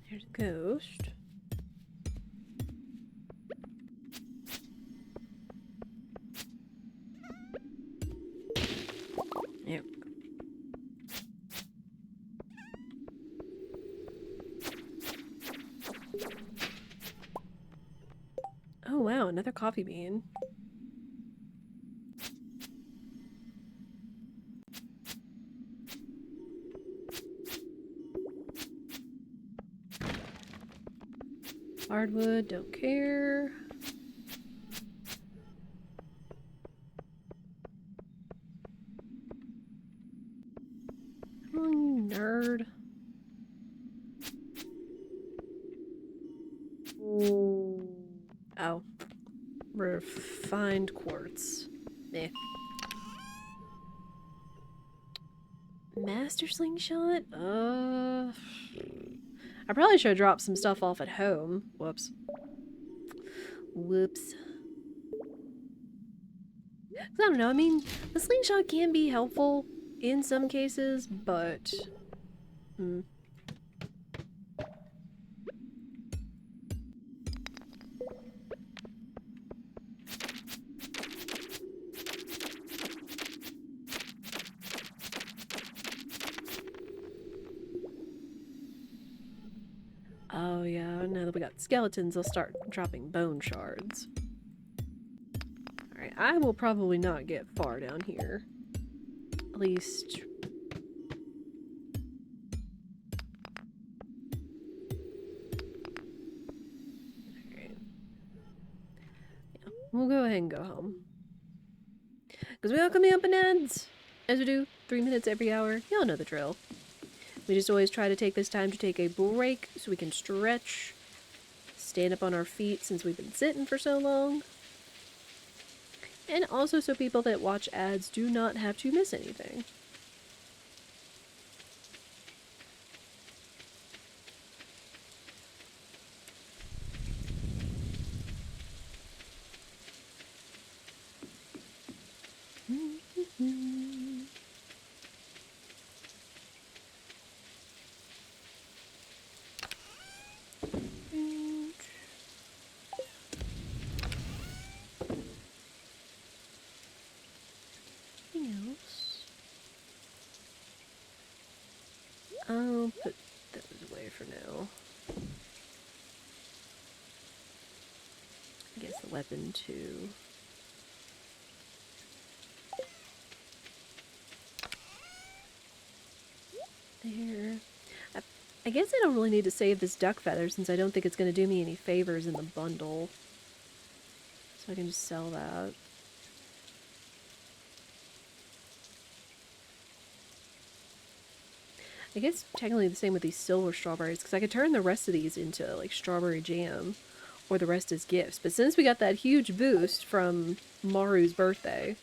There's a ghost. Yep. Oh wow, another coffee bean. Hardwood, don't care. Come on, you nerd. Oh. Refined quartz. Meh. Master slingshot? I probably should have dropped some stuff off at home. Whoops. Whoops. I don't know, I mean, the slingshot can be helpful in some cases, but... Oh yeah, now that we got skeletons, they'll start dropping bone shards. Alright, I will probably not get far down here. At least... Alright. Yeah, we'll go ahead and go home. Because we got coming up in ads! As we do, 3 minutes every hour. Y'all know the drill. We just always try to take this time to take a break so we can stretch, stand up on our feet since we've been sitting for so long, and also so people that watch ads do not have to miss anything. Anything else? weapon too. There. I guess I don't really need to save this duck feather since I don't think it's going to do me any favors in the bundle. So I can just sell that. I guess technically the same with these silver strawberries, because I could turn the rest of these into like strawberry jam, or the rest as gifts. But since we got that huge boost from Maru's birthday,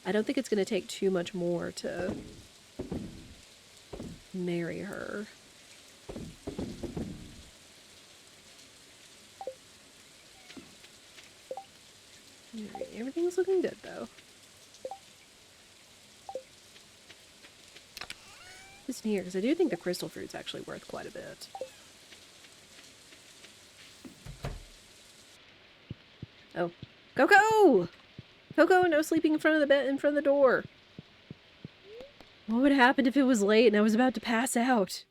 I don't think it's going to take too much more to marry her. Alright, everything's looking good though. Just in here, because I do think the crystal fruit's actually worth quite a bit. Oh. Coco! Coco, no sleeping in front of the bed, in front of the door. What would happen if it was late and I was about to pass out?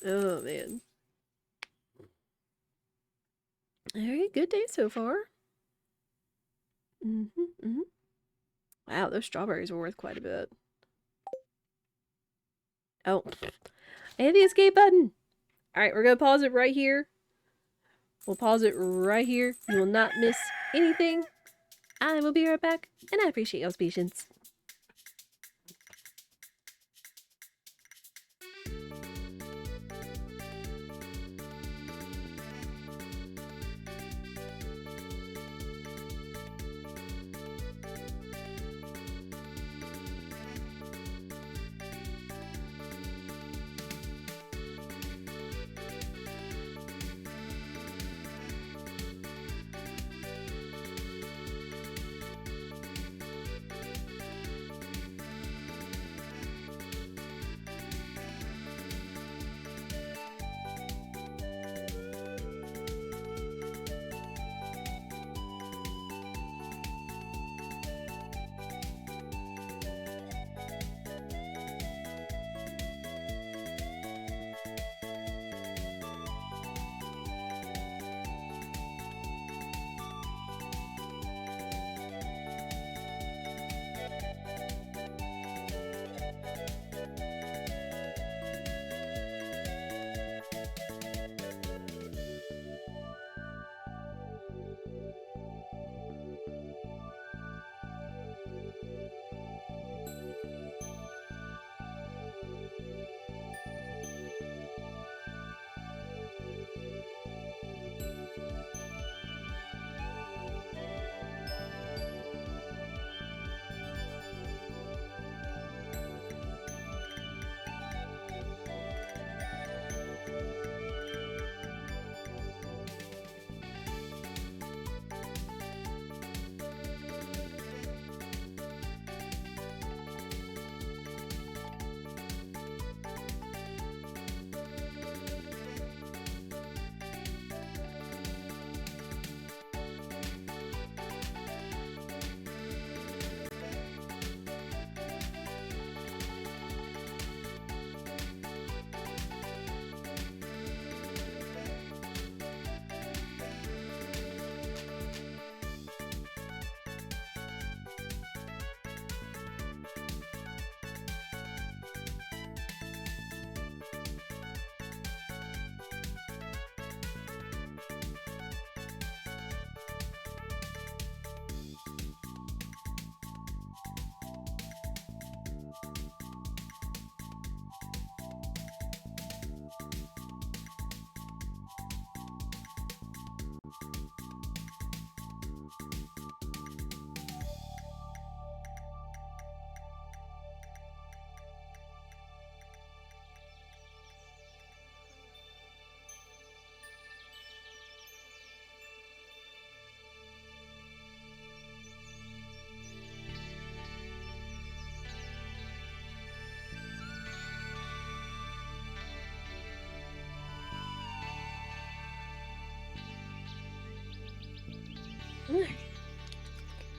Oh, man. Alright, good day so far. Wow, those strawberries were worth quite a bit. Oh. I hit the escape button! Alright, we're gonna pause it right here. We'll pause it right here. You will not miss anything. I will be right back, and I appreciate y'all's patience.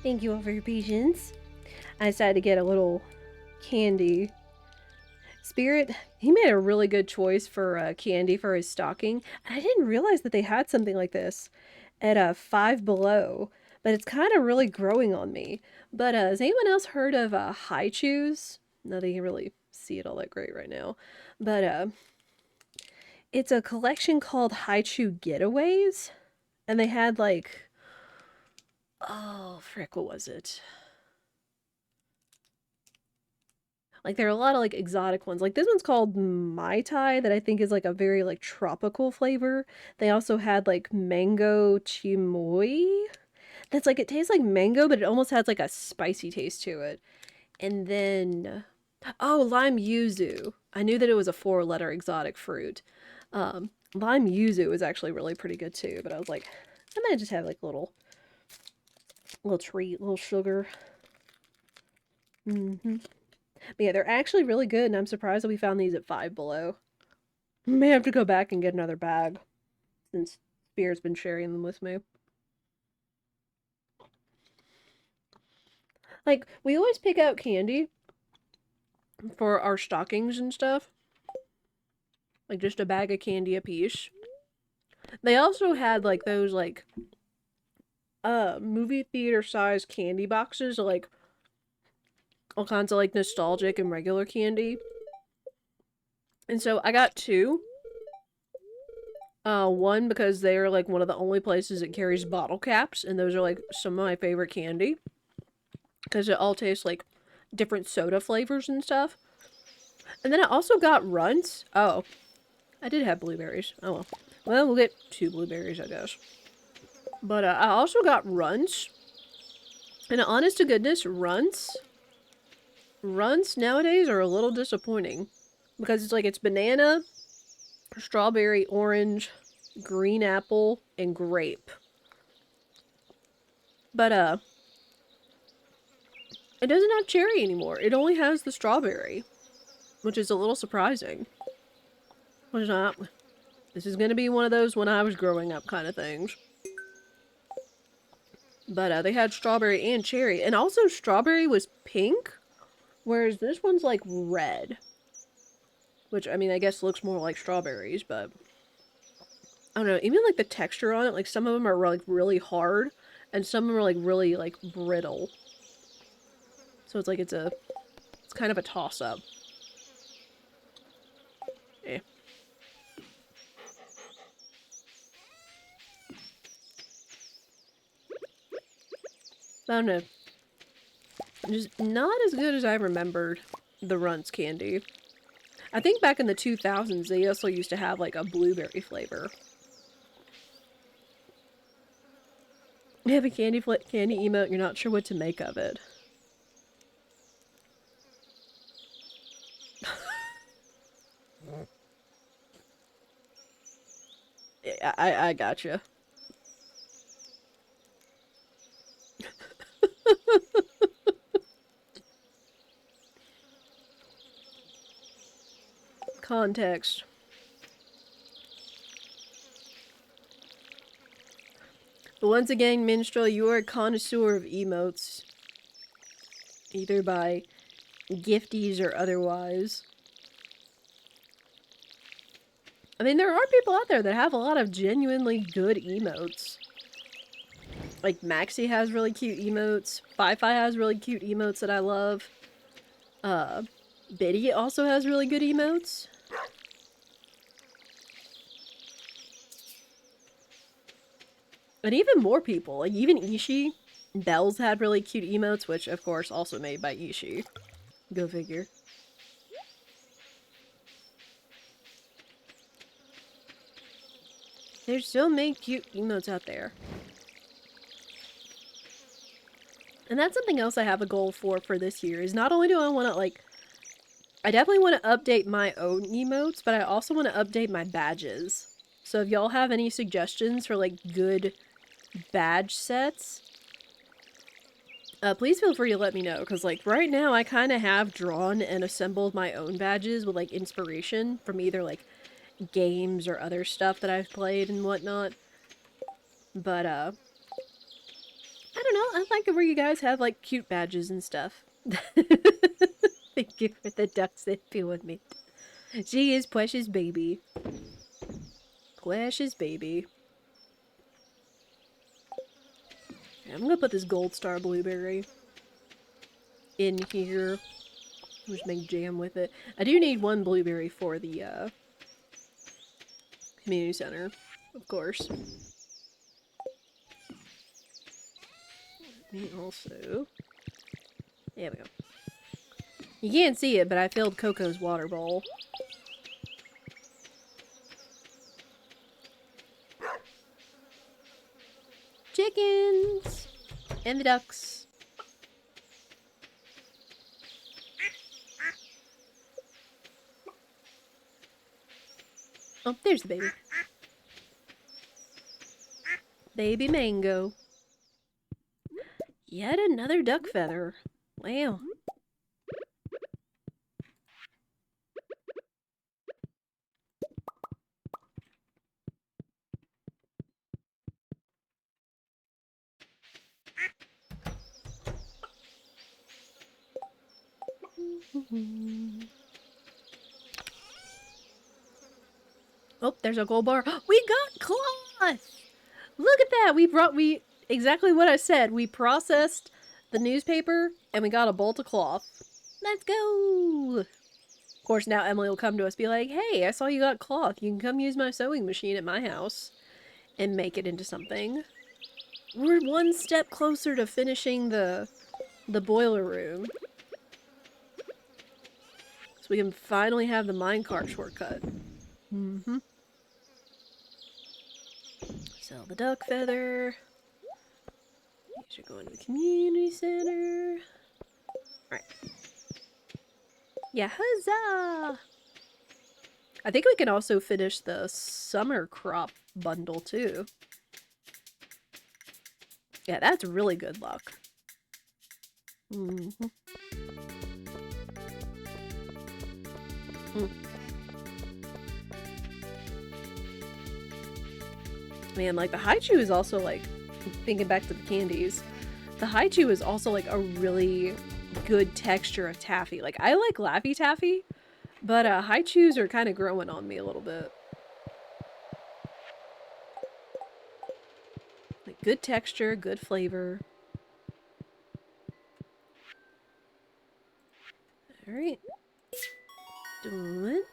Thank you all for your patience. I decided to get a little candy. Spirit, he made a really good choice for candy for his stocking. And I didn't realize that they had something like this at Five Below, but it's kind of really growing on me. But has anyone else heard of High Chews? No, they can't really see it all that great right now. But it's a collection called High Chew Getaways. And they had like, oh, frick, what was it? Like there are a lot of like exotic ones. Like this one's called Mai Tai that I think is like a very like tropical flavor. They also had like mango chimoy. That's like it tastes like mango, but it almost has like a spicy taste to it. And then oh, lime yuzu. I knew that it was a 4-letter exotic fruit. Lime yuzu is actually really pretty good too, but I was like, I might just have like a little treat, little sugar. But yeah, they're actually really good, and I'm surprised that we found these at Five Below. May have to go back and get another bag, since Spear's been sharing them with me. Like, we always pick out candy for our stockings and stuff. Like, just a bag of candy apiece. They also had, like, those, like, movie theater-sized candy boxes, like, all kinds of, like, nostalgic and regular candy. And so, I got 2. One, because they're, like, one of the only places that carries bottle caps, and those are, like, some of my favorite candy. Because it all tastes like different soda flavors and stuff. And then I also got runts. Oh, I did have blueberries. Oh well. Well, we'll get 2 blueberries, I guess. But I also got runts. And honest to goodness, runts nowadays are a little disappointing. Because it's like it's banana, strawberry, orange, green apple, and grape. But it doesn't have cherry anymore. It only has the strawberry, which is a little surprising. Which not. This is going to be one of those when I was growing up kind of things. But they had strawberry and cherry. And also strawberry was pink, whereas this one's like red. Which, I mean, I guess looks more like strawberries, but I don't know. Even like the texture on it, like some of them are like really hard, and some of them are like really like brittle. So it's like it's kind of a toss-up. Eh. I don't know. Just not as good as I remembered the Runts candy. I think back in the 2000s, they also used to have like a blueberry flavor. You have a candy emote, you're not sure what to make of it. I gotcha. Context. But once again, Minstrel, you are a connoisseur of emotes. Either by gifties or otherwise. I mean, there are people out there that have a lot of genuinely good emotes. Like, Maxie has really cute emotes. Fi-Fi has really cute emotes that I love. Biddy also has really good emotes. And even more people. Like, even Ishii. Bells had really cute emotes, which, of course, also made by Ishii. Go figure. There's so many cute emotes out there. And that's something else I have a goal for this year, is not only do I want to, like, I definitely want to update my own emotes, but I also want to update my badges. So if y'all have any suggestions for, like, good badge sets, please feel free to let me know, because, like, right now I kind of have drawn and assembled my own badges with, like, inspiration from either, like, games or other stuff that I've played and whatnot. But, I don't know, I like it where you guys have, like, cute badges and stuff. Thank you for the ducks that feel with me. She is precious baby. Precious baby. Okay, I'm gonna put this gold star blueberry in here. Just make jam with it. I do need one blueberry for the community center, of course. Me also. There we go. You can't see it, but I filled Coco's water bowl. Chickens! And the ducks. Oh, there's the baby. Baby mango. Yet another duck feather. Wow. Oh, there's a gold bar. We got cloth! Look at that! We exactly what I said. We processed the newspaper and we got a bolt of cloth. Let's go! Of course, now Emily will come to us be like, hey, I saw you got cloth. You can come use my sewing machine at my house and make it into something. We're one step closer to finishing the boiler room. So we can finally have the minecart shortcut. Mm-hmm. Sell the duck feather. You should go into the community center. Alright. Yeah, huzzah! I think we can also finish the summer crop bundle too. Yeah, that's really good luck. Mm-hmm. Man, like the Haichu is also like, thinking back to the candies, the Haichu is also like a really good texture of taffy. Like I like Laffy Taffy, but Haichus are kind of growing on me a little bit. Like good texture, good flavor. Alright. Done.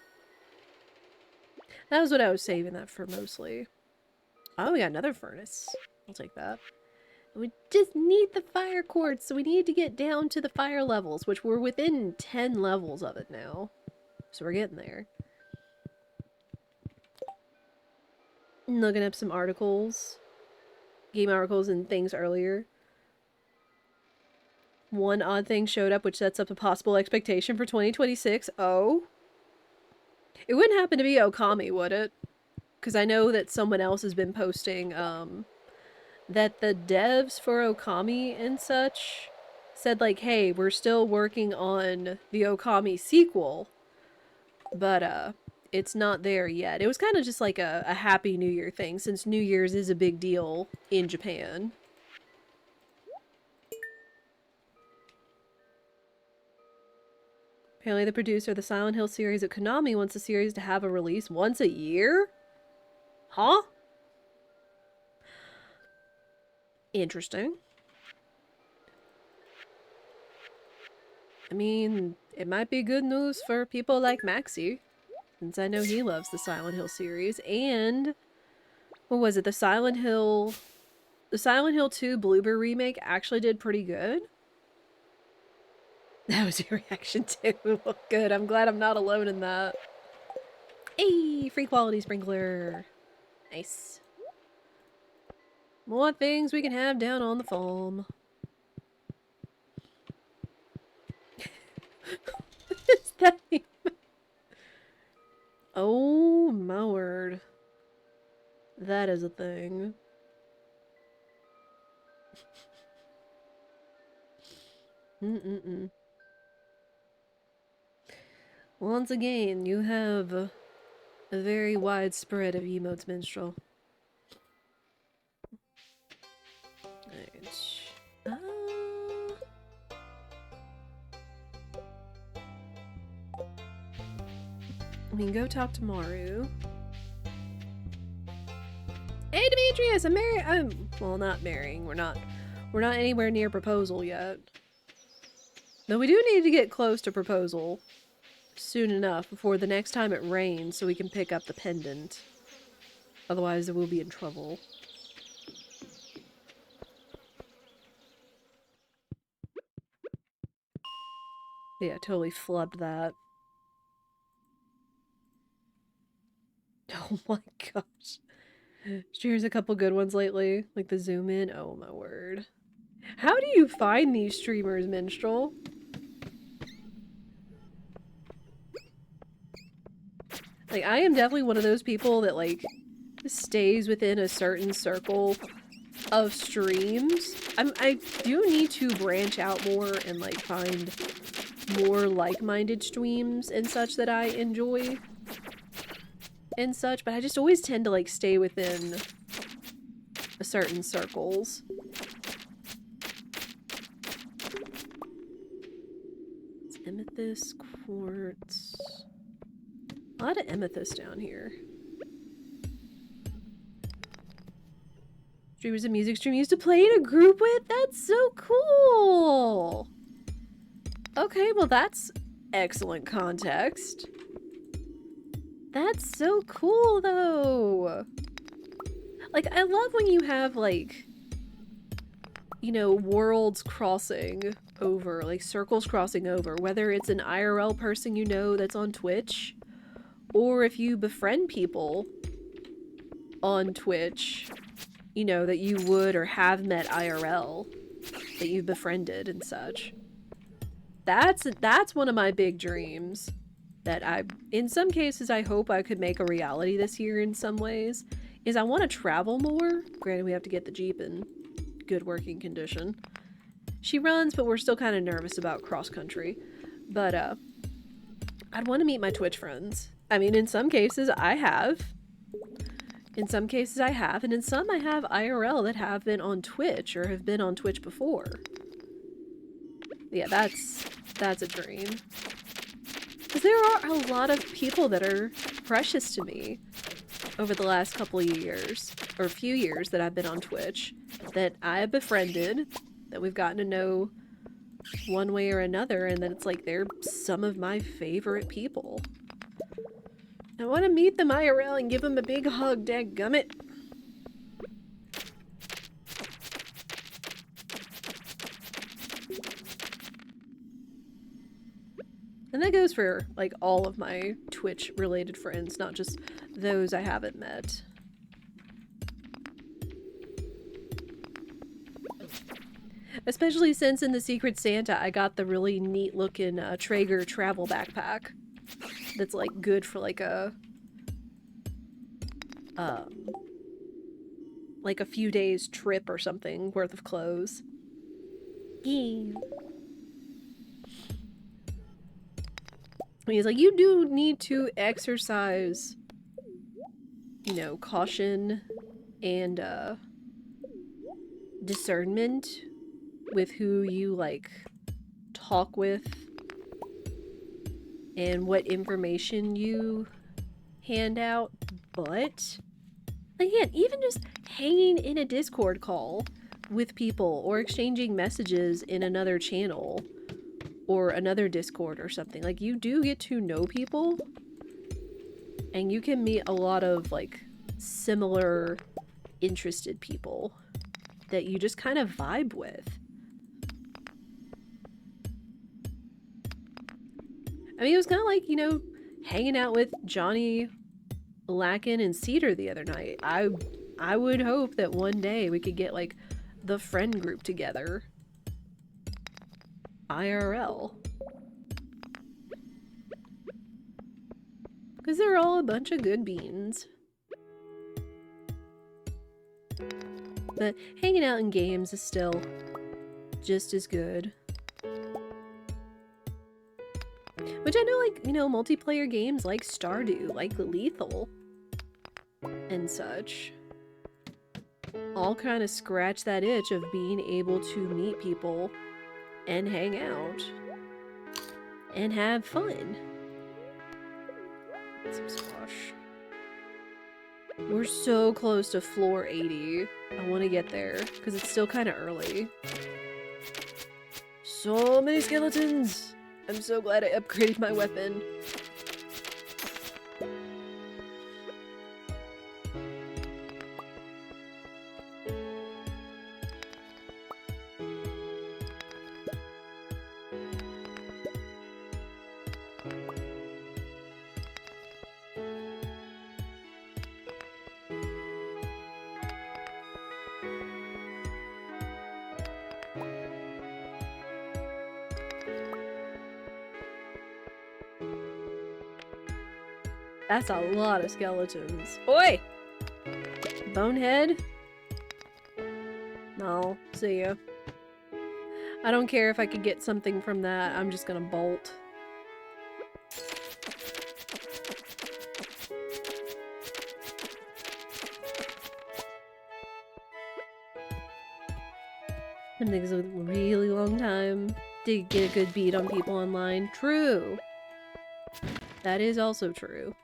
That was what I was saving that for mostly. Oh, we got another furnace. I'll take that. We just need the fire quartz, so we need to get down to the fire levels, which we're within 10 levels of it now. So we're getting there. Looking up some articles. Game articles and things earlier. One odd thing showed up which sets up a possible expectation for 2026. Oh. It wouldn't happen to be Okami, would it? Because I know that someone else has been posting, that the devs for Okami and such said like, hey, we're still working on the Okami sequel, but it's not there yet. It was kind of just like a Happy New Year thing, since New Year's is a big deal in Japan. Apparently the producer of the Silent Hill series at Konami wants the series to have a release once a year? Huh? Interesting. I mean, it might be good news for people like Maxie, since I know he loves the Silent Hill series, and what was it, the Silent Hill 2 Bloober remake actually did pretty good. That was your reaction too. Well, good, I'm glad I'm not alone in that. Hey, free quality sprinkler. Nice. More things we can have down on the farm. What is that even? Oh my word. That is a thing. Mm-mm-mm. Once again, you have a very wide spread of emotes, minstrel. Right. We can go talk to Maru. Hey Demetrius, I'm marrying. Well, not marrying. We're not anywhere near proposal yet. Though we do need to get close to proposal soon enough before the next time it rains so we can pick up the pendant. Otherwise, we'll be in trouble. Yeah, totally flubbed that. Oh my gosh. Here's a couple good ones lately, like the zoom in. Oh my word. How do you find these streamers, Minstrel? Like, I am definitely one of those people that, like, stays within a certain circle of streams. I do need to branch out more and, like, find more like-minded streams and such that I enjoy and such, but I just always tend to, like, stay within a certain circles. It's amethyst, quartz... A lot of amethyst down here. Streamers and music stream used to play in a group with? That's so cool! Okay, well that's excellent context. That's so cool, though! Like, I love when you have, like, you know, worlds crossing over, like, circles crossing over, whether it's an IRL person you know that's on Twitch, or if you befriend people on Twitch, you know, that you would or have met IRL, that you've befriended and such. That's one of my big dreams that in some cases, I hope I could make a reality this year in some ways, is I want to travel more. Granted, we have to get the Jeep in good working condition. She runs, but we're still kind of nervous about cross-country. But, I'd want to meet my Twitch friends. I mean, in some cases, I have. In some cases, I have. And in some, I have IRL that have been on Twitch or have been on Twitch before. Yeah, that's a dream. Because there are a lot of people that are precious to me over the last couple of years, or few years that I've been on Twitch, that I have befriended, that we've gotten to know one way or another, and then it's like they're some of my favorite people. I want to meet them IRL and give them a big hug, dadgummit. And that goes for, like, all of my Twitch-related friends, not just those I haven't met. Especially since in the Secret Santa, I got the really neat-looking Traeger travel backpack. That's, like, good for, like a few days trip or something worth of clothes. Yeah. He's like, you do need to exercise, you know, caution and discernment with who you, like, talk with and what information you hand out, but again, even just hanging in a Discord call with people or exchanging messages in another channel or another Discord or something, like, you do get to know people and you can meet a lot of, like, similar interested people that you just kind of vibe with. I mean, it was kind of like, you know, hanging out with Johnny, Lacken, and Cedar the other night. I would hope that one day we could get, like, the friend group together. IRL. Because they're all a bunch of good beans. But hanging out in games is still just as good. Which I know, like, you know, multiplayer games like Stardew, like Lethal, and such, all kind of scratch that itch of being able to meet people and hang out and have fun. Some squash. We're so close to floor 80. I want to get there because it's still kind of early. So many skeletons! I'm so glad I upgraded my weapon. That's a lot of skeletons. Oi! Bonehead? No, see ya. I don't care if I could get something from that, I'm just gonna bolt. It takes a really long time to get a good beat on people online. True. That is also true.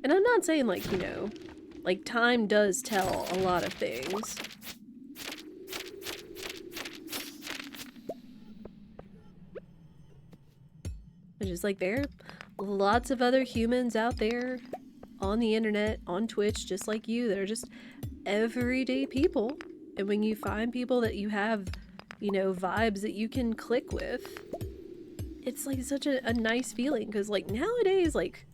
And I'm not saying, like, you know, like, time does tell a lot of things. It's just like, there are lots of other humans out there on the internet, on Twitch, just like you, that are just everyday people. And when you find people that you have, you know, vibes that you can click with, it's like such a nice feeling. Because, like, nowadays, like,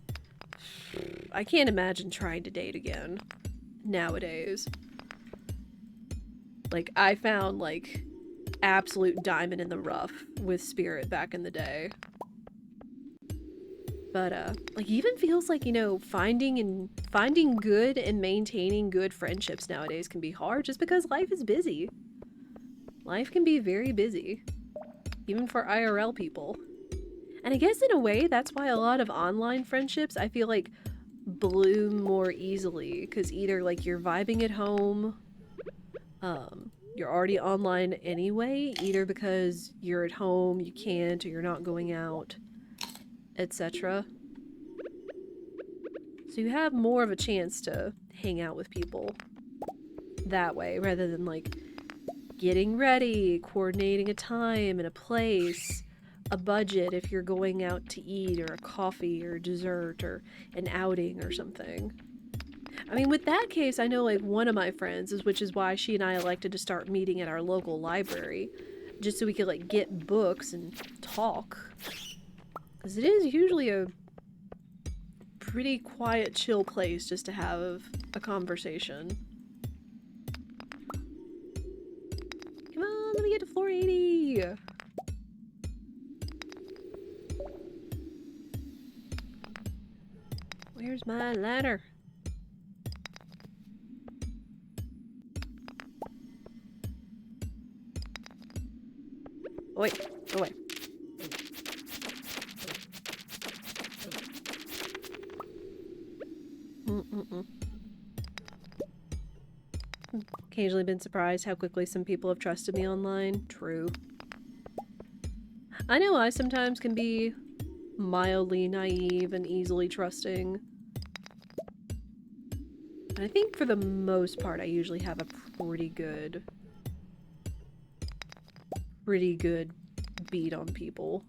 I can't imagine trying to date again nowadays. Like, I found, like, absolute diamond in the rough with Spirit back in the day. But, like, even feels like, you know, finding good and maintaining good friendships nowadays can be hard just because life is busy. Life can be very busy. Even for IRL people. And I guess in a way, that's why a lot of online friendships, I feel like, bloom more easily. Because either, like, you're vibing at home, you're already online anyway, either because you're at home, you can't, or you're not going out, etc. So you have more of a chance to hang out with people that way, rather than, like, getting ready, coordinating a time and a place, a budget if you're going out to eat, or a coffee or dessert or an outing or something. I mean, with that case, I know, like, one of my friends, which is why she and I elected to start meeting at our local library, just so we could, like, get books and talk. Because it is usually a pretty quiet, chill place just to have a conversation. Come on, let me get to floor 80! Where's my ladder? Oh wait, oh wait. Occasionally been surprised how quickly some people have trusted me online. True. I know I sometimes can be mildly naive and easily trusting. But I think for the most part I usually have a pretty good beat on people.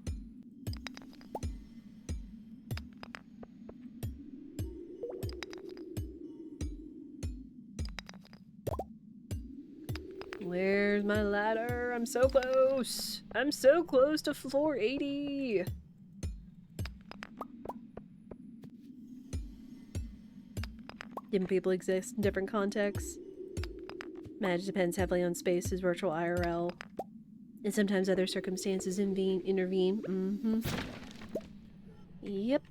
Where's my ladder? I'm so close! I'm so close to floor 80! Different people exist in different contexts. Magic depends heavily on spaces, virtual IRL. And sometimes other circumstances intervene. Yep.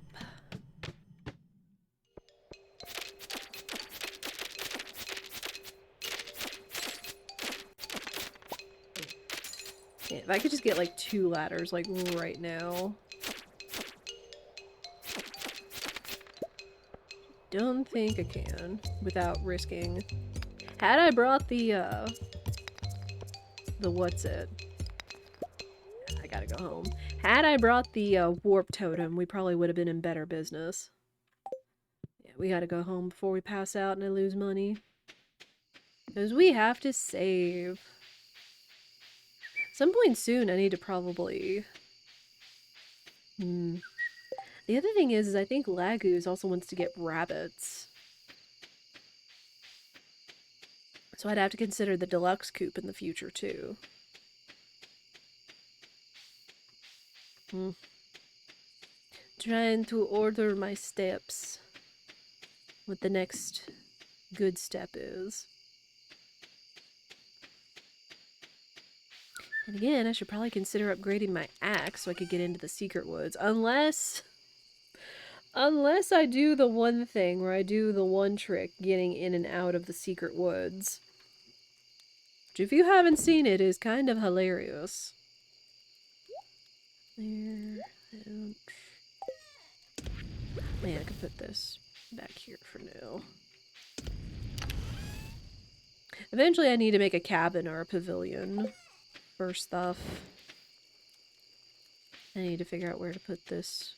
Yeah, if I could just get like 2 ladders, like, right now. Don't think I can, without risking. Had I brought the, the what's it? I gotta go home. Had I brought the warp totem, we probably would have been in better business. Yeah, we gotta go home before we pass out and I lose money. Because we have to save. Some point soon, I need to probably... The other thing is I think Laguz also wants to get rabbits. So I'd have to consider the deluxe coop in the future, too. Trying to order my steps. What the next good step is. And again, I should probably consider upgrading my axe so I could get into the secret woods. Unless I do the one thing where I do the one trick getting in and out of the secret woods. Which, if you haven't seen it, is kind of hilarious. There. Ouch. Man, I could put this back here for now. Eventually I need to make a cabin or a pavilion for stuff. I need to figure out where to put this.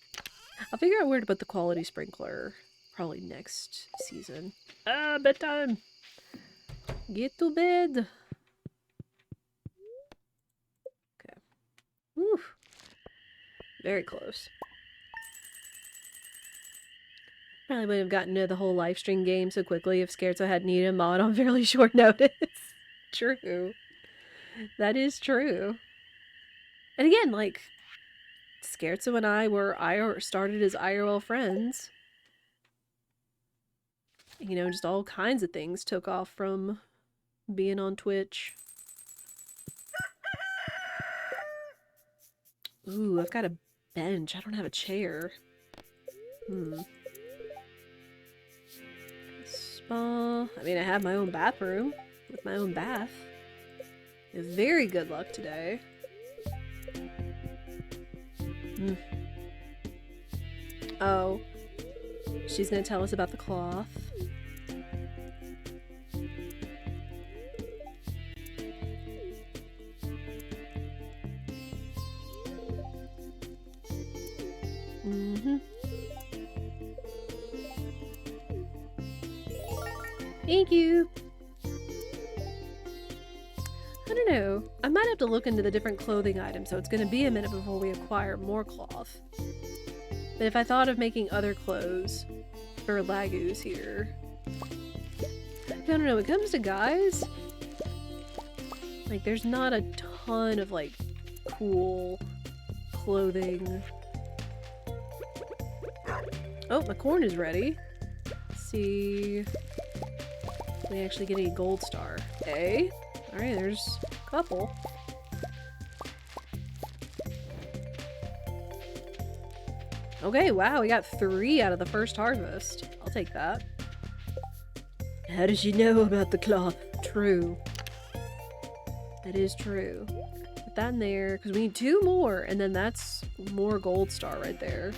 I'll figure out where to put the quality sprinkler probably next season. Ah, bedtime! Get to bed! Okay. Whew. Very close. Probably wouldn't have gotten to the whole live stream game so quickly if Scherzo had needed a mod on fairly short notice. True. That is true. And again, like, Scherzo and I started as IRL friends. You know, just all kinds of things took off from being on Twitch. Ooh, I've got a bench. I don't have a chair. Spa. I mean, I have my own bathroom with my own bath. Very good luck today. Oh. She's gonna tell us about the cloth. Thank you! I don't know. I might have to look into the different clothing items, so it's going to be a minute before we acquire more cloth. But if I thought of making other clothes for Laguz here... I don't know, when it comes to guys, like, there's not a ton of, like, cool clothing. Oh, my corn is ready. Let's see... we actually get a gold star. Eh? Alright, there's a couple. Okay, wow, we got 3 out of the first harvest. I'll take that. How did you know about the cloth? True. That is true. Put that in there, because we need 2 more, and then that's more gold star right there.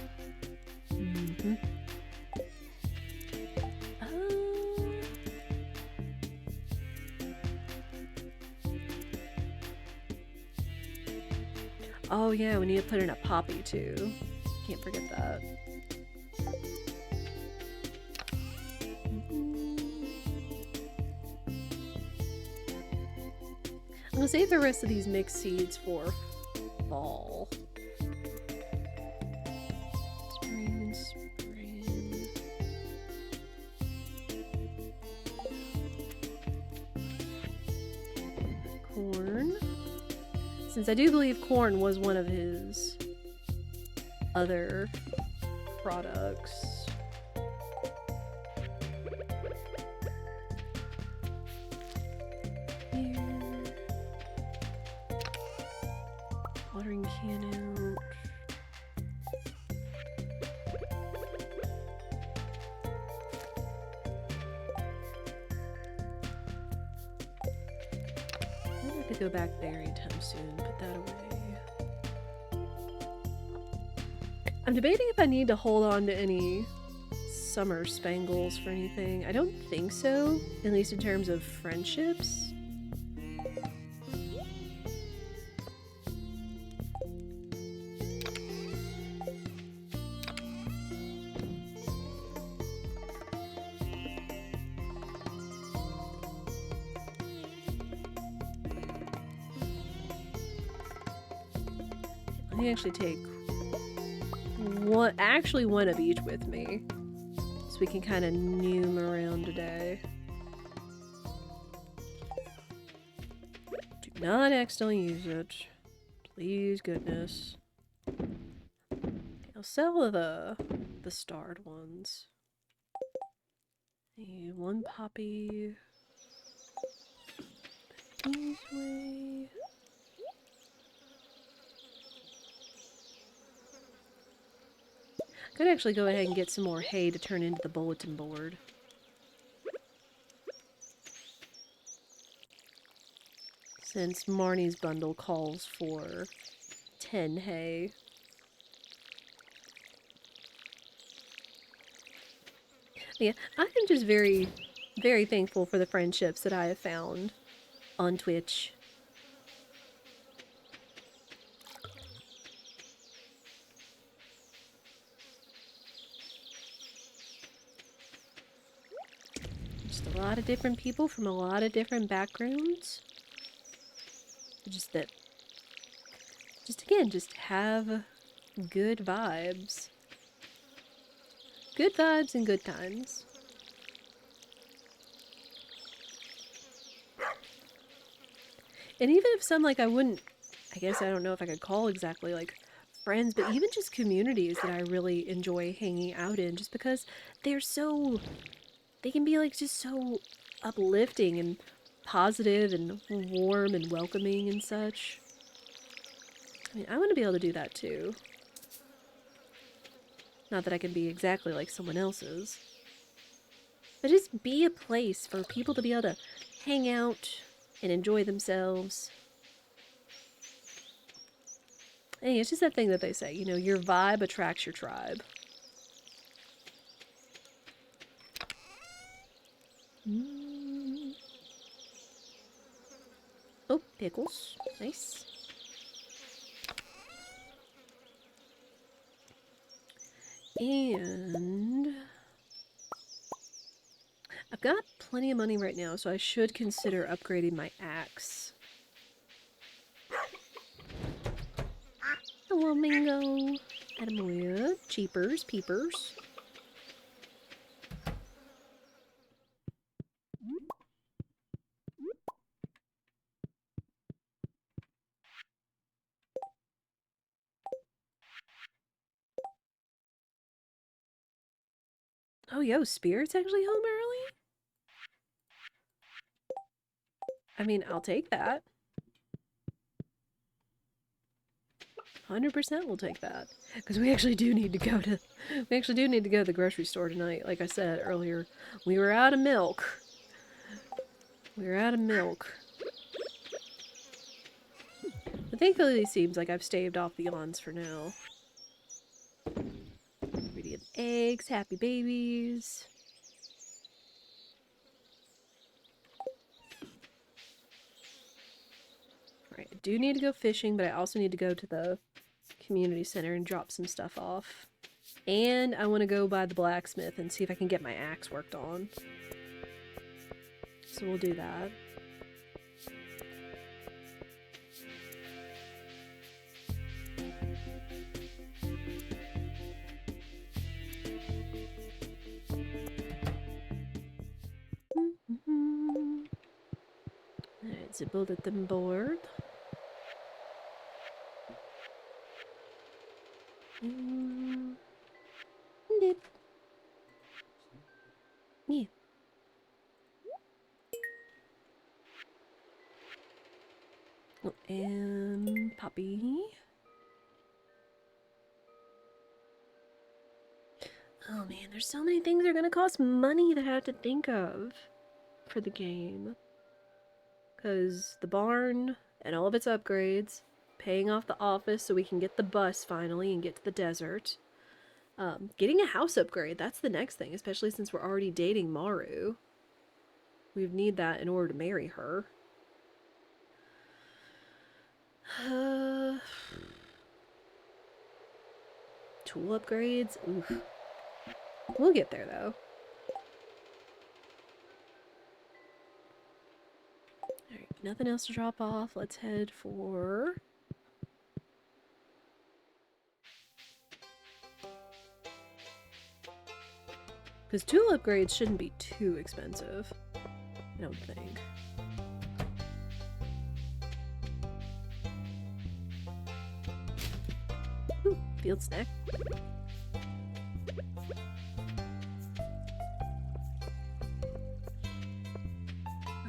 Oh yeah, we need to put in a poppy too. Can't forget that. I'm gonna save the rest of these mixed seeds for fall. Spring. Corn. Since I do believe corn was one of his other products. Here. Watering can out. I don't have to go back there anytime soon. Put that away. I'm debating if I need to hold on to any summer spangles for anything. I don't think so, at least in terms of friendships. Let me actually take one of each with me. So we can kind of noom around today. Do not accidentally use it. Please, goodness. I'll sell the starred ones. Need one poppy. This way. Could actually go ahead and get some more hay to turn into the bulletin board. Since Marnie's bundle calls for 10 hay. Yeah, I am just very, very thankful for the friendships that I have found on Twitch. Just a lot of different people from a lot of different backgrounds. Just again, just have good vibes. Good vibes and good times. And even if some, like, I guess I don't know if I could call exactly, like, friends, but even just communities that I really enjoy hanging out in, just because they can be, like, just so uplifting and positive and warm and welcoming and such. I mean, I want to be able to do that too. Not that I can be exactly like someone else's. But just be a place for people to be able to hang out and enjoy themselves. And it's just that thing that they say, you know, your vibe attracts your tribe. Oh, pickles. Nice. And I've got plenty of money right now, so I should consider upgrading my axe. Hello, Mingo. Adamoya. Cheapers. Peepers. Oh, yo, Spirit's actually home early? I mean, I'll take that. 100% we'll take that. Because we actually do need to go to the grocery store tonight. Like I said earlier, we were out of milk. We were out of milk. But thankfully it seems like I've staved off the yawns for now. Ingredient eggs, happy babies. Alright, I do need to go fishing, but I also need to go to the community center and drop some stuff off. And I want to go by the blacksmith and see if I can get my axe worked on. So we'll do that. Alright, so bulletin board. Dip. Yeah. Oh, and Poppy. Oh man, there's so many things that are gonna cost money that I have to think of for the game. Because the barn and all of its upgrades, paying off the office so we can get the bus finally and get to the desert. Getting a house upgrade, that's the next thing, especially since we're already dating Maru. We would need that in order to marry her. Tool upgrades? Oof. We'll get there, though. Alright, nothing else to drop off. Let's head for Because tool upgrades shouldn't be too expensive. I don't think. Ooh, field snack.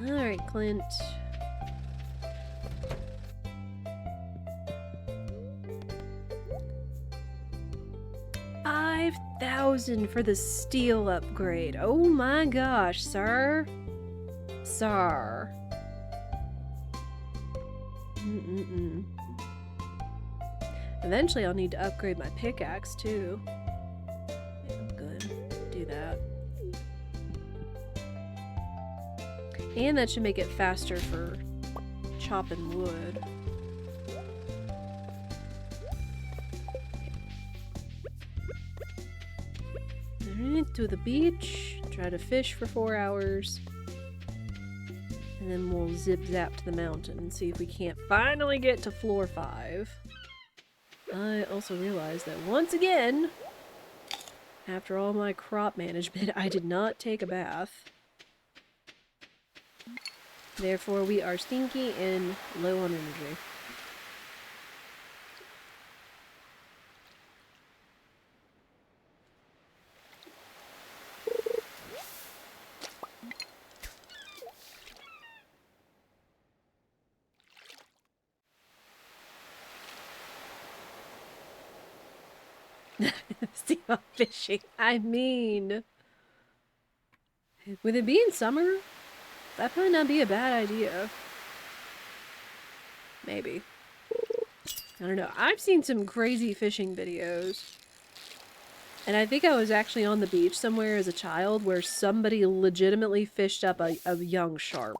Alright, Clint. $5,000 for the steel upgrade. Oh my gosh, sir. Sir. Eventually I'll need to upgrade my pickaxe too. Yeah, I'm good. Do that. And that should make it faster for chopping wood. Alright, to the beach. Try to fish for 4 hours. And then we'll zip zap to the mountain and see if we can't finally get to floor 5. I also realized that once again, after all my crop management, I did not take a bath. Therefore, we are stinky and low on energy. Sea fishing. I mean, with it being summer, that might not be a bad idea. Maybe. I don't know. I've seen some crazy fishing videos. And I think I was actually on the beach somewhere as a child where somebody legitimately fished up a young shark.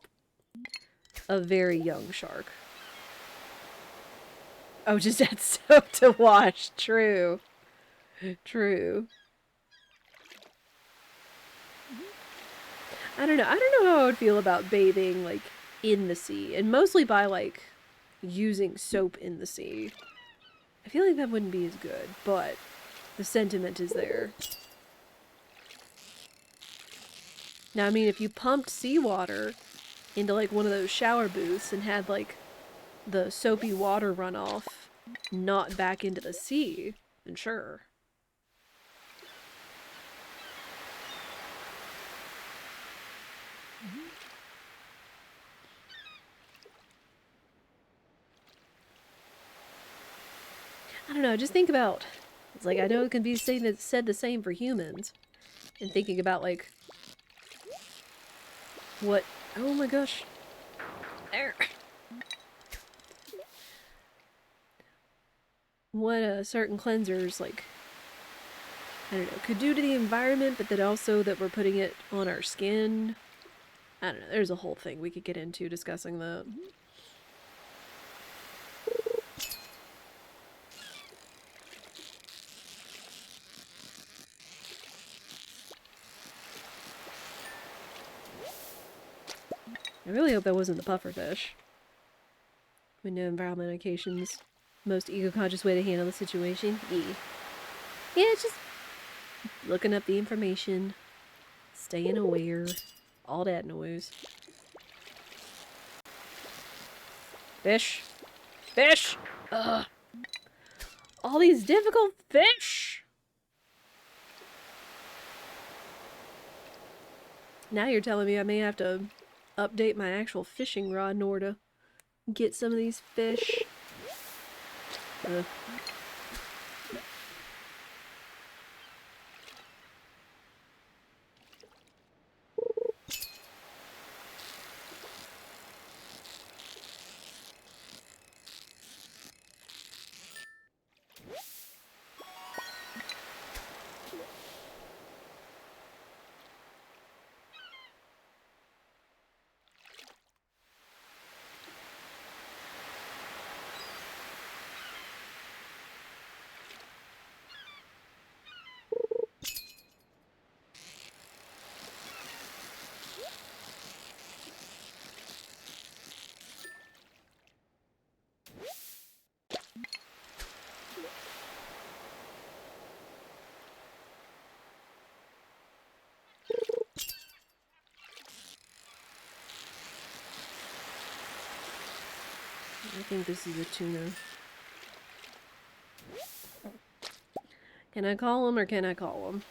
A very young shark. Oh, just had soap to wash. True. True. I don't know. I don't know how I would feel about bathing, like, in the sea. And mostly by, like, using soap in the sea. I feel like that wouldn't be as good, but the sentiment is there. Now, I mean, if you pumped seawater into, like, one of those shower booths and had, like, the soapy water runoff not back into the sea, then sure. I don't know, just think about, it's like, I know it can be said the same for humans, and thinking about, like, what, oh my gosh, there, what certain cleansers, like, I don't know, could do to the environment, but then also that we're putting it on our skin. I don't know, there's a whole thing we could get into discussing that. I really hope that wasn't the pufferfish. We know environmentation's most eco-conscious way to handle the situation. Yeah. Yeah, it's just looking up the information, staying aware, all that noise. Fish! Fish! Ugh! All these difficult fish! Now you're telling me I may have to update my actual fishing rod in order to get some of these fish. I think this is a tuna. Can I call him or can I call him?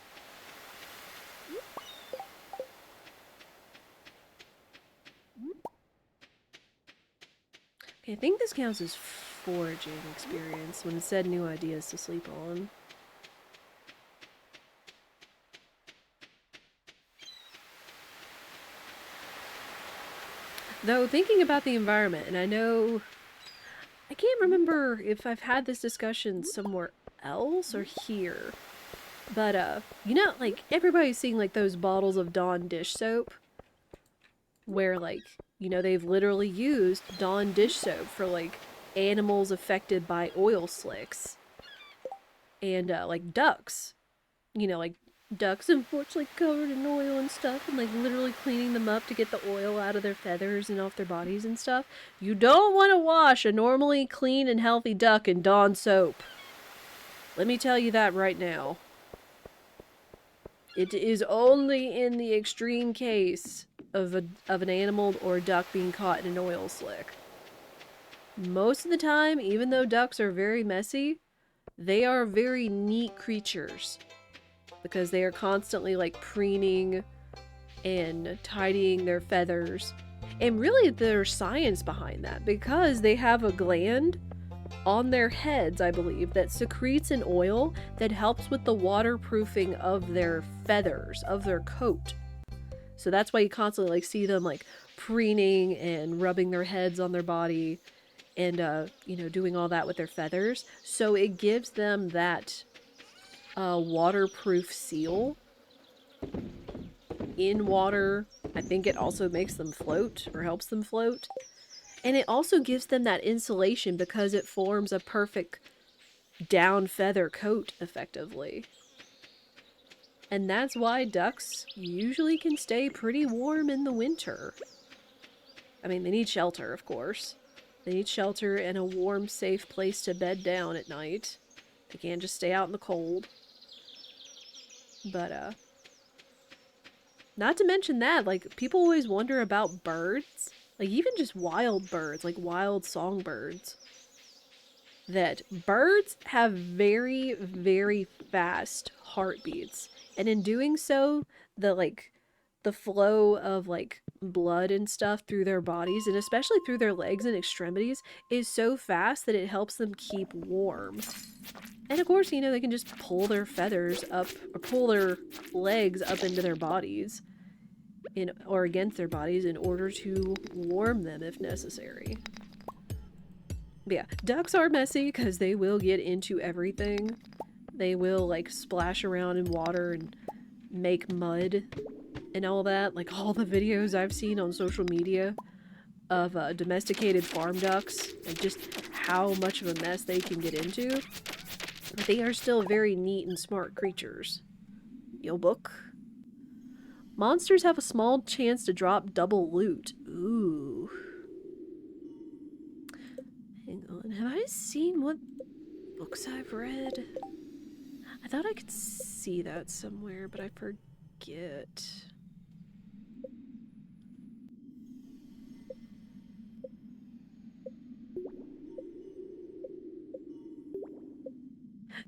Okay, I think this counts as foraging experience when it said new ideas to sleep on. Though, thinking about the environment, and I know... I can't remember if I've had this discussion somewhere else or here. But, you know, like, everybody's seeing, like, those bottles of Dawn dish soap. Where, like, you know, they've literally used Dawn dish soap for, like, animals affected by oil slicks. And, like, ducks. You know, like, ducks unfortunately covered in oil and stuff, and like literally cleaning them up to get the oil out of their feathers and off their bodies and stuff. You don't want to wash a normally clean and healthy duck in Dawn soap. Let me tell you that right now. It is only in the extreme case of an animal or a duck being caught in an oil slick. Most of the time, even though ducks are very messy, they are very neat creatures. Because they are constantly like preening and tidying their feathers. And really there's science behind that, because they have a gland on their heads, I believe, that secretes an oil that helps with the waterproofing of their feathers, of their coat. So that's why you constantly like see them like preening and rubbing their heads on their body and you know, doing all that with their feathers. So it gives them that waterproof seal in water. I think it also makes them float or helps them float. And it also gives them that insulation because it forms a perfect down feather coat effectively. And that's why ducks usually can stay pretty warm in the winter. I mean, they need shelter, of course. They need shelter and a warm, safe place to bed down at night. They can't just stay out in the cold. But, not to mention that, like, people always wonder about birds. Like, even just wild birds, like wild songbirds. That birds have very, very fast heartbeats. And in doing so, the flow of, like, blood and stuff through their bodies, and especially through their legs and extremities, is so fast that it helps them keep warm. And of course, you know, they can just pull their feathers up, or pull their legs up into their bodies, or against their bodies, in order to warm them if necessary. But yeah, ducks are messy because they will get into everything. They will, like, splash around in water and make mud and all that. Like, all the videos I've seen on social media of domesticated farm ducks and just how much of a mess they can get into. They are still very neat and smart creatures. Yo, book. Monsters have a small chance to drop double loot. Ooh. Hang on. Have I seen what books I've read? I thought I could see that somewhere, but I forget.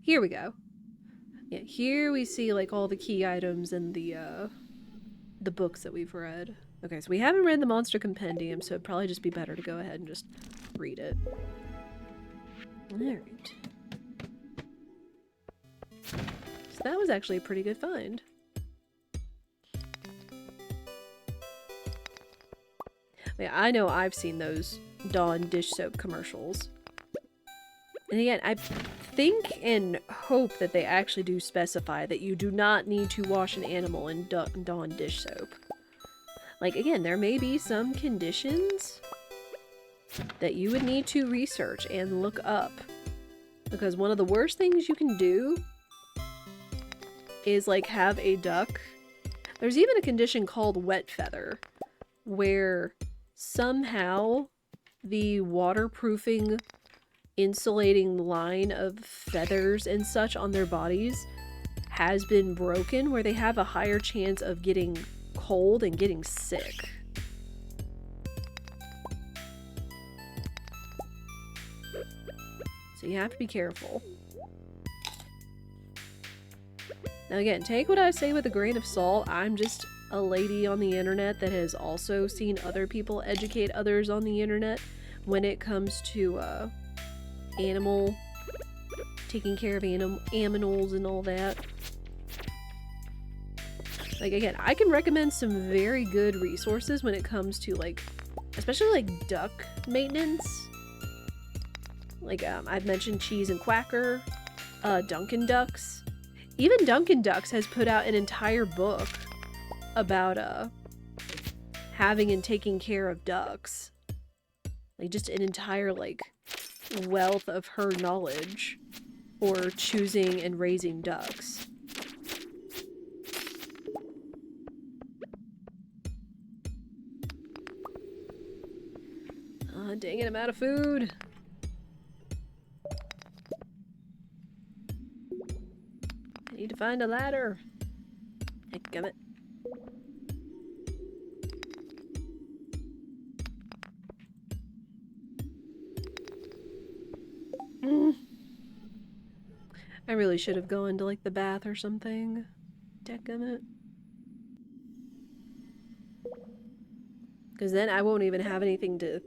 Here we go. Yeah, here we see like all the key items in the books that we've read. Okay, so we haven't read the Monster Compendium, so it'd probably just be better to go ahead and just read it. Alright. So that was actually a pretty good find. Yeah, I know I've seen those Dawn dish soap commercials. And again, I think and hope that they actually do specify that you do not need to wash an animal in Dawn dish soap. Like, again, there may be some conditions that you would need to research and look up. Because one of the worst things you can do is, like, have a duck. There's even a condition called wet feather, where somehow the waterproofing insulating line of feathers and such on their bodies has been broken, where they have a higher chance of getting cold and getting sick. You have to be careful. Now again, take what I say with a grain of salt. I'm just a lady on the internet that has also seen other people educate others on the internet when it comes to taking care of animals and all that. Like, again, I can recommend some very good resources when it comes to, like, especially, like, duck maintenance. Like, I've mentioned Cheese and Quacker, Dunkin' Ducks. Even Dunkin' Ducks has put out an entire book about, having and taking care of ducks. Like, just an entire, like, wealth of her knowledge for choosing and raising ducks. Dang it, I'm out of food. I need to find a ladder. Heckgummit. I really should have gone to, like, the bath or something. Dadgummit. Because then I won't even have anything to...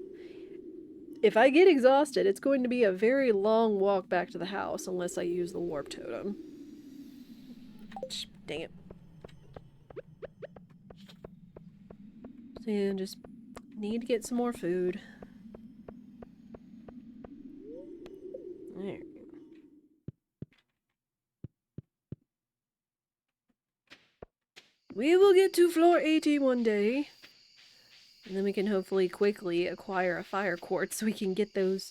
If I get exhausted, it's going to be a very long walk back to the house unless I use the warp totem. Dang it. So yeah, just need to get some more food. There. We will get to floor 80 one day. And then we can hopefully quickly acquire a fire quartz so we can get the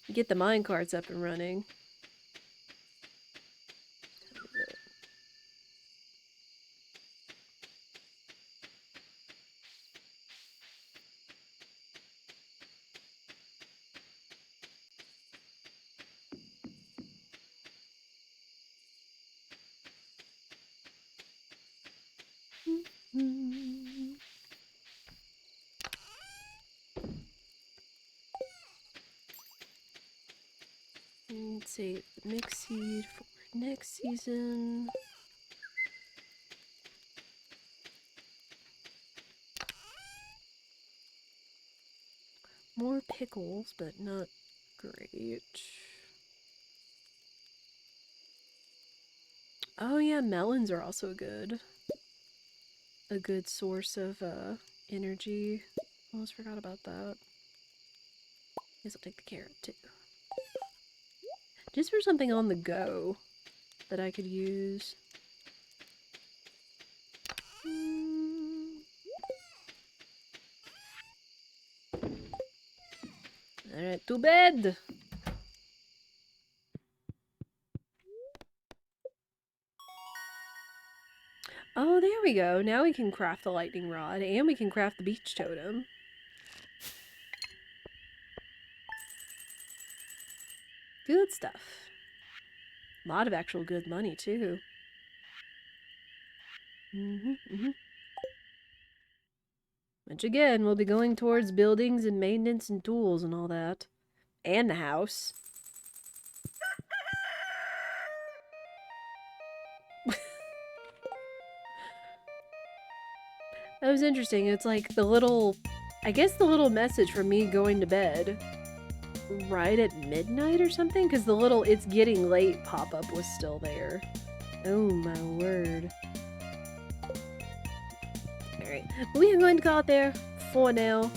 minecarts up and running. Let's see, mix seed for next season. More pickles, but not great. Oh yeah, melons are also a good source of energy. Almost forgot about that. Guess I'll take the carrot too. Just for something on the go that I could use. Alright, to bed! Oh, there we go. Now we can craft the lightning rod, and we can craft the beach totem. Good stuff. A lot of actual good money, too. Which, again, we'll be going towards buildings and maintenance and tools and all that. And the house. That was interesting. It's like the little... I guess the little message for me going to bed right at midnight or something? Because the little "it's getting late" pop-up was still there. Oh my word. Alright, we are going to call it there for now.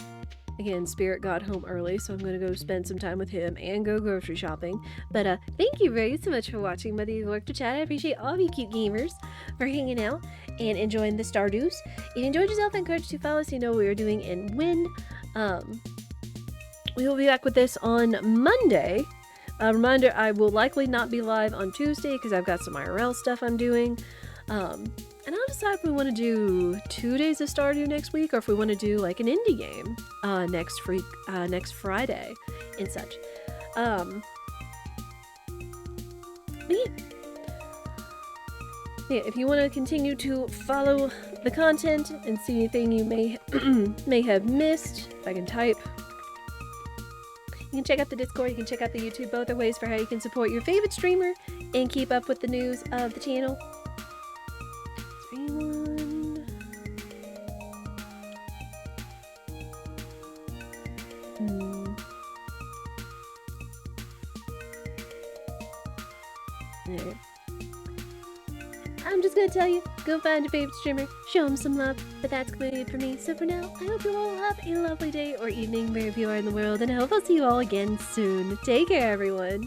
Again, Spirit got home early, so I'm going to go spend some time with him and go grocery shopping. But thank you very so much for watching, whether you work to chat. I appreciate all of you cute gamers for hanging out and enjoying the Stardews. If you enjoyed yourself, I encourage you to follow so you know what we are doing and when. We will be back with this on Monday. Reminder, I will likely not be live on Tuesday because I've got some IRL stuff I'm doing. And I'll decide if we want to do 2 days of Stardew next week or if we want to do like an indie game next Friday and such. Yeah, if you want to continue to follow the content and see anything you may have missed, if I can type, You can check out the Discord, you can check out the YouTube. Both are ways for how you can support your favorite streamer and keep up with the news of the channel. 3-1. Alright. I'm just gonna tell you, go find your favorite streamer, show him some love, but that's gonna be it for me. So for now, I hope you all have a lovely day or evening wherever you are in the world, and I hope I'll see you all again soon. Take care, everyone!